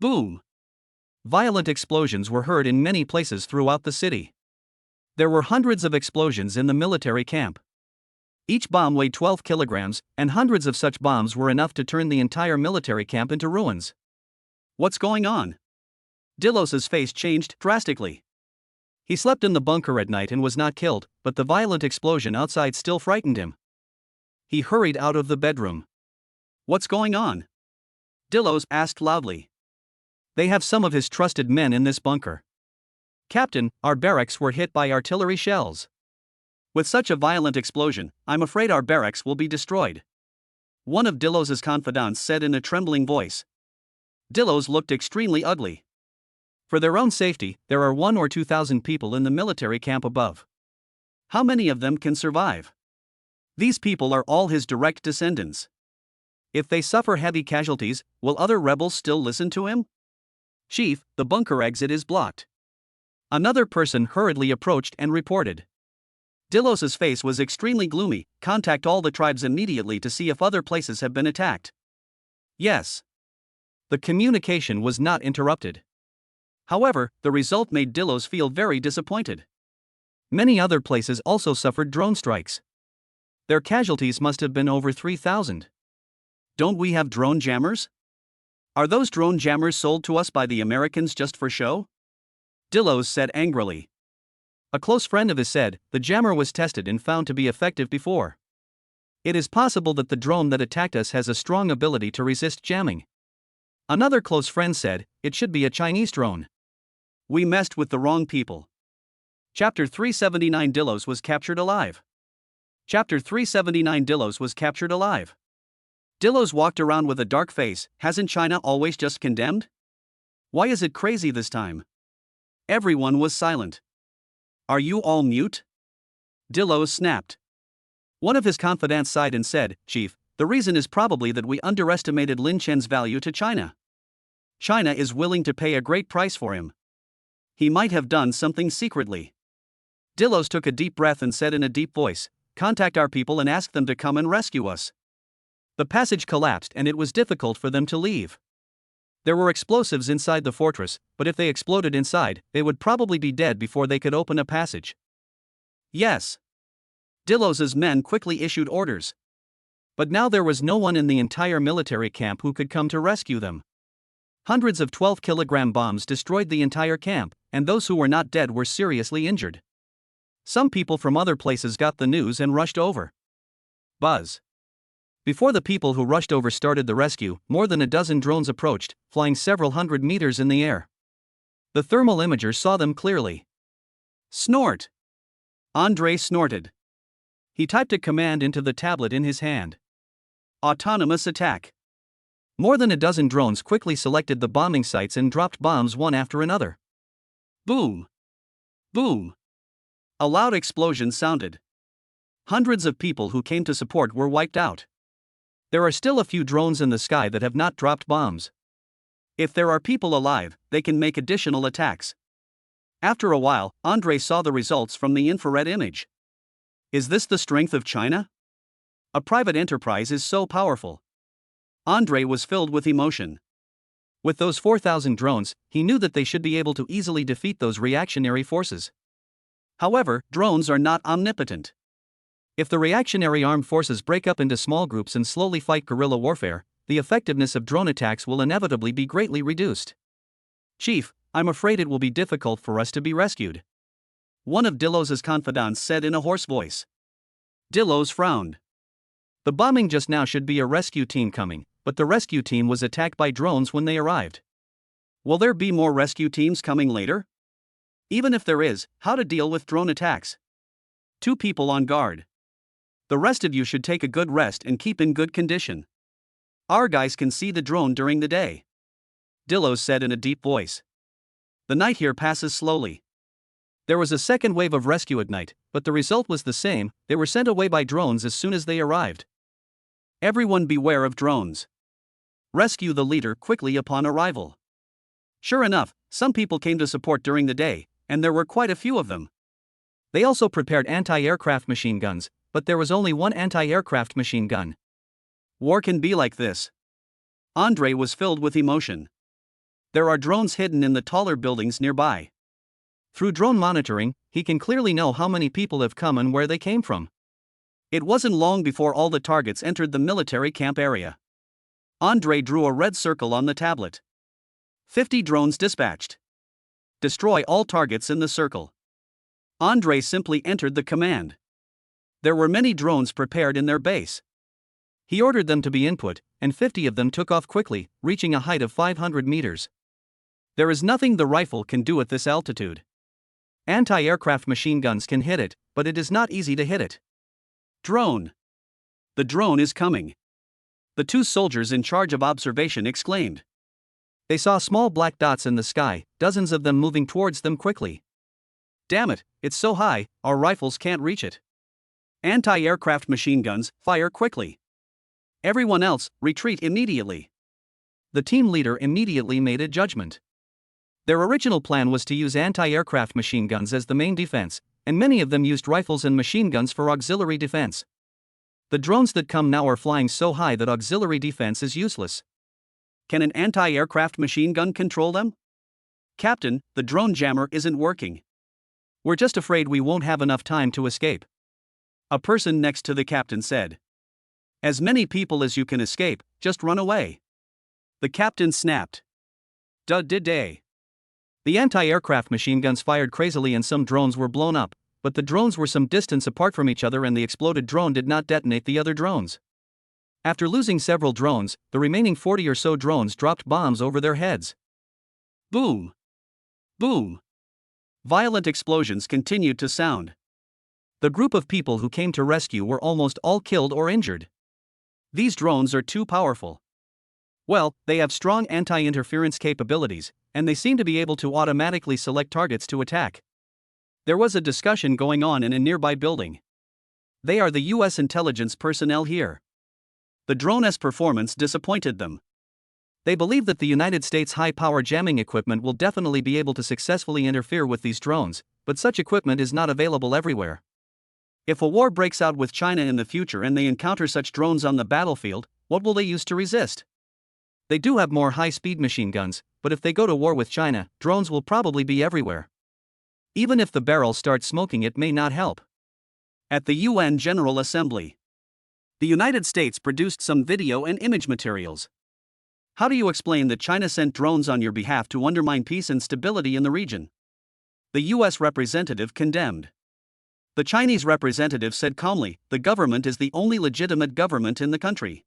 Boom! Violent explosions were heard in many places throughout the city. There were hundreds of explosions in the military camp. Each bomb weighed 12 kilograms, and hundreds of such bombs were enough to turn the entire military camp into ruins. What's going on? Dillow's face changed drastically. He slept in the bunker at night and was not killed, but the violent explosion outside still frightened him. He hurried out of the bedroom. What's going on? Dillow asked loudly. They have some of his trusted men in this bunker. Captain, our barracks were hit by artillery shells. With such a violent explosion, I'm afraid our barracks will be destroyed. One of Dillow's confidants said in a trembling voice. Dillow's looked extremely ugly. For their own safety, there are 1,000 or 2,000 people in the military camp above. How many of them can survive? These people are all his direct descendants. If they suffer heavy casualties, will other rebels still listen to him? Chief, the bunker exit is blocked. Another person hurriedly approached and reported. Dillow's face was extremely gloomy. Contact all the tribes immediately to see if other places have been attacked. Yes. The communication was not interrupted. However, the result made Dillow feel very disappointed. Many other places also suffered drone strikes. Their casualties must have been over 3,000. Don't we have drone jammers? Are those drone jammers sold to us by the Americans just for show? Dillow said angrily. A close friend of his said, the jammer was tested and found to be effective before. It is possible that the drone that attacked us has a strong ability to resist jamming. Another close friend said, it should be a Chinese drone. We messed with the wrong people. Chapter 379 Dillows was captured alive. Chapter 379 Dillows was captured alive. Dillows walked around with a dark face. Hasn't China always just condemned? Why is it crazy this time? Everyone was silent. Are you all mute? Dillows snapped. One of his confidants sighed and said, Chief, the reason is probably that we underestimated Lin Chen's value to China. China is willing to pay a great price for him. He might have done something secretly. Dillows took a deep breath and said in a deep voice, contact our people and ask them to come and rescue us. The passage collapsed and it was difficult for them to leave. There were explosives inside the fortress, but if they exploded inside, they would probably be dead before they could open a passage. Yes. Dillow's men quickly issued orders. But now there was no one in the entire military camp who could come to rescue them. Hundreds of 12-kilogram bombs destroyed the entire camp, and those who were not dead were seriously injured. Some people from other places got the news and rushed over. Buzz. Before the people who rushed over started the rescue, more than a dozen drones approached, flying several hundred meters in the air. The thermal imager saw them clearly. Snort! Andre snorted. He typed a command into the tablet in his hand. Autonomous attack. More than a dozen drones quickly selected the bombing sites and dropped bombs one after another. Boom! Boom! A loud explosion sounded. Hundreds of people who came to support were wiped out. There are still a few drones in the sky that have not dropped bombs. If there are people alive, they can make additional attacks. After a while, Andre saw the results from the infrared image. Is this the strength of China? A private enterprise is so powerful. Andre was filled with emotion. With those 4,000 drones, he knew that they should be able to easily defeat those reactionary forces. However, drones are not omnipotent. If the reactionary armed forces break up into small groups and slowly fight guerrilla warfare, the effectiveness of drone attacks will inevitably be greatly reduced. Chief, I'm afraid it will be difficult for us to be rescued. One of Dillow's confidants said in a hoarse voice. Dillows frowned. The bombing just now should be a rescue team coming, but the rescue team was attacked by drones when they arrived. Will there be more rescue teams coming later? Even if there is, how to deal with drone attacks? 2 people on guard. The rest of you should take a good rest and keep in good condition. Our guys can see the drone during the day. Dillow said in a deep voice. The night here passes slowly. There was a second wave of rescue at night, but the result was the same. They were sent away by drones as soon as they arrived. Everyone beware of drones. Rescue the leader quickly upon arrival. Sure enough, some people came to support during the day, and there were quite a few of them. They also prepared anti-aircraft machine guns, but there was only one anti-aircraft machine gun. War can be like this. Andre was filled with emotion. There are drones hidden in the taller buildings nearby. Through drone monitoring, he can clearly know how many people have come and where they came from. It wasn't long before all the targets entered the military camp area. Andre drew a red circle on the tablet. 50 drones dispatched. Destroy all targets in the circle. Andre simply entered the command. There were many drones prepared in their base. He ordered them to be input, and 50 of them took off quickly, reaching a height of 500 meters. There is nothing the rifle can do at this altitude. Anti-aircraft machine guns can hit it, but it is not easy to hit it. Drone. The drone is coming. The 2 soldiers in charge of observation exclaimed. They saw small black dots in the sky, dozens of them moving towards them quickly. Damn it, it's so high, our rifles can't reach it. Anti-aircraft machine guns, fire quickly. Everyone else, retreat immediately. The team leader immediately made a judgment. Their original plan was to use anti-aircraft machine guns as the main defense, and many of them used rifles and machine guns for auxiliary defense. The drones that come now are flying so high that auxiliary defense is useless. Can an anti-aircraft machine gun control them? Captain, the drone jammer isn't working. We're just afraid we won't have enough time to escape. A person next to the captain said. As many people as you can escape, just run away. The captain snapped. Did they? The anti-aircraft machine guns fired crazily and some drones were blown up, but the drones were some distance apart from each other and the exploded drone did not detonate the other drones. After losing several drones, the remaining 40 or so drones dropped bombs over their heads. Boom! Boom! Violent explosions continued to sound. The group of people who came to rescue were almost all killed or injured. These drones are too powerful. Well, they have strong anti-interference capabilities, and they seem to be able to automatically select targets to attack. There was a discussion going on in a nearby building. They are the US intelligence personnel here. The drone's performance disappointed them. They believe that the United States high-power jamming equipment will definitely be able to successfully interfere with these drones, but such equipment is not available everywhere. If a war breaks out with China in the future and they encounter such drones on the battlefield, what will they use to resist? They do have more high-speed machine guns, but if they go to war with China, drones will probably be everywhere. Even if the barrel starts smoking, it may not help. At the UN General Assembly, the United States produced some video and image materials. How do you explain that China sent drones on your behalf to undermine peace and stability in the region? The US representative condemned. The Chinese representative said calmly, the government is the only legitimate government in the country.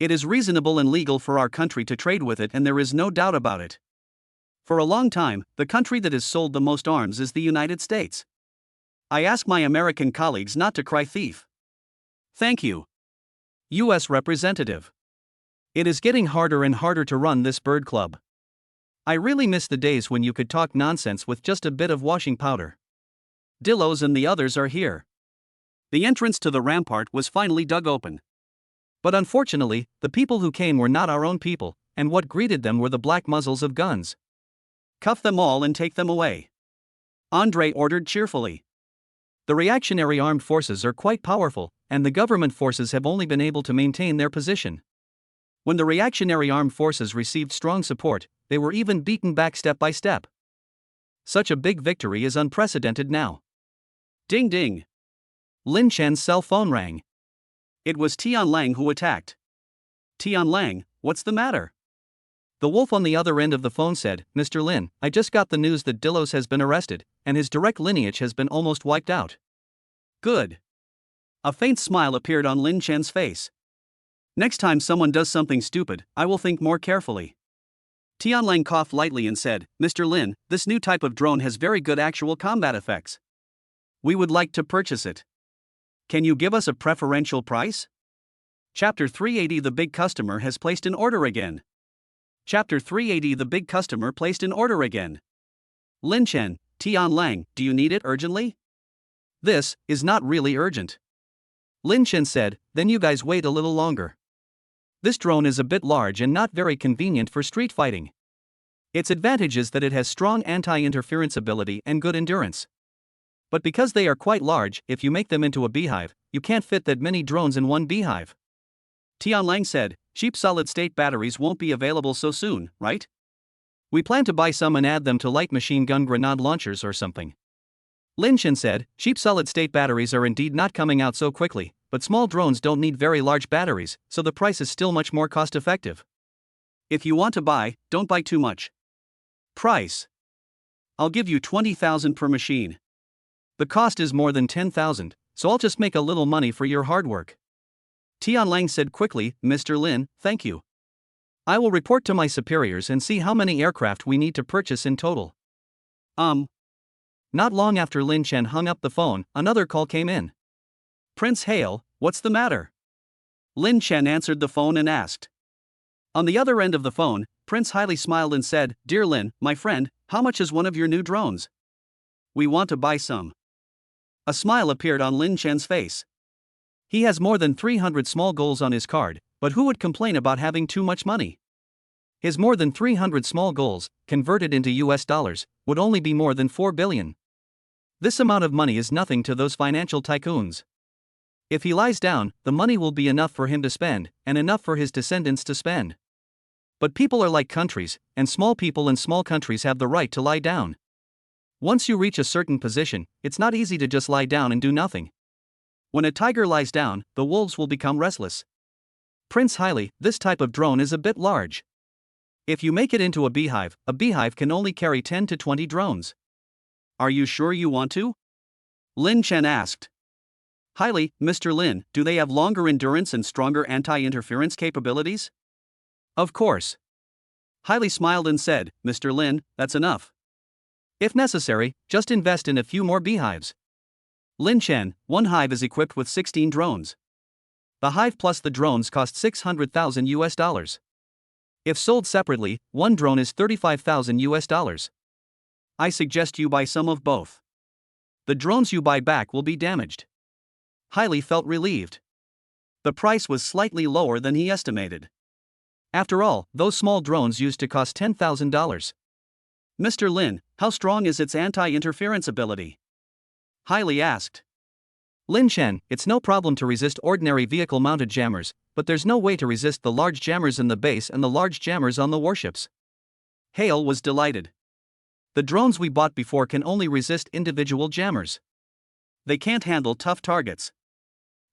It is reasonable and legal for our country to trade with it and there is no doubt about it. For a long time, the country that has sold the most arms is the United States. I ask my American colleagues not to cry thief. Thank you. US Representative. It is getting harder and harder to run this bird club. I really miss the days when you could talk nonsense with just a bit of washing powder. Dillows and the others are here. The entrance to the rampart was finally dug open. But unfortunately, the people who came were not our own people, and what greeted them were the black muzzles of guns. Cuff them all and take them away. Andre ordered cheerfully. The reactionary armed forces are quite powerful, and the government forces have only been able to maintain their position. When the reactionary armed forces received strong support, they were even beaten back step by step. Such a big victory is unprecedented now. Ding ding. Lin Chen's cell phone rang. It was Tianlang who attacked. Tianlang, what's the matter? The wolf on the other end of the phone said, Mr. Lin, I just got the news that Dillow has been arrested, and his direct lineage has been almost wiped out. Good. A faint smile appeared on Lin Chen's face. Next time someone does something stupid, I will think more carefully. Tianlang coughed lightly and said, Mr. Lin, this new type of drone has very good actual combat effects. We would like to purchase it. Can you give us a preferential price? Chapter 380 The big customer has placed an order again. Chapter 380 The big customer placed an order again. Lin Chen, Tianlang, do you need it urgently? This is not really urgent. Lin Chen said, then you guys wait a little longer. This drone is a bit large and not very convenient for street fighting. Its advantage is that it has strong anti-interference ability and good endurance. But because they are quite large, if you make them into a beehive, you can't fit that many drones in one beehive. Tianlang said, cheap solid-state batteries won't be available so soon, right? We plan to buy some and add them to light machine gun grenade launchers or something. Lin Chen said, cheap solid-state batteries are indeed not coming out so quickly, but small drones don't need very large batteries, so the price is still much more cost-effective. If you want to buy, don't buy too much. Price. I'll give you 20,000 per machine. The cost is more than 10,000, so I'll just make a little money for your hard work. Tianlang said quickly, Mr. Lin, thank you. I will report to my superiors and see how many aircraft we need to purchase in total. Not long after Lin Chen hung up the phone, another call came in. Prince Hale, what's the matter? Lin Chen answered the phone and asked. On the other end of the phone, Prince highly smiled and said, Dear Lin, my friend, how much is one of your new drones? We want to buy some. A smile appeared on Lin Chen's face. He has more than 300 small goals on his card, but who would complain about having too much money? His more than 300 small goals, converted into US dollars, would only be more than 4 billion. This amount of money is nothing to those financial tycoons. If he lies down, the money will be enough for him to spend, and enough for his descendants to spend. But people are like countries, and small people in small countries have the right to lie down. Once you reach a certain position, it's not easy to just lie down and do nothing. When a tiger lies down, the wolves will become restless. Prince Haile, this type of drone is a bit large. If you make it into a beehive can only carry 10 to 20 drones. Are you sure you want to? Lin Chen asked. Haile, Mr. Lin, do they have longer endurance and stronger anti-interference capabilities? Of course. Haile smiled and said, Mr. Lin, that's enough. If necessary, just invest in a few more beehives. Lin Chen, one hive is equipped with 16 drones. The hive plus the drones cost $600,000. If sold separately, one drone is $35,000. I suggest you buy some of both. The drones you buy back will be damaged. Haile felt relieved. The price was slightly lower than he estimated. After all, those small drones used to cost $10,000. Mr. Lin, how strong is its anti-interference ability? Haile asked. Lin Chen, it's no problem to resist ordinary vehicle-mounted jammers, but there's no way to resist the large jammers in the base and the large jammers on the warships. Haile was delighted. The drones we bought before can only resist individual jammers. They can't handle tough targets.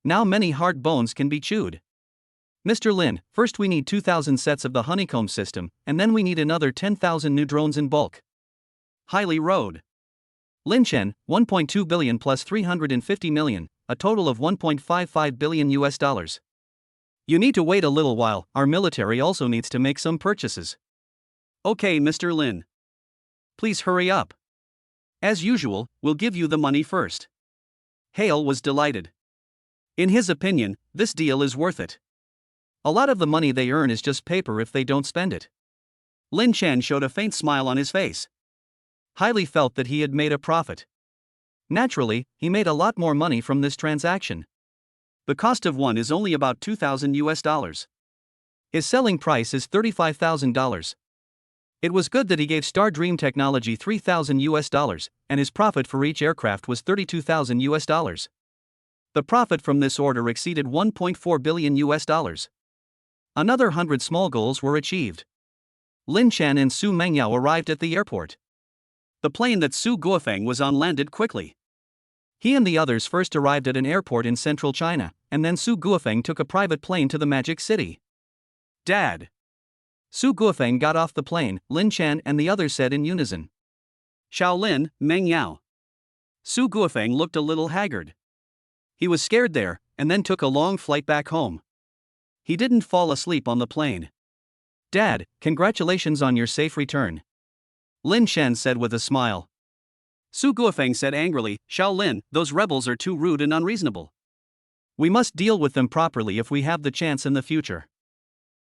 Now many hard bones can be chewed. Mr. Lin, first we need 2,000 sets of the honeycomb system, and then we need another 10,000 new drones in bulk. Haile rode. Lin Chen, 1.2 billion plus 350 million, a total of $1.55 billion. You need to wait a little while, our military also needs to make some purchases. Okay, Mr. Lin. Please hurry up. As usual, we'll give you the money first. Haile was delighted. In his opinion, this deal is worth it. A lot of the money they earn is just paper if they don't spend it. Lin Chen showed a faint smile on his face. Haile felt that he had made a profit. Naturally, he made a lot more money from this transaction. The cost of one is only about $2,000. His selling price is $35,000. It was good that he gave Star Dream Technology $3,000, and his profit for each aircraft was $32,000. The profit from this order exceeded $1.4 billion. Another 100 small goals were achieved. Lin Chen and Su Mengyao arrived at the airport. The plane that Su Guofeng was on landed quickly. He and the others first arrived at an airport in central China, and then Su Guofeng took a private plane to the Magic City. Dad. Su Guofeng got off the plane, Lin Chen and the others said in unison. Shaolin, Mengyao. Su Guofeng looked a little haggard. He was scared there, and then took a long flight back home. He didn't fall asleep on the plane. Dad, congratulations on your safe return. Lin Chen said with a smile. Su Guofeng said angrily, Shaolin, those rebels are too rude and unreasonable. We must deal with them properly if we have the chance in the future.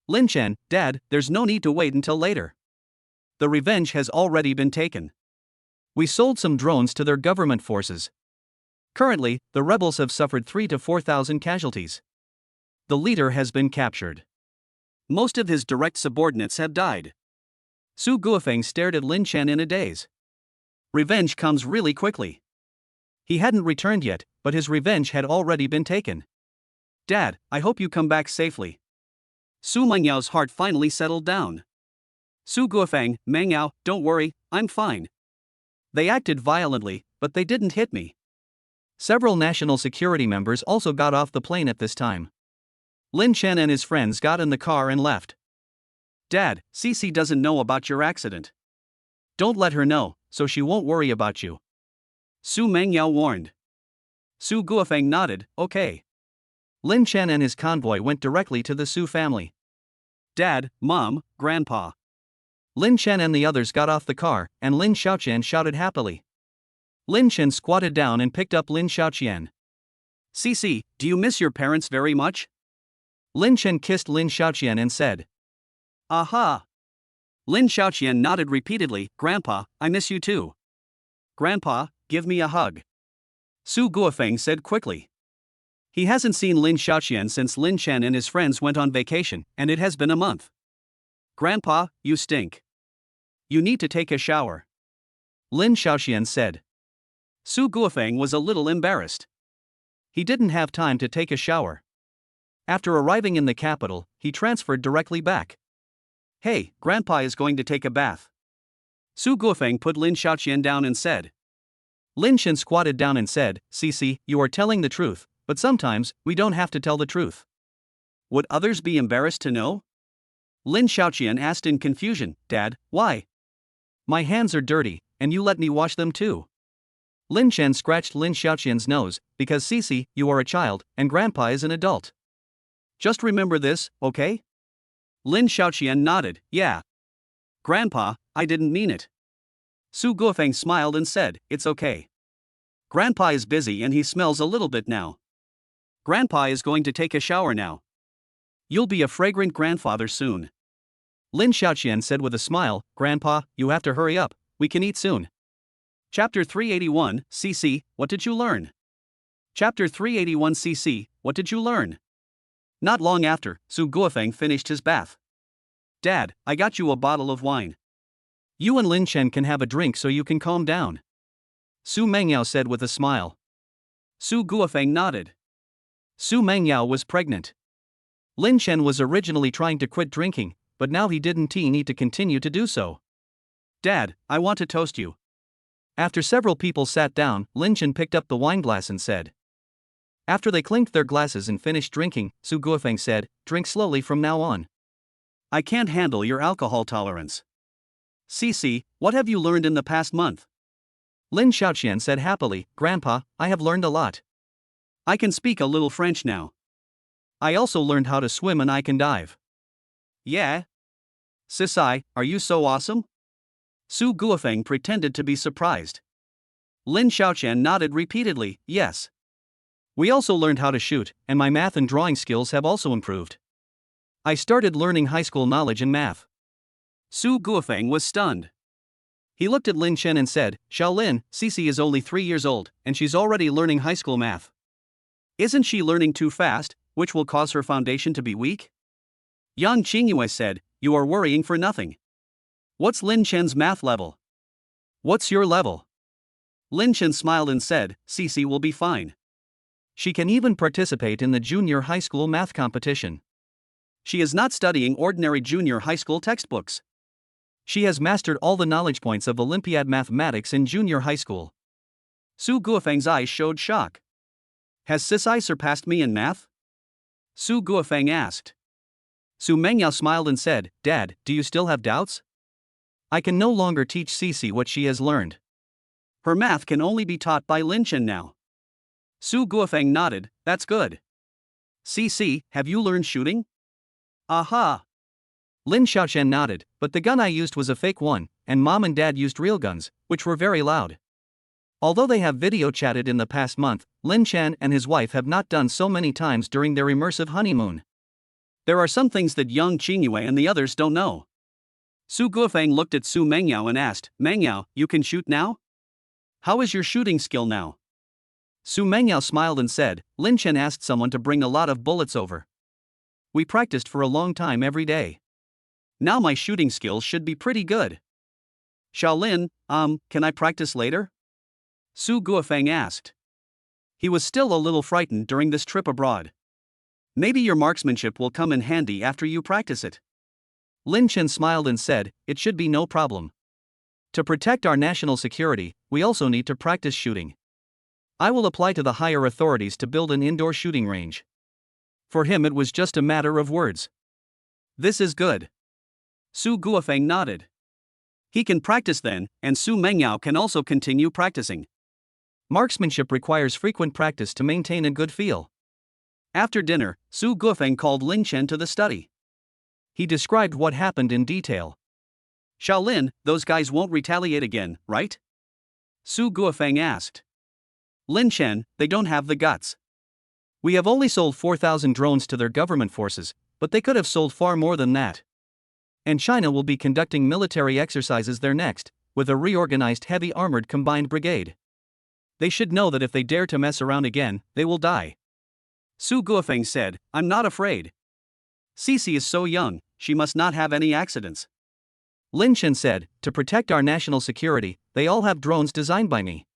Lin Chen, Dad, there's no need to wait until later. The revenge has already been taken. We sold some drones to their government forces. Currently, the rebels have suffered 3,000 to 4,000 casualties. The leader has been captured. Most of his direct subordinates have died. Su Guofeng stared at Lin Chen in a daze. Revenge comes really quickly. He hadn't returned yet, but his revenge had already been taken. Dad, I hope you come back safely. Su Mengyao's heart finally settled down. Su Guofeng, Mengyao, don't worry, I'm fine. They acted violently, but they didn't hit me. Several national security members also got off the plane at this time. Lin Chen and his friends got in the car and left. Dad, Cici doesn't know about your accident. Don't let her know, so she won't worry about you. Su Mengyao warned. Su Guofeng nodded, okay. Lin Chen and his convoy went directly to the Su family. Dad, Mom, Grandpa. Lin Chen and the others got off the car, and Lin Xiaoqian shouted happily. Lin Chen squatted down and picked up Lin Xiaoqian. Cici, do you miss your parents very much? Lin Chen kissed Lin Xiaoqian and said. Aha! Lin Xiaoqian nodded repeatedly, Grandpa, I miss you too. Grandpa, give me a hug. Su Guofeng said quickly. He hasn't seen Lin Xiaoqian since Lin Chen and his friends went on vacation, and it has been a month. Grandpa, you stink. You need to take a shower. Lin Xiaoqian said. Su Guofeng was a little embarrassed. He didn't have time to take a shower. After arriving in the capital, he transferred directly back. Hey, Grandpa is going to take a bath. Su Guofeng put Lin Xiaoqian down and said. Lin Chen squatted down and said, Cici, you are telling the truth, but sometimes we don't have to tell the truth. Would others be embarrassed to know? Lin Xiaoqian asked in confusion. Dad, why? My hands are dirty, and you let me wash them too. Lin Chen scratched Lin Xiaoqian's nose, because Cici, you are a child, and Grandpa is an adult. Just remember this, okay? Lin Xiaoqian nodded. Yeah. Grandpa, I didn't mean it. Su Guofeng smiled and said, it's okay. Grandpa is busy and he smells a little bit now. Grandpa is going to take a shower now. You'll be a fragrant grandfather soon. Lin Xiaoqian said with a smile, Grandpa, you have to hurry up, we can eat soon. Chapter 381, CC, what did you learn? Chapter 381 CC, what did you learn? Not long after, Su Guofeng finished his bath. Dad, I got you a bottle of wine. You and Lin Chen can have a drink so you can calm down. Su Mengyao said with a smile. Su Guofeng nodded. Su Mengyao was pregnant. Lin Chen was originally trying to quit drinking, but now he didn't need to continue to do so. Dad, I want to toast you. After several people sat down, Lin Chen picked up the wine glass and said. After they clinked their glasses and finished drinking, Su Guofeng said, drink slowly from now on. I can't handle your alcohol tolerance. Cici, what have you learned in the past month? Lin Xiaoqian said happily, Grandpa, I have learned a lot. I can speak a little French now. I also learned how to swim and I can dive. Yeah? Cici, are you so awesome? Su Guofeng pretended to be surprised. Lin Xiaoqian nodded repeatedly, yes. We also learned how to shoot, and my math and drawing skills have also improved. I started learning high school knowledge in math. Su Guofeng was stunned. He looked at Lin Chen and said, Xiaolin, Cici is only 3 years old, and she's already learning high school math. Isn't she learning too fast, which will cause her foundation to be weak? Yang Qingyue said, you are worrying for nothing. What's Lin Chen's math level? What's your level? Lin Chen smiled and said, Cici will be fine. She can even participate in the junior high school math competition. She is not studying ordinary junior high school textbooks. She has mastered all the knowledge points of Olympiad mathematics in junior high school. Su Guofeng's eyes showed shock. Has Cici surpassed me in math? Su Guofeng asked. Su Mengyao smiled and said, Dad, do you still have doubts? I can no longer teach Cici what she has learned. Her math can only be taught by Lin Chen now. Su Guofeng nodded, that's good. Cici, have you learned shooting? Aha! Lin Xiaoqian nodded, but the gun I used was a fake one, and Mom and Dad used real guns, which were very loud. Although they have video chatted in the past month, Lin Chen and his wife have not done so many times during their immersive honeymoon. There are some things that Yang Qingyue and the others don't know. Su Guofeng looked at Su Mengyao and asked, Mengyao, you can shoot now? How is your shooting skill now? Su Mengyao smiled and said, Lin Chen asked someone to bring a lot of bullets over. We practiced for a long time every day. Now my shooting skills should be pretty good. Xiaolin, can I practice later? Su Guofeng asked. He was still a little frightened during this trip abroad. Maybe your marksmanship will come in handy after you practice it. Lin Chen smiled and said, it should be no problem. To protect our national security, we also need to practice shooting. I will apply to the higher authorities to build an indoor shooting range. For him it was just a matter of words. This is good. Su Guofeng nodded. He can practice then, and Su Mengyao can also continue practicing. Marksmanship requires frequent practice to maintain a good feel. After dinner, Su Guofeng called Lin Chen to the study. He described what happened in detail. Xiaolin, those guys won't retaliate again, right? Su Guofeng asked. Lin Chen, they don't have the guts. We have only sold 4,000 drones to their government forces, but they could have sold far more than that. And China will be conducting military exercises there next, with a reorganized heavy armored combined brigade. They should know that if they dare to mess around again, they will die. Su Guofeng said, I'm not afraid. Cici is so young, she must not have any accidents. Lin Chen said, to protect our national security, they all have drones designed by me.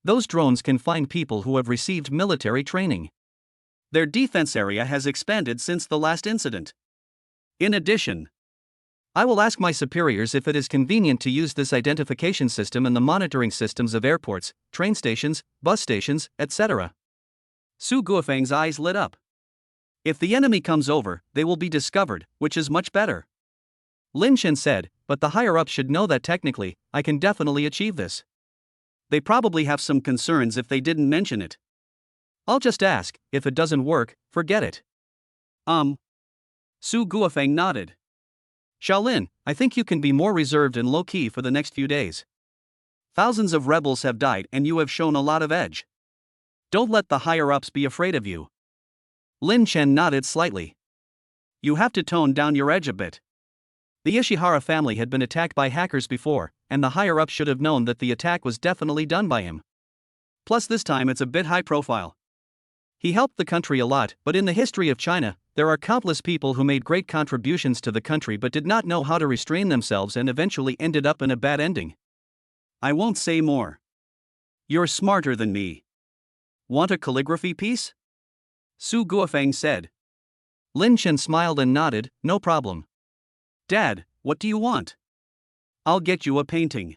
Those drones can find people who have received military training. Their defense area has expanded since the last incident. In addition, I will ask my superiors if it is convenient to use this identification system in the monitoring systems of airports, train stations, bus stations, etc. Su Guofeng's eyes lit up. If the enemy comes over, they will be discovered, which is much better. Lin Chen said, but the higher-ups should know that technically, I can definitely achieve this. They probably have some concerns if they didn't mention it. I'll just ask, if it doesn't work, forget it. Su Guofeng nodded. Shaolin, I think you can be more reserved and low-key for the next few days. Thousands of rebels have died and you have shown a lot of edge. Don't let the higher-ups be afraid of you. Lin Chen nodded slightly. You have to tone down your edge a bit. The Ishihara family had been attacked by hackers before, and the higher-ups should have known that the attack was definitely done by him. Plus this time it's a bit high profile. He helped the country a lot, but in the history of China, there are countless people who made great contributions to the country but did not know how to restrain themselves and eventually ended up in a bad ending. I won't say more. You're smarter than me. Want a calligraphy piece? Su Guofeng said. Lin Chen smiled and nodded, no problem. Dad, what do you want? I'll get you a painting.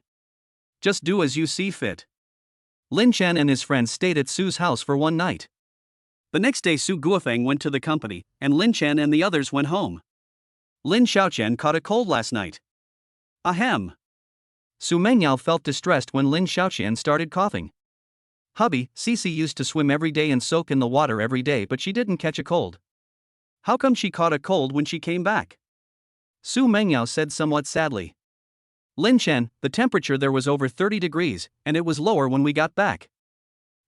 Just do as you see fit. Lin Chen and his friends stayed at Su's house for one night. The next day Su Guofeng went to the company, and Lin Chen and the others went home. Lin Xiaoqian caught a cold last night. Ahem. Su Mengyao felt distressed when Lin Xiaoqian started coughing. Hubby, Cici used to swim every day and soak in the water every day but she didn't catch a cold. How come she caught a cold when she came back? Su Mengyao said somewhat sadly. Lin Chen, the temperature there was over 30 degrees, and it was lower when we got back.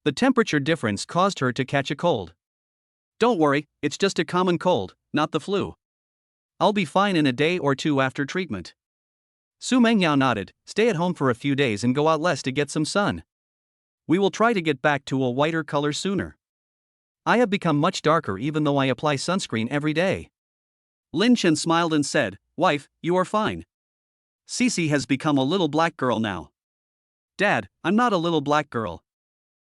The temperature difference caused her to catch a cold. Don't worry, it's just a common cold, not the flu. I'll be fine in a day or two after treatment. Su Mengyao nodded, stay at home for a few days and go out less to get some sun. We will try to get back to a whiter color sooner. I have become much darker even though I apply sunscreen every day. Lin Chen smiled and said, Wife, you are fine. Cici has become a little black girl now. Dad, I'm not a little black girl.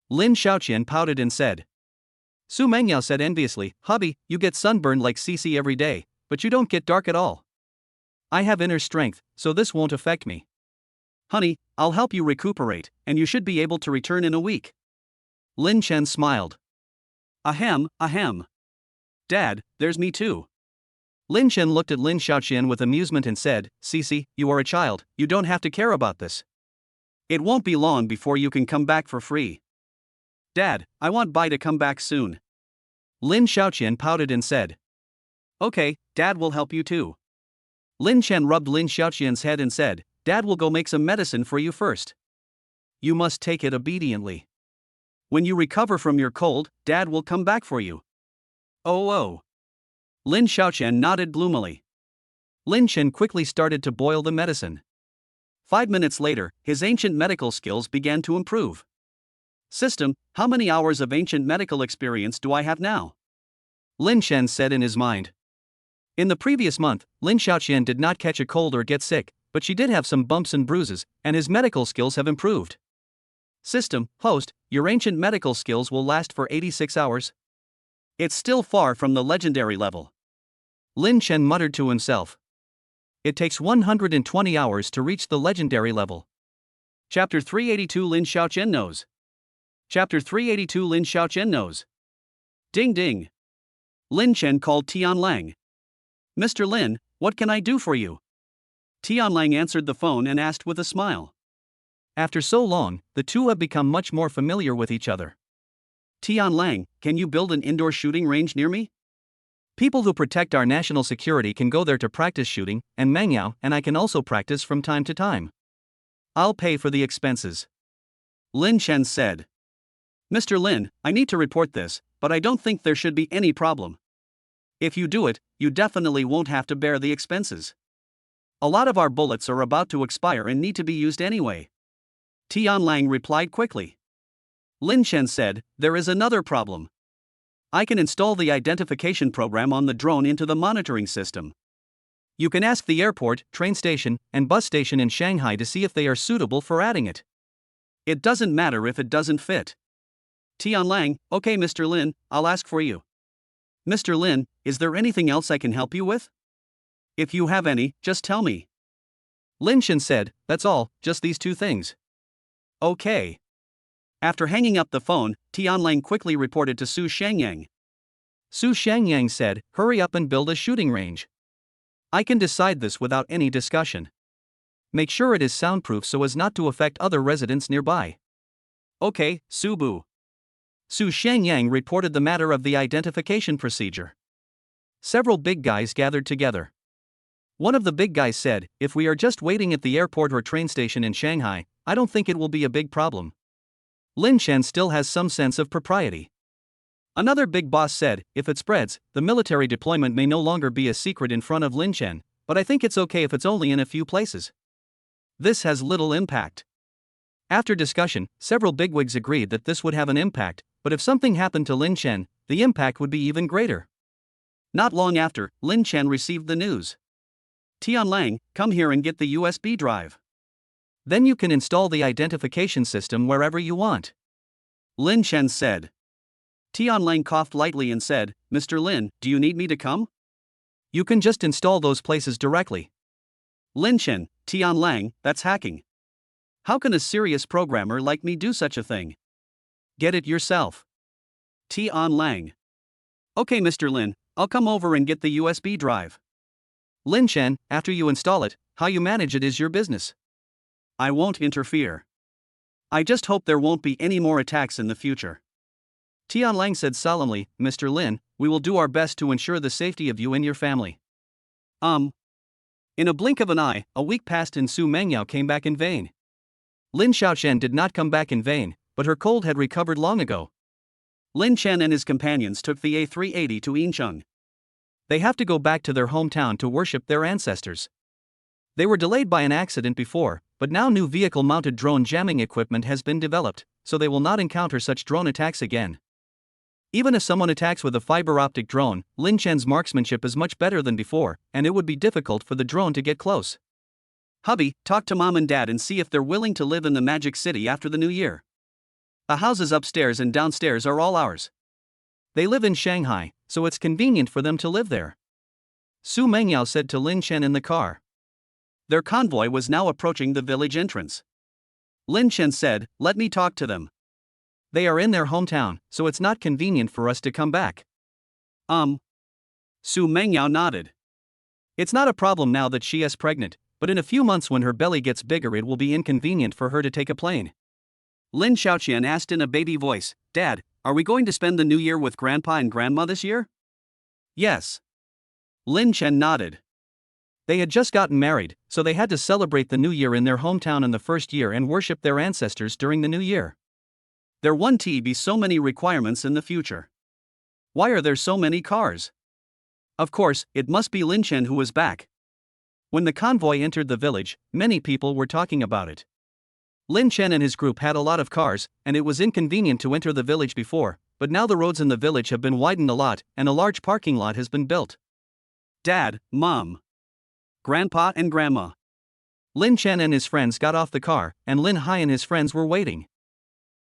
Lin Xiaoqian pouted and said. Su Mengyao said enviously, Hubby, you get sunburned like Cici every day, but you don't get dark at all. I have inner strength, so this won't affect me. Honey, I'll help you recuperate, and you should be able to return in a week. Lin Chen smiled. Ahem, ahem. Dad, there's me too. Lin Chen looked at Lin Xiaoqian with amusement and said, Cici, you are a child, you don't have to care about this. It won't be long before you can come back for free. Dad, I want Bai to come back soon. Lin Xiaoqian pouted and said. Okay, Dad will help you too. Lin Chen rubbed Lin Xiaoqian's head and said, Dad will go make some medicine for you first. You must take it obediently. When you recover from your cold, Dad will come back for you. Oh. Lin Xiaoqian nodded gloomily. Lin Chen quickly started to boil the medicine. 5 minutes later, his ancient medical skills began to improve. System, how many hours of ancient medical experience do I have now? Lin Chen said in his mind. In the previous month, Lin Xiaoqian did not catch a cold or get sick, but she did have some bumps and bruises, and his medical skills have improved. System, host, your ancient medical skills will last for 86 hours. It's still far from the legendary level. Lin Chen muttered to himself. It takes 120 hours to reach the legendary level. Chapter 382 Lin Xiaoqian knows. Chapter 382 Lin Xiaoqian knows. Ding ding. Lin Chen called Tianlang. Mr. Lin, what can I do for you? Tianlang answered the phone and asked with a smile. After so long, the two have become much more familiar with each other. Tianlang, can you build an indoor shooting range near me? People who protect our national security can go there to practice shooting, and Mengyao and I can also practice from time to time. I'll pay for the expenses. Lin Chen said. Mr. Lin, I need to report this, but I don't think there should be any problem. If you do it, you definitely won't have to bear the expenses. A lot of our bullets are about to expire and need to be used anyway. Tianlang replied quickly. Lin Chen said, there is another problem. I can install the identification program on the drone into the monitoring system. You can ask the airport, train station, and bus station in Shanghai to see if they are suitable for adding it. It doesn't matter if it doesn't fit. Tianlang, okay Mr. Lin, I'll ask for you. Mr. Lin, is there anything else I can help you with? If you have any, just tell me. Lin Chen said, that's all, just these two things. Okay. After hanging up the phone, Tianlang quickly reported to Su Shangyang. Su Shangyang said, "Hurry up and build a shooting range. I can decide this without any discussion. Make sure it is soundproof so as not to affect other residents nearby." "Okay, Subu." Su Shangyang reported the matter of the identification procedure. Several big guys gathered together. One of the big guys said, "If we are just waiting at the airport or train station in Shanghai, I don't think it will be a big problem." Lin Chen still has some sense of propriety. Another big boss said, "If it spreads, the military deployment may no longer be a secret in front of Lin Chen, but I think it's okay if it's only in a few places. This has little impact." After discussion, several bigwigs agreed that this would have an impact, but if something happened to Lin Chen, the impact would be even greater. Not long after, Lin Chen received the news. "Tianlang, come here and get the USB drive. Then you can install the identification system wherever you want," Lin Chen said. Tianlang coughed lightly and said, "Mr. Lin, do you need me to come?" "You can just install those places directly." Lin Chen, Tianlang, that's hacking. How can a serious programmer like me do such a thing? Get it yourself. Tianlang. "Okay, Mr. Lin, I'll come over and get the USB drive." Lin Chen, after you install it, how you manage it is your business. I won't interfere. I just hope there won't be any more attacks in the future. Tianlang said solemnly, "Mr. Lin, we will do our best to ensure the safety of you and your family." In a blink of an eye, a week passed and Su Mengyao came back in vain. Lin Xiaochen did not come back in vain, but her cold had recovered long ago. Lin Chen and his companions took the A380 to Yincheng. They have to go back to their hometown to worship their ancestors. They were delayed by an accident before, but now new vehicle-mounted drone jamming equipment has been developed, so they will not encounter such drone attacks again. Even if someone attacks with a fiber-optic drone, Lin Chen's marksmanship is much better than before, and it would be difficult for the drone to get close. "Hubby, talk to mom and dad and see if they're willing to live in the Magic City after the new year. The houses upstairs and downstairs are all ours. They live in Shanghai, so it's convenient for them to live there," Su Mengyao said to Lin Chen in the car. Their convoy was now approaching the village entrance. Lin Chen said, "Let me talk to them. They are in their hometown, so it's not convenient for us to come back." Su Mengyao nodded. "It's not a problem now that she is pregnant, but in a few months when her belly gets bigger it will be inconvenient for her to take a plane." Lin Xiaoqian asked in a baby voice, "Dad, are we going to spend the new year with Grandpa and Grandma this year?" "Yes." Lin Chen nodded. They had just gotten married, so they had to celebrate the new year in their hometown in the first year and worship their ancestors during the new year. There won't be so many requirements in the future. Why are there so many cars? Of course, it must be Lin Chen who was back. When the convoy entered the village, many people were talking about it. Lin Chen and his group had a lot of cars, and it was inconvenient to enter the village before, but now the roads in the village have been widened a lot, and a large parking lot has been built. Dad, Mom, Grandpa and Grandma. Lin Chen and his friends got off the car, and Lin Hai and his friends were waiting.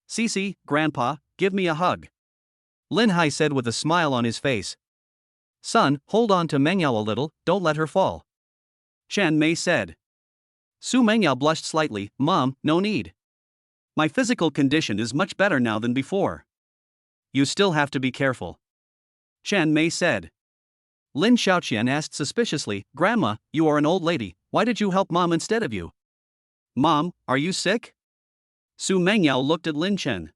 "Cici, Grandpa, give me a hug," Lin Hai said with a smile on his face. "Son, hold on to Mengyao a little, don't let her fall," Chen Mei said. Su Mengyao blushed slightly. "Mom, no need. My physical condition is much better now than before." "You still have to be careful," Chen Mei said. Lin Xiaoqian asked suspiciously, "Grandma, you are an old lady, why did you help Mom instead of you?" "Mom, are you sick?" Su Mengyao looked at Lin Chen.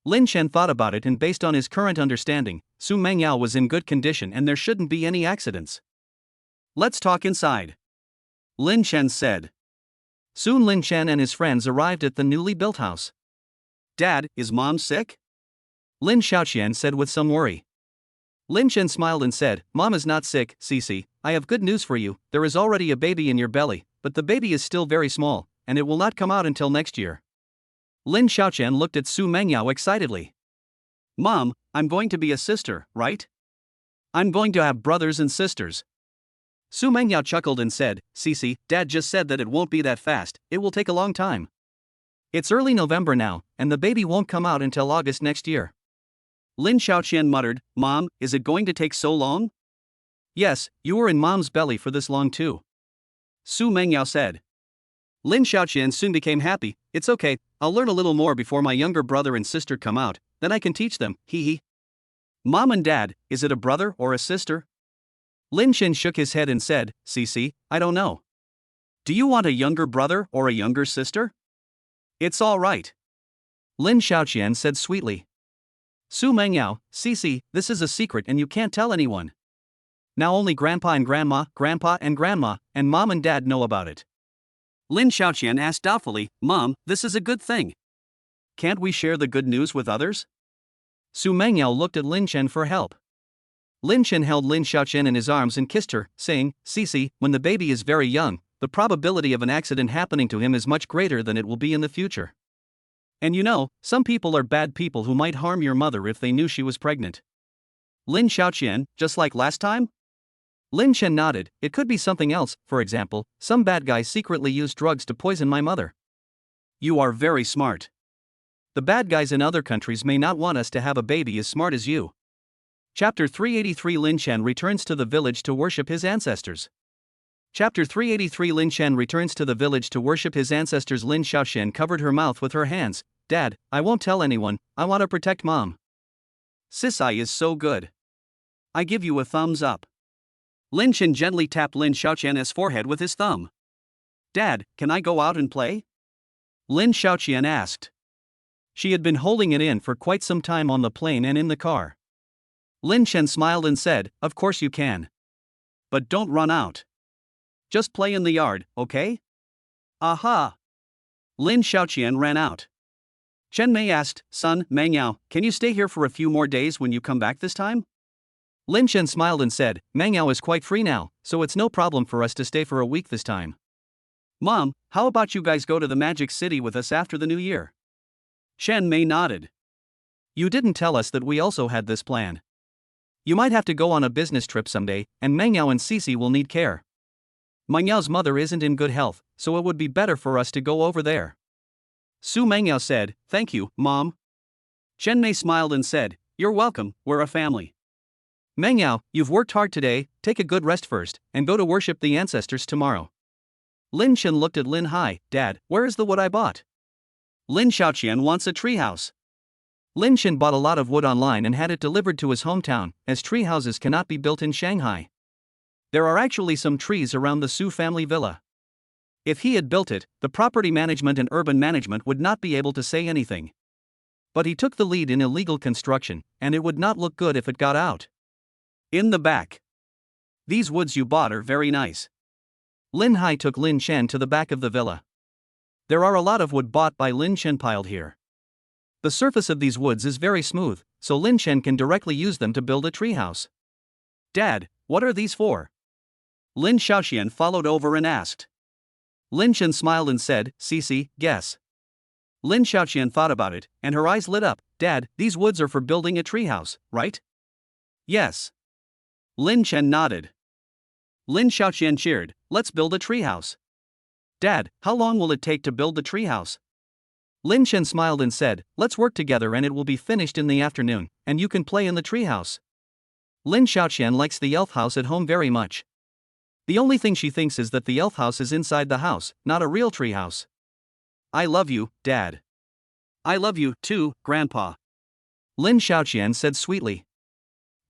Lin Chen thought about it and based on his current understanding, Su Mengyao was in good condition and there shouldn't be any accidents. "Let's talk inside," Lin Chen said. Soon Lin Chen and his friends arrived at the newly built house. "Dad, is Mom sick?" Lin Xiaoqian said with some worry. Lin Chen smiled and said, "Mom is not sick, Cici. I have good news for you, there is already a baby in your belly, but the baby is still very small, and it will not come out until next year." Lin Xiaoqian looked at Su Mengyao excitedly. "Mom, I'm going to be a sister, right? I'm going to have brothers and sisters." Su Mengyao chuckled and said, "Cici, Dad just said that it won't be that fast, it will take a long time. It's early November now, and the baby won't come out until August next year." Lin Xiaoqian muttered, "Mom, is it going to take so long?" "Yes, you were in Mom's belly for this long too," Su Mengyao said. Lin Xiaoqian soon became happy. It's okay, I'll learn a little more before my younger brother and sister come out, then I can teach them, hee hee. Mom and Dad, is it a brother or a sister? Lin Chen shook his head and said, Cici, I don't know. Do you want a younger brother or a younger sister? It's all right. Lin Xiaoqian said sweetly. Su Mengyao, Cici, this is a secret and you can't tell anyone. Now only Grandpa and Grandma, Grandpa and Grandma, and Mom and Dad know about it. Lin Xiaoqian asked doubtfully, Mom, this is a good thing. Can't we share the good news with others? Su Mengyao looked at Lin Chen for help. Lin Chen held Lin Xiaoqian in his arms and kissed her, saying, Cici, when the baby is very young, the probability of an accident happening to him is much greater than it will be in the future. And you know, some people are bad people who might harm your mother if they knew she was pregnant. Lin Xiaoqian, just like last time? Lin Chen nodded. It could be something else, for example, some bad guy secretly used drugs to poison my mother. You are very smart. The bad guys in other countries may not want us to have a baby as smart as you. Chapter 383 Lin Chen returns to the village to worship his ancestors. Chapter 383 Lin Chen returns to the village to worship his ancestors. Lin Xiaoqian covered her mouth with her hands. Dad, I won't tell anyone, I want to protect Mom. Cici is so good. I give you a thumbs up. Lin Chen gently tapped Lin Xiaoqian's forehead with his thumb. Dad, can I go out and play? Lin Xiaoqian asked. She had been holding it in for quite some time on the plane and in the car. Lin Chen smiled and said, Of course you can. But don't run out. Just play in the yard, okay? Aha! Lin Xiaoqian ran out. Chen Mei asked, Son, Mengyao, can you stay here for a few more days when you come back this time? Lin Chen smiled and said, Mengyao is quite free now, so it's no problem for us to stay for a week this time. Mom, how about you guys go to the Magic City with us after the new year? Chen Mei nodded. You didn't tell us that we also had this plan. You might have to go on a business trip someday, and Mengyao and Cici will need care. Mengyao's mother isn't in good health, so it would be better for us to go over there. Su Mengyao said, Thank you, Mom. Chen Mei smiled and said, You're welcome, we're a family. Mengyao, you've worked hard today, take a good rest first, and go to worship the ancestors tomorrow. Lin Chen looked at Lin Hai, Dad, where is the wood I bought? Lin Xiaoqian wants a treehouse. Lin Chen bought a lot of wood online and had it delivered to his hometown, as tree houses cannot be built in Shanghai. There are actually some trees around the Su family villa. If he had built it, the property management and urban management would not be able to say anything. But he took the lead in illegal construction, and it would not look good if it got out. In the back. These woods you bought are very nice. Lin Hai took Lin Chen to the back of the villa. There are a lot of wood bought by Lin Chen piled here. The surface of these woods is very smooth, so Lin Chen can directly use them to build a treehouse. Dad, what are these for? Lin Xiaoqian followed over and asked. Lin Chen smiled and said, Cici, guess. Lin Xiaoqian thought about it, and her eyes lit up. Dad, these woods are for building a treehouse, right? Yes. Lin Chen nodded. Lin Xiaoqian cheered, Let's build a treehouse. Dad, how long will it take to build the treehouse? Lin Chen smiled and said, Let's work together and it will be finished in the afternoon, and you can play in the treehouse. Lin Xiaoqian likes the elf house at home very much. The only thing she thinks is that the elf house is inside the house, not a real treehouse. I love you, Dad. I love you, too, Grandpa. Lin Xiaoqian said sweetly.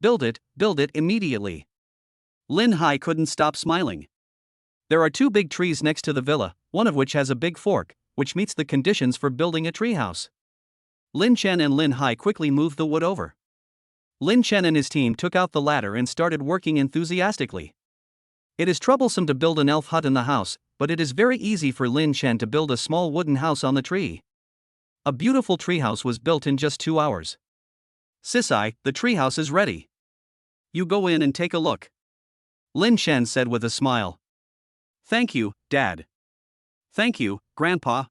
Build it immediately. Lin Hai couldn't stop smiling. There are two big trees next to the villa, one of which has a big fork, which meets the conditions for building a treehouse. Lin Chen and Lin Hai quickly moved the wood over. Lin Chen and his team took out the ladder and started working enthusiastically. It is troublesome to build an elf hut in the house, but it is very easy for Lin Chen to build a small wooden house on the tree. A beautiful treehouse was built in just 2 hours. Cici, the treehouse is ready. You go in and take a look. Lin Chen said with a smile. Thank you, Dad. Thank you, Grandpa.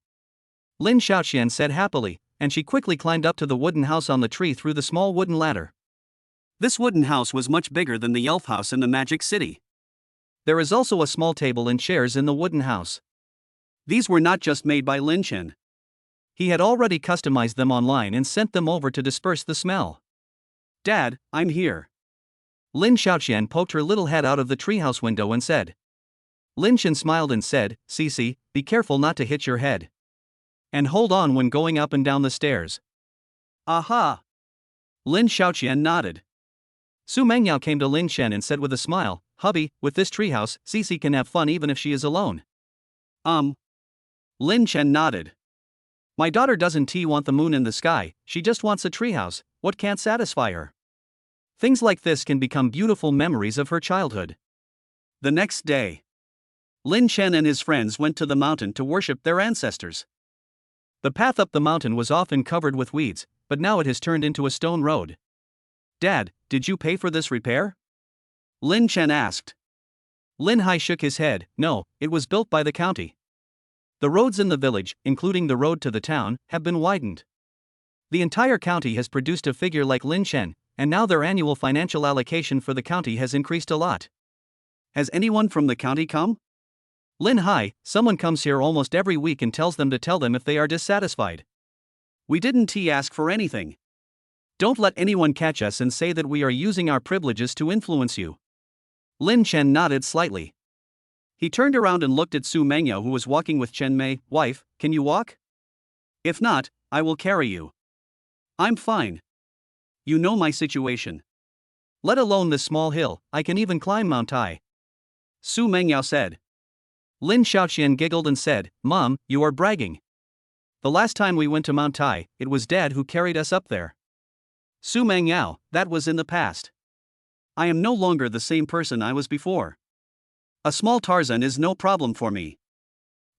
Lin Xiaoqian said happily, and she quickly climbed up to the wooden house on the tree through the small wooden ladder. This wooden house was much bigger than the elf house in the Magic City. There is also a small table and chairs in the wooden house. These were not just made by Lin Chen. He had already customized them online and sent them over to disperse the smell. Dad, I'm here. Lin Xiaoqian poked her little head out of the treehouse window and said. Lin Chen smiled and said, Cici, be careful not to hit your head. And hold on when going up and down the stairs. Aha! Lin Xiaoqian nodded. Su Mengyao came to Lin Chen and said with a smile, Hubby, with this treehouse, Cici can have fun even if she is alone. Lin Chen nodded. My daughter doesn't want the moon in the sky, she just wants a treehouse. What can't satisfy her? Things like this can become beautiful memories of her childhood. The next day, Lin Chen and his friends went to the mountain to worship their ancestors. The path up the mountain was often covered with weeds, but now it has turned into a stone road. Dad, did you pay for this repair? Lin Chen asked. Lin Hai shook his head, no, it was built by the county. The roads in the village, including the road to the town, have been widened. The entire county has produced a figure like Lin Chen, and now their annual financial allocation for the county has increased a lot. Has anyone from the county come? Lin Hai, someone comes here almost every week and tells them to tell them if they are dissatisfied. We didn't ask for anything. Don't let anyone catch us and say that we are using our privileges to influence you. Lin Chen nodded slightly. He turned around and looked at Su Mengyao, who was walking with Chen Mei. Wife, can you walk? If not, I will carry you. I'm fine. You know my situation. Let alone this small hill, I can even climb Mount Tai. Su Mengyao said. Lin Xiaoqian giggled and said, Mom, you are bragging. The last time we went to Mount Tai, it was Dad who carried us up there. Su Mengyao, that was in the past. I am no longer the same person I was before. A small Tarzan is no problem for me.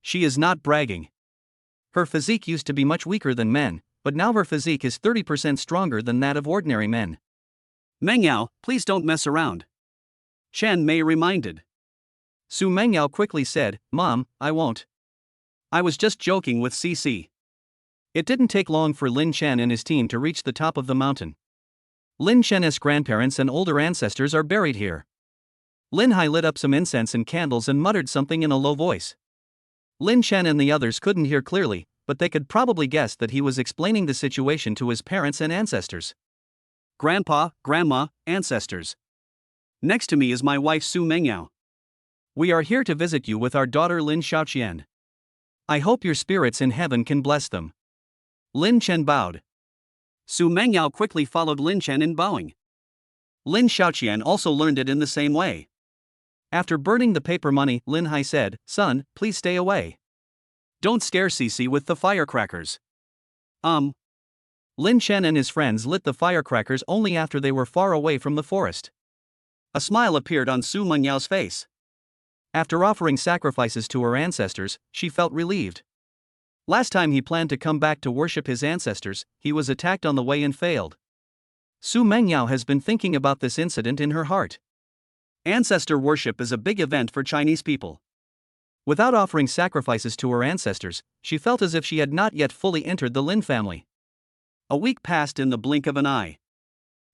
She is not bragging. Her physique used to be much weaker than men, but now her physique is 30% stronger than that of ordinary men. Mengyao, please don't mess around. Chen Mei reminded. Su Mengyao quickly said, Mom, I won't. I was just joking with Cici. It didn't take long for Lin Chen and his team to reach the top of the mountain. Lin Chen's grandparents and older ancestors are buried here. Lin Hai lit up some incense and candles and muttered something in a low voice. Lin Chen and the others couldn't hear clearly, but they could probably guess that he was explaining the situation to his parents and ancestors. Grandpa, Grandma, ancestors. Next to me is my wife Su Mengyao. We are here to visit you with our daughter Lin Xiaoqian. I hope your spirits in heaven can bless them. Lin Chen bowed. Su Mengyao quickly followed Lin Chen in bowing. Lin Xiaoqian also learned it in the same way. After burning the paper money, Lin Hai said, Son, please stay away. Don't scare Cici with the firecrackers. Lin Chen and his friends lit the firecrackers only after they were far away from the forest. A smile appeared on Su Mengyao's face. After offering sacrifices to her ancestors, she felt relieved. Last time he planned to come back to worship his ancestors, he was attacked on the way and failed. Su Mengyao has been thinking about this incident in her heart. Ancestor worship is a big event for Chinese people. Without offering sacrifices to her ancestors, she felt as if she had not yet fully entered the Lin family. A week passed in the blink of an eye.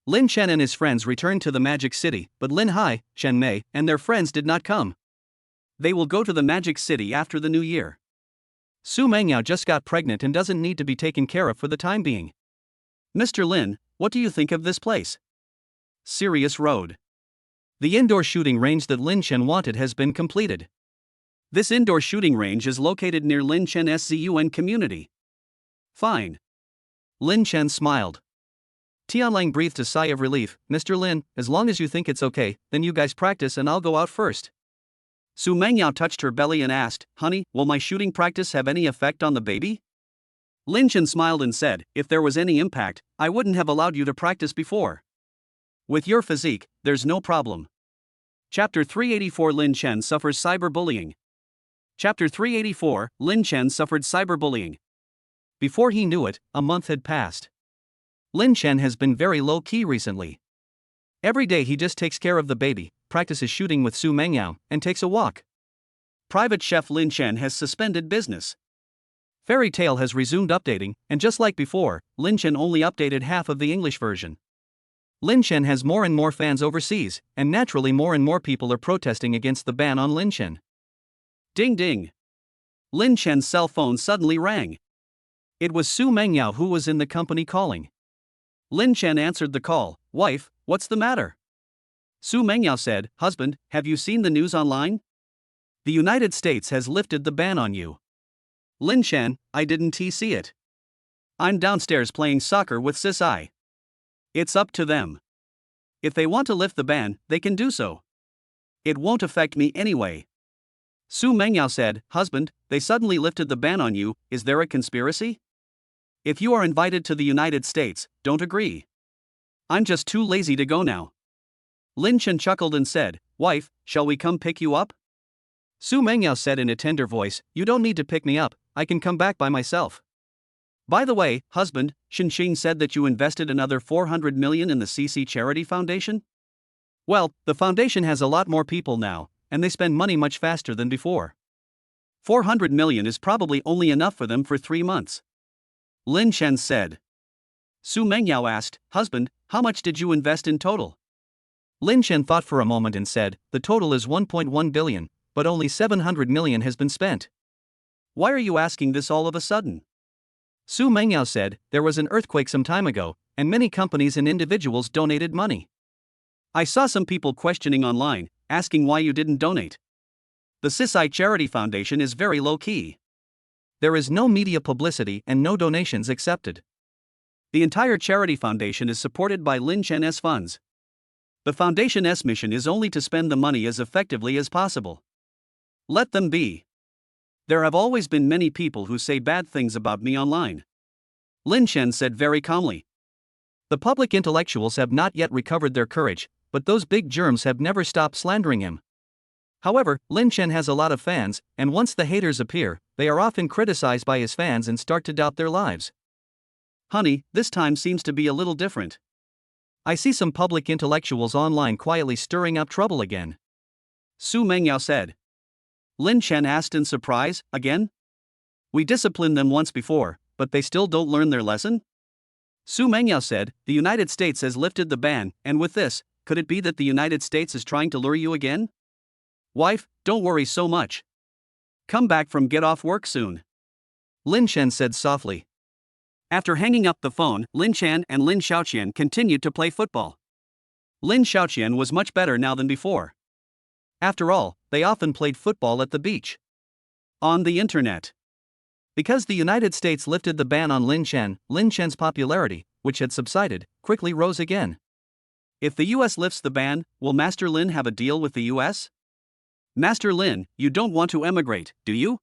Lin Chen and his friends returned to the Magic City, but Lin Hai, Chen Mei, and their friends did not come. They will go to the Magic City after the new year. Su Mengyao just got pregnant and doesn't need to be taken care of for the time being. Mr. Lin, what do you think of this place? Sirius Road. The indoor shooting range that Lin Chen wanted has been completed. This indoor shooting range is located near Lin Chen's ZUN community. Fine. Lin Chen smiled. Tianlang breathed a sigh of relief. Mr. Lin, as long as you think it's okay, then you guys practice and I'll go out first. Su Mengyao touched her belly and asked, Honey, will my shooting practice have any effect on the baby? Lin Chen smiled and said, If there was any impact, I wouldn't have allowed you to practice before. With your physique, there's no problem. Chapter 384 Lin Chen suffers cyberbullying. Chapter 384 Lin Chen suffered cyberbullying. Before he knew it, a month had passed. Lin Chen has been very low-key recently. Every day he just takes care of the baby, practices shooting with Su Mengyao, and takes a walk. Private Chef Lin Chen has suspended business. Fairy Tail has resumed updating, and just like before, Lin Chen only updated half of the English version. Lin Chen has more and more fans overseas, and naturally more and more people are protesting against the ban on Lin Chen. Ding ding. Lin Chen's cell phone suddenly rang. It was Su Mengyao who was in the company calling. Lin Chen answered the call. Wife, what's the matter? Su Mengyao said, Husband, have you seen the news online? The United States has lifted the ban on you. Lin Chen, I didn't see it. I'm downstairs playing soccer with Sis I. It's up to them. If they want to lift the ban, they can do so. It won't affect me anyway. Su Mengyao said, husband, they suddenly lifted the ban on you, is there a conspiracy? If you are invited to the United States, don't agree. I'm just too lazy to go now. Lin Chen chuckled and said, wife, shall we come pick you up? Su Mengyao said in a tender voice, you don't need to pick me up, I can come back by myself. By the way, husband, Xinxing said that you invested another 400 million in the CC Charity Foundation? Well, the foundation has a lot more people now, and they spend money much faster than before. 400 million is probably only enough for them for 3 months. Lin Chen said. Su Mengyao asked, husband, how much did you invest in total? Lin Chen thought for a moment and said, the total is 1.1 billion, but only 700 million has been spent. Why are you asking this all of a sudden? Su Mengyao said, there was an earthquake some time ago, and many companies and individuals donated money. I saw some people questioning online, asking why you didn't donate. The CSI Charity Foundation is very low-key. There is no media publicity and no donations accepted. The entire charity foundation is supported by Lin Chen's funds. The foundation's mission is only to spend the money as effectively as possible. Let them be. There have always been many people who say bad things about me online. Lin Chen said very calmly. The public intellectuals have not yet recovered their courage, but those big germs have never stopped slandering him. However, Lin Chen has a lot of fans, and once the haters appear, they are often criticized by his fans and start to doubt their lives. Honey, this time seems to be a little different. I see some public intellectuals online quietly stirring up trouble again. Su Mengyao said. Lin Chen asked in surprise, again? We disciplined them once before, but they still don't learn their lesson? Su Mengyao said, the United States has lifted the ban, and with this, could it be that the United States is trying to lure you again? Wife, don't worry so much. Come back from get off work soon. Lin Chen said softly. After hanging up the phone, Lin Chen and Lin Xiaoqian continued to play football. Lin Xiaoqian was much better now than before. After all, they often played football at the beach. On the internet. Because the United States lifted the ban on Lin Chen's popularity, which had subsided, quickly rose again. If the US lifts the ban, will Master Lin have a deal with the US? Master Lin, you don't want to emigrate, do you?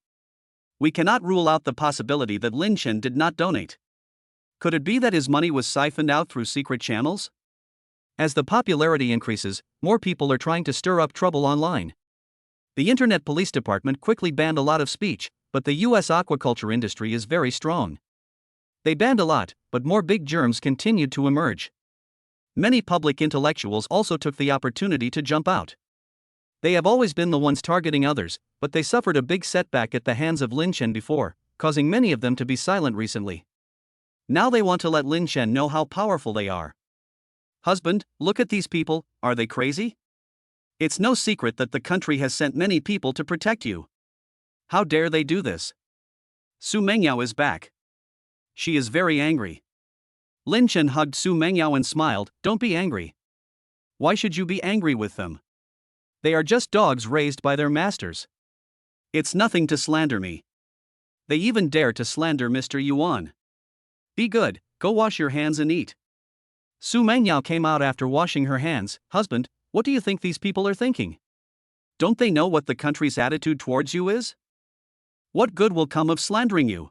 We cannot rule out the possibility that Lin Chen did not donate. Could it be that his money was siphoned out through secret channels? As the popularity increases, more people are trying to stir up trouble online. The Internet Police Department quickly banned a lot of speech, but the US aquaculture industry is very strong. They banned a lot, but more big germs continued to emerge. Many public intellectuals also took the opportunity to jump out. They have always been the ones targeting others, but they suffered a big setback at the hands of Lin Chen before, causing many of them to be silent recently. Now they want to let Lin Chen know how powerful they are. Husband, look at these people, are they crazy? It's no secret that the country has sent many people to protect you. How dare they do this? Su Mengyao is back. She is very angry. Lin Chen hugged Su Mengyao and smiled, don't be angry. Why should you be angry with them? They are just dogs raised by their masters. It's nothing to slander me. They even dare to slander Mr. Yuan. Be good, go wash your hands and eat. Su Mengyao came out after washing her hands. Husband, what do you think these people are thinking? Don't they know what the country's attitude towards you is? What good will come of slandering you?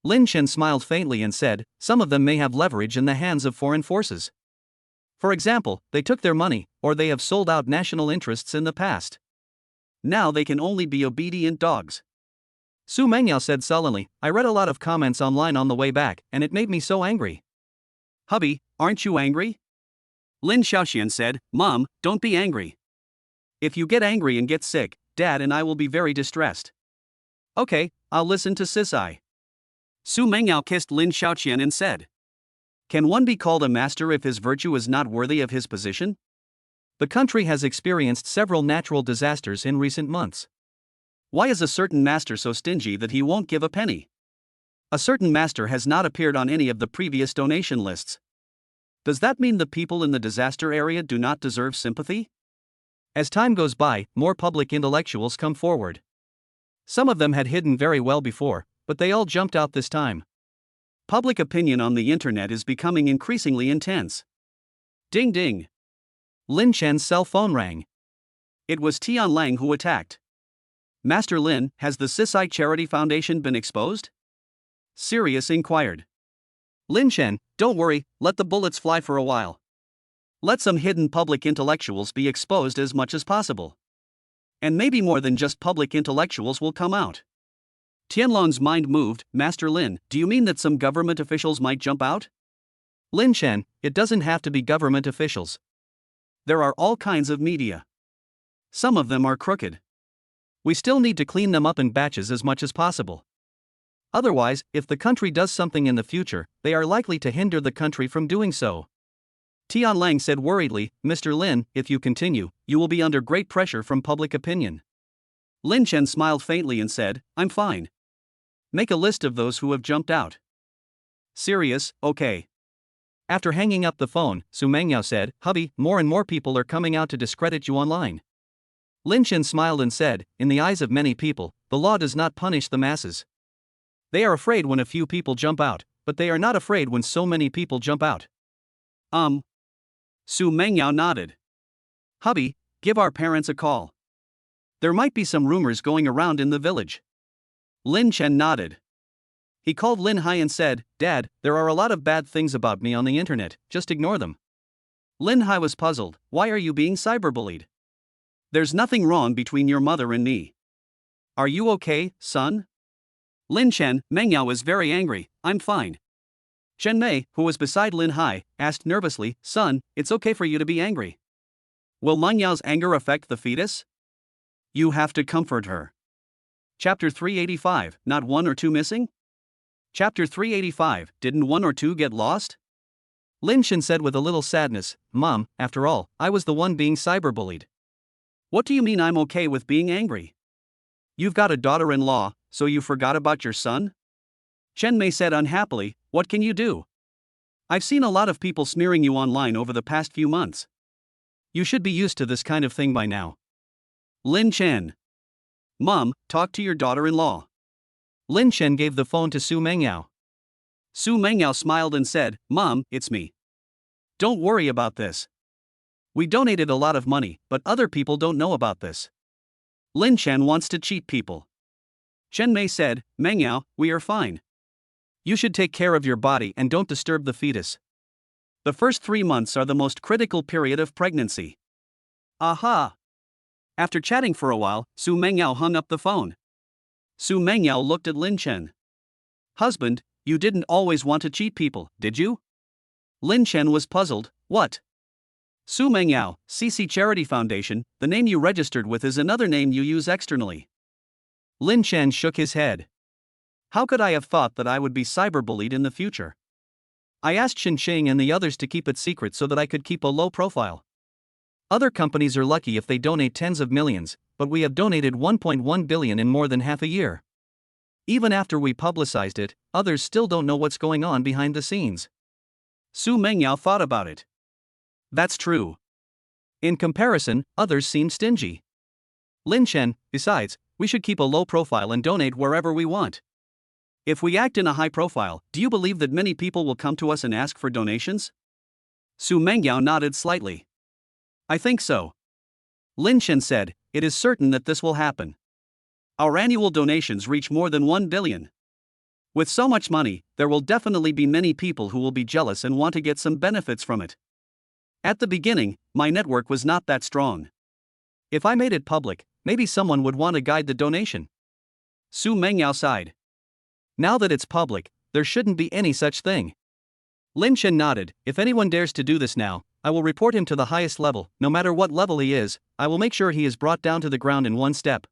Lin Chen smiled faintly and said, some of them may have leverage in the hands of foreign forces. For example, they took their money, or they have sold out national interests in the past. Now they can only be obedient dogs. Su Mengyao said sullenly, I read a lot of comments online on the way back, and it made me so angry. Hubby, aren't you angry? Lin Xiaoqian said, Mom, don't be angry. If you get angry and get sick, Dad and I will be very distressed. Okay, I'll listen to Sisai. Su Mengyao kissed Lin Xiaoqian and said, can one be called a master if his virtue is not worthy of his position? The country has experienced several natural disasters in recent months. Why is a certain master so stingy that he won't give a penny? A certain master has not appeared on any of the previous donation lists. Does that mean the people in the disaster area do not deserve sympathy? As time goes by, more public intellectuals come forward. Some of them had hidden very well before, but they all jumped out this time. Public opinion on the internet is becoming increasingly intense. Ding ding. Lin Chen's cell phone rang. It was Tian Lang who attacked. Master Lin, has the Sisai Charity Foundation been exposed? Sirius inquired. Lin Chen, don't worry, let the bullets fly for a while. Let some hidden public intellectuals be exposed as much as possible. And maybe more than just public intellectuals will come out. Tianlong's mind moved. Master Lin, do you mean that some government officials might jump out? Lin Chen, it doesn't have to be government officials. There are all kinds of media. Some of them are crooked. We still need to clean them up in batches as much as possible. Otherwise, if the country does something in the future, they are likely to hinder the country from doing so. Tian Lang said worriedly, Mr. Lin, if you continue, you will be under great pressure from public opinion. Lin Chen smiled faintly and said, I'm fine. Make a list of those who have jumped out. Serious, okay. After hanging up the phone, Su Mengyao said, Hubby, more and more people are coming out to discredit you online. Lin Chen smiled and said, in the eyes of many people, the law does not punish the masses. They are afraid when a few people jump out, but they are not afraid when so many people jump out. Su Mengyao nodded. Hubby, give our parents a call. There might be some rumors going around in the village. Lin Chen nodded. He called Lin Hai and said, Dad, there are a lot of bad things about me on the internet, just ignore them. Lin Hai was puzzled. Why are you being cyberbullied? There's nothing wrong between your mother and me. Are you okay, son? Lin Chen, Mengyao was very angry. I'm fine. Chen Mei, who was beside Lin Hai, asked nervously, Son, it's okay for you to be angry. Will Menyao's anger affect the fetus? You have to comfort her. Chapter 385, not one or two missing? Chapter 385, didn't one or two get lost? Lin Chen said with a little sadness, Mom, after all, I was the one being cyberbullied. What do you mean I'm okay with being angry? You've got a daughter-in-law, so you forgot about your son? Chen Mei said unhappily, what can you do? I've seen a lot of people smearing you online over the past few months. You should be used to this kind of thing by now. Lin Chen. Mom, talk to your daughter-in-law. Lin Chen gave the phone to Su Mengyao. Su Mengyao smiled and said, Mom, it's me. Don't worry about this. We donated a lot of money, but other people don't know about this. Lin Chen wants to cheat people. Chen Mei said, Mengyao, we are fine. You should take care of your body and don't disturb the fetus. The first 3 months are the most critical period of pregnancy. Aha! After chatting for a while, Su Mengyao hung up the phone. Su Mengyao looked at Lin Chen. Husband, you didn't always want to cheat people, did you? Lin Chen was puzzled. What? Su Mengyao, CC Charity Foundation, the name you registered with is another name you use externally. Lin Chen shook his head. How could I have thought that I would be cyberbullied in the future? I asked Shin Ching and the others to keep it secret so that I could keep a low profile. Other companies are lucky if they donate tens of millions, but we have donated 1.1 billion in more than half a year. Even after we publicized it, others still don't know what's going on behind the scenes. Su Mengyao thought about it. That's true. In comparison, others seem stingy. Lin Chen, besides, we should keep a low profile and donate wherever we want. If we act in a high profile, do you believe that many people will come to us and ask for donations? Su Mengyao nodded slightly. I think so. Lin Chen said, it is certain that this will happen. Our annual donations reach more than 1 billion. With so much money, there will definitely be many people who will be jealous and want to get some benefits from it. At the beginning, my network was not that strong. If I made it public, maybe someone would want to guide the donation. Su Mengyao sighed. Now that it's public, there shouldn't be any such thing. Lin Chen nodded. If anyone dares to do this now, I will report him to the highest level. No matter what level he is, I will make sure he is brought down to the ground in one step.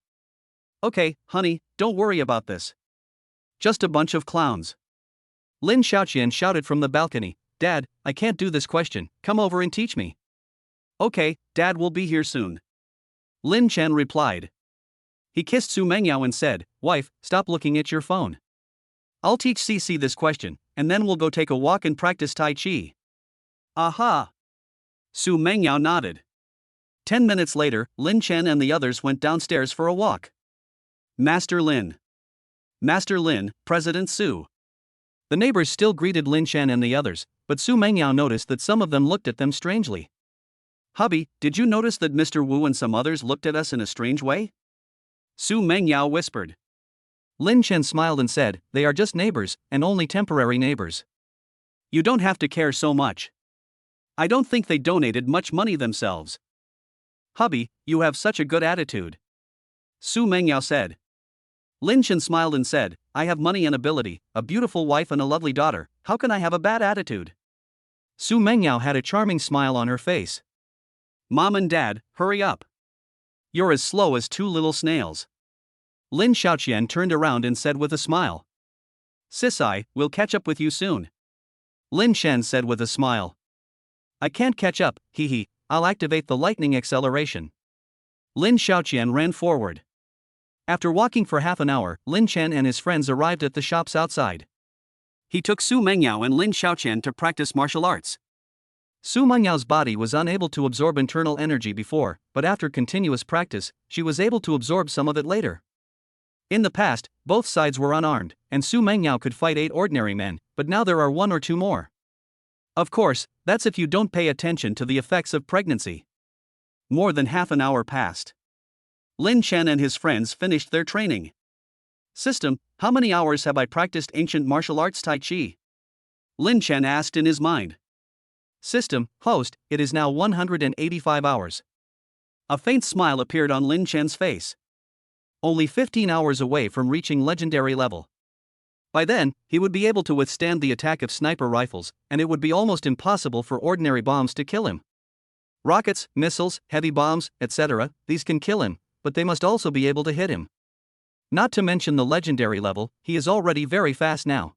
Okay, honey, don't worry about this. Just a bunch of clowns. Lin Xiaoqian shouted from the balcony, Dad, I can't do this question, come over and teach me. Okay, Dad will be here soon. Lin Chen replied. He kissed Su Mengyao and said, Wife, stop looking at your phone. I'll teach CC this question, and then we'll go take a walk and practice Tai Chi. Aha! Su Mengyao nodded. 10 minutes later, Lin Chen and the others went downstairs for a walk. Master Lin. Master Lin, President Su. The neighbors still greeted Lin Chen and the others, but Su Mengyao noticed that some of them looked at them strangely. Hubby, did you notice that Mr. Wu and some others looked at us in a strange way? Su Mengyao whispered. Lin Chen smiled and said, they are just neighbors, and only temporary neighbors. You don't have to care so much. I don't think they donated much money themselves. Hubby, you have such a good attitude. Su Mengyao said. Lin Chen smiled and said, I have money and ability, a beautiful wife and a lovely daughter, how can I have a bad attitude? Su Mengyao had a charming smile on her face. Mom and Dad, hurry up. You're as slow as two little snails. Lin Xiaoqian turned around and said with a smile. Sisai, we'll catch up with you soon. Lin Shen said with a smile. I can't catch up, hee hee, I'll activate the lightning acceleration. Lin Xiaoqian ran forward. After walking for half an hour, Lin Chen and his friends arrived at the shops outside. He took Su Mengyao and Lin Xiaoqian to practice martial arts. Su Mengyao's body was unable to absorb internal energy before, but after continuous practice, she was able to absorb some of it later. In the past, both sides were unarmed, and Su Mengyao could fight 8 ordinary men, but now there are 1 or 2 more. Of course, that's if you don't pay attention to the effects of pregnancy. More than half an hour passed. Lin Chen and his friends finished their training. System, how many hours have I practiced ancient martial arts Tai Chi? Lin Chen asked in his mind. System, host, it is now 185 hours. A faint smile appeared on Lin Chen's face. Only 15 hours away from reaching legendary level. By then, he would be able to withstand the attack of sniper rifles, and it would be almost impossible for ordinary bombs to kill him. Rockets, missiles, heavy bombs, etc., these can kill him, but they must also be able to hit him. Not to mention the legendary level, he is already very fast now.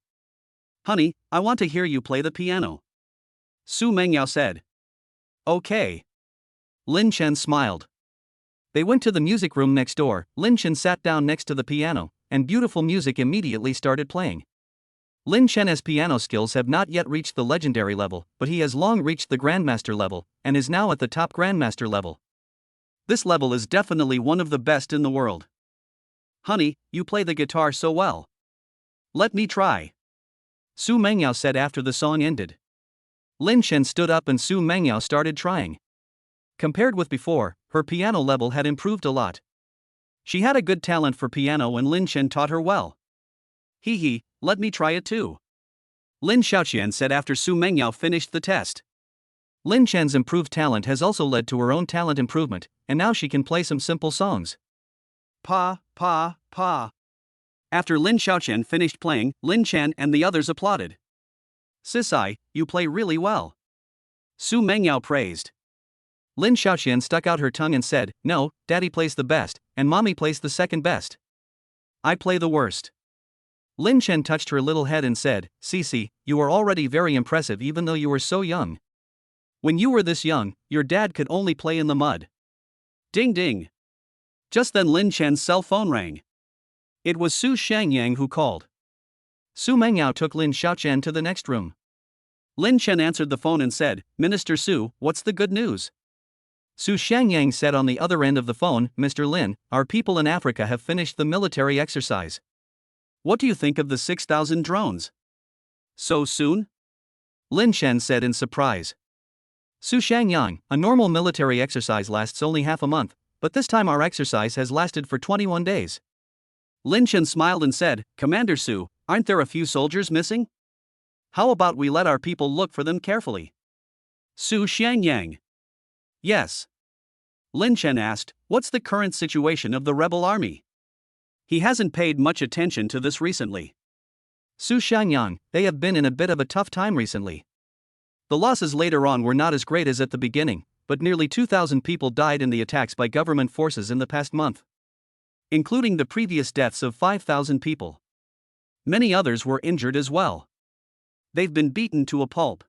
Honey, I want to hear you play the piano. Su Mengyao said. Okay. Lin Chen smiled. They went to the music room next door. Lin Chen sat down next to the piano, and beautiful music immediately started playing. Lin Chen's piano skills have not yet reached the legendary level, but he has long reached the Grandmaster level, and is now at the top Grandmaster level. This level is definitely one of the best in the world. Honey, you play the guitar so well. Let me try. Su Mengyao said after the song ended. Lin Chen stood up and Su Mengyao started trying. Compared with before, her piano level had improved a lot. She had a good talent for piano and Lin Chen taught her well. Hee hee, let me try it too. Lin Xiaoqian said after Su Mengyao finished the test. Lin Chen's improved talent has also led to her own talent improvement, and now she can play some simple songs. Pa, pa, pa. After Lin Xiaoqian finished playing, Lin Chen and the others applauded. Sisai, you play really well. Su Mengyao praised. Lin Xiaoqian stuck out her tongue and said, no, Daddy plays the best, and Mommy plays the second best. I play the worst. Lin Chen touched her little head and said, Sisi, you are already very impressive even though you were so young. When you were this young, your dad could only play in the mud. Ding ding. Just then Lin Chen's cell phone rang. It was Su Shangyang who called. Su Mengyao took Lin Xiaoqian to the next room. Lin Chen answered the phone and said, Minister Su, what's the good news? Su Shangyang said on the other end of the phone, Mr. Lin, our people in Africa have finished the military exercise. What do you think of the 6,000 drones? So soon? Lin Chen said in surprise. Su Shangyang, a normal military exercise lasts only half a month, but this time our exercise has lasted for 21 days. Lin Chen smiled and said, Commander Su, aren't there a few soldiers missing? How about we let our people look for them carefully? Su Shangyang. Yes. Lin Chen asked, what's the current situation of the rebel army? He hasn't paid much attention to this recently. Su Shangyang, they have been in a bit of a tough time recently. The losses later on were not as great as at the beginning, but nearly 2,000 people died in the attacks by government forces in the past month, including the previous deaths of 5,000 people. Many others were injured as well. They've been beaten to a pulp.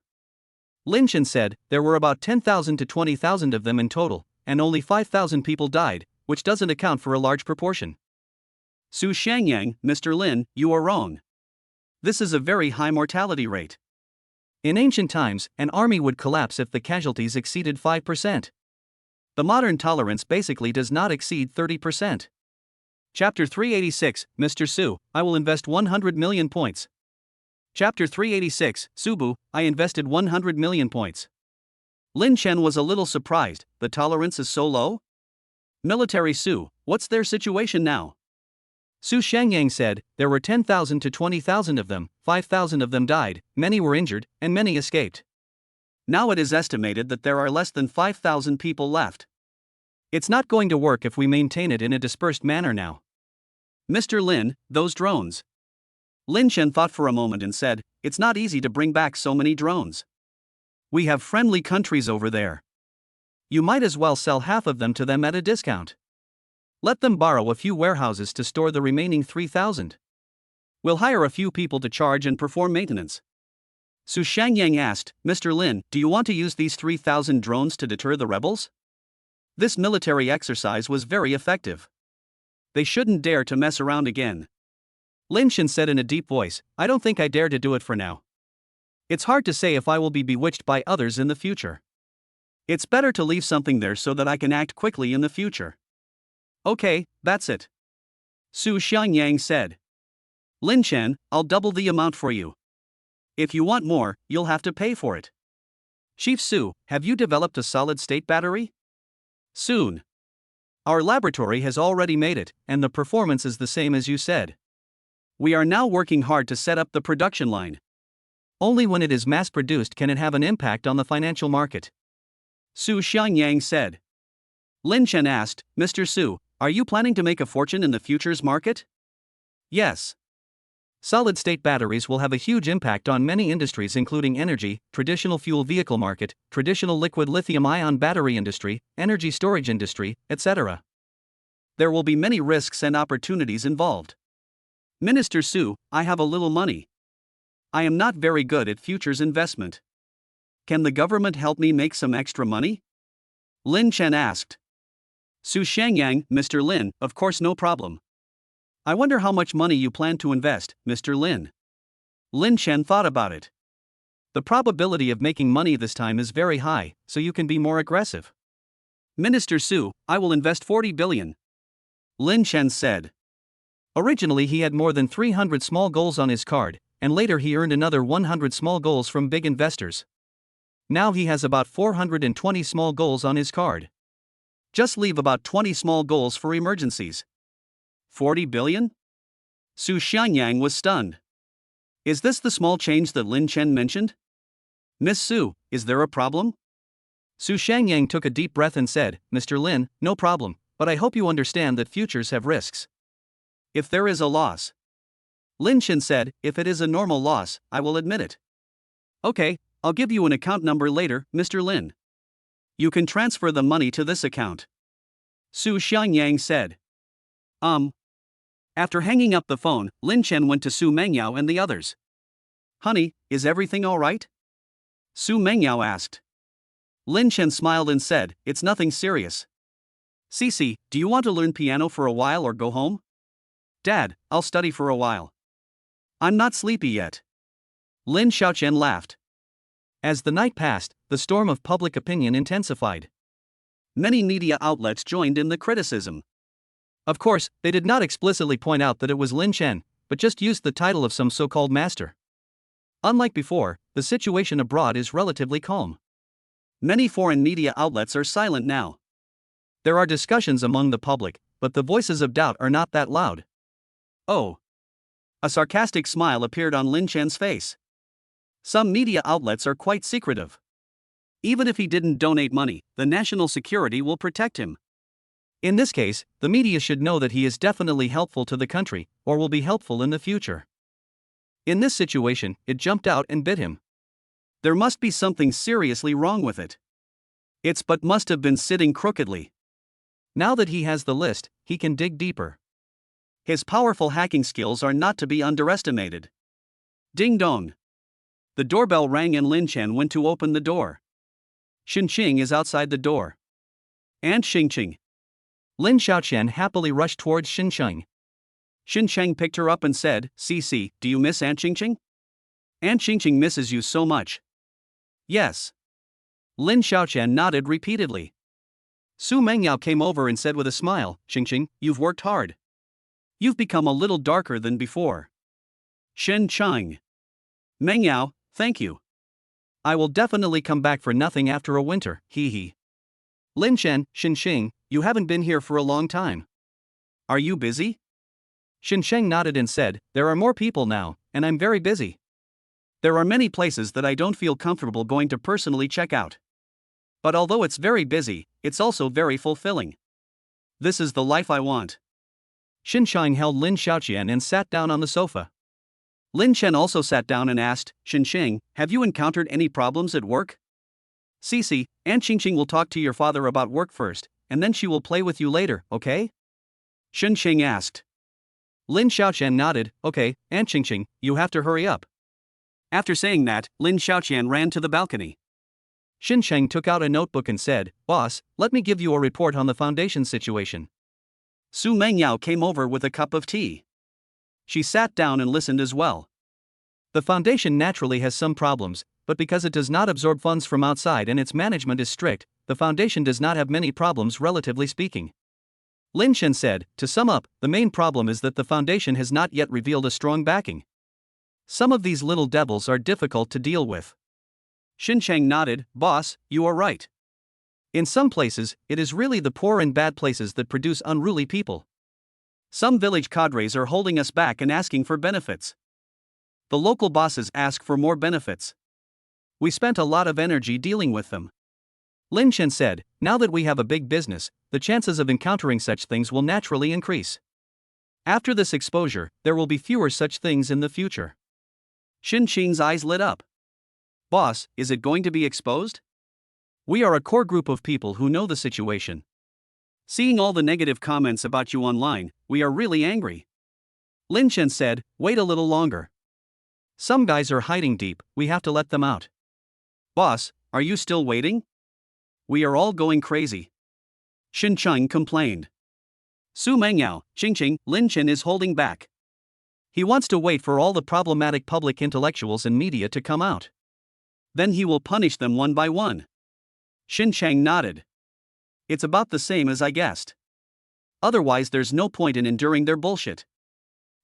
Lin Chen said, there were about 10,000 to 20,000 of them in total, and only 5,000 people died, which doesn't account for a large proportion. Su Shangyang, Mr. Lin, you are wrong. This is a very high mortality rate. In ancient times, an army would collapse if the casualties exceeded 5%. The modern tolerance basically does not exceed 30%. Chapter 386, Mr. Su, I will invest 100 million points. Chapter 386, Subu, I invested 100 million points. Lin Chen was a little surprised. The tolerance is so low? Military Su, what's their situation now? Su Shangyang said, there were 10,000 to 20,000 of them, 5,000 of them died, many were injured, and many escaped. Now it is estimated that there are less than 5,000 people left. It's not going to work if we maintain it in a dispersed manner now. Mr. Lin, those drones. Lin Chen thought for a moment and said, it's not easy to bring back so many drones. We have friendly countries over there. You might as well sell half of them to them at a discount. Let them borrow a few warehouses to store the remaining 3,000. We'll hire a few people to charge and perform maintenance. Su Shangyang asked, Mr. Lin, do you want to use these 3,000 drones to deter the rebels? This military exercise was very effective. They shouldn't dare to mess around again. Lin Chen said in a deep voice, I don't think I dare to do it for now. It's hard to say if I will be bewitched by others in the future. It's better to leave something there so that I can act quickly in the future. Okay, that's it. Su Shangyang said. Lin Chen, I'll double the amount for you. If you want more, you'll have to pay for it. Chief Su, have you developed a solid-state battery? Soon. Our laboratory has already made it, and the performance is the same as you said. We are now working hard to set up the production line. Only when it is mass-produced can it have an impact on the financial market. Su Shangyang said. Lin Chen asked, Mr. Su, are you planning to make a fortune in the futures market? Yes. Solid-state batteries will have a huge impact on many industries including energy, traditional fuel vehicle market, traditional liquid lithium-ion battery industry, energy storage industry, etc. There will be many risks and opportunities involved. Minister Su, I have a little money. I am not very good at futures investment. Can the government help me make some extra money? Lin Chen asked. Su Shangyang, Mr. Lin, of course no problem. I wonder how much money you plan to invest, Mr. Lin. Lin Chen thought about it. The probability of making money this time is very high, so you can be more aggressive. Minister Su, I will invest 40 billion. Lin Chen said. Originally he had more than 300 small goals on his card, and later he earned another 100 small goals from big investors. Now he has about 420 small goals on his card. Just leave about 20 small goals for emergencies. 40 billion? Su Shangyang was stunned. Is this the small change that Lin Chen mentioned? Miss Su, is there a problem? Su Shangyang took a deep breath and said, Mr. Lin, no problem, but I hope you understand that futures have risks. If there is a loss. Lin Chen said, if it is a normal loss, I will admit it. Okay, I'll give you an account number later, Mr. Lin. You can transfer the money to this account. Su Shangyang said. After hanging up the phone, Lin Chen went to Su Mengyao and the others. Honey, is everything all right? Su Mengyao asked. Lin Chen smiled and said, it's nothing serious. Cici, do you want to learn piano for a while or go home? Dad, I'll study for a while. I'm not sleepy yet. Lin Xiaochen laughed. As the night passed, the storm of public opinion intensified. Many media outlets joined in the criticism. Of course, they did not explicitly point out that it was Lin Chen, but just used the title of some so-called master. Unlike before, the situation abroad is relatively calm. Many foreign media outlets are silent now. There are discussions among the public, but the voices of doubt are not that loud. Oh. A sarcastic smile appeared on Lin Chen's face. Some media outlets are quite secretive. Even if he didn't donate money, the national security will protect him. In this case, the media should know that he is definitely helpful to the country, or will be helpful in the future. In this situation, it jumped out and bit him. There must be something seriously wrong with it. But must have been sitting crookedly. Now that he has the list, he can dig deeper. His powerful hacking skills are not to be underestimated. Ding dong. The doorbell rang and Lin Chen went to open the door. Xinqing is outside the door. Aunt Xinqing. Lin Xiaochen happily rushed towards Xinqing. Xinqing picked her up and said, Cici, do you miss Aunt Xinqing? Aunt Xinqing misses you so much. Yes. Lin Xiaochen nodded repeatedly. Su Mengyao came over and said with a smile, Xingqing, you've worked hard. You've become a little darker than before. Shen Chang. Mengyao, thank you. I will definitely come back for nothing after a winter, hee hee. Lin Chen, Xingqing, you haven't been here for a long time. Are you busy? Xingqing nodded and said, there are more people now, and I'm very busy. There are many places that I don't feel comfortable going to personally check out. But although it's very busy, it's also very fulfilling. This is the life I want. Xingqing held Lin Xiaoqian and sat down on the sofa. Lin Chen also sat down and asked, Xingqing, have you encountered any problems at work? Cici, Aunt Xingqing will talk to your father about work first, and then she will play with you later, okay? Xingqing asked. Lin Xiaoqian nodded, okay, Aunt Xingqing, you have to hurry up. After saying that, Lin Xiaoqian ran to the balcony. Xingqing took out a notebook and said, Boss, let me give you a report on the foundation situation. Su Mengyao came over with a cup of tea. She sat down and listened as well. The foundation naturally has some problems, but because it does not absorb funds from outside and its management is strict, the foundation does not have many problems relatively speaking. Lin Chen said, to sum up, the main problem is that the foundation has not yet revealed a strong backing. Some of these little devils are difficult to deal with. Xingqing nodded, Boss, you are right. In some places, it is really the poor and bad places that produce unruly people. Some village cadres are holding us back and asking for benefits. The local bosses ask for more benefits. We spent a lot of energy dealing with them. Lin Chen said, now that we have a big business, the chances of encountering such things will naturally increase. After this exposure, there will be fewer such things in the future. Xingqing's eyes lit up. Boss, is it going to be exposed? We are a core group of people who know the situation. Seeing all the negative comments about you online, we are really angry. Lin Chen said, wait a little longer. Some guys are hiding deep, we have to let them out. Boss, are you still waiting? We are all going crazy. Xingqing complained. Su Mengyao, Xingqing, Lin Chen is holding back. He wants to wait for all the problematic public intellectuals and media to come out. Then he will punish them one by one. Xingqing nodded. It's about the same as I guessed. Otherwise there's no point in enduring their bullshit.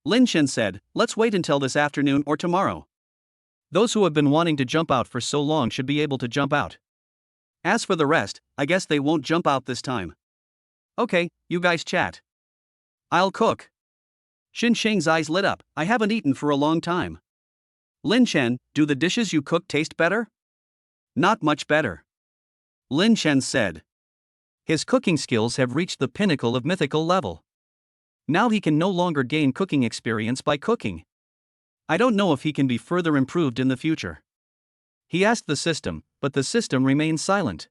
Lin Chen said, let's wait until this afternoon or tomorrow. Those who have been wanting to jump out for so long should be able to jump out. As for the rest, I guess they won't jump out this time. Okay, you guys chat. I'll cook. Xingqing's eyes lit up, I haven't eaten for a long time. Lin Chen, do the dishes you cook taste better? Not much better. Lin Chen said. His cooking skills have reached the pinnacle of mythical level. Now he can no longer gain cooking experience by cooking. I don't know if he can be further improved in the future. He asked the system, but the system remained silent.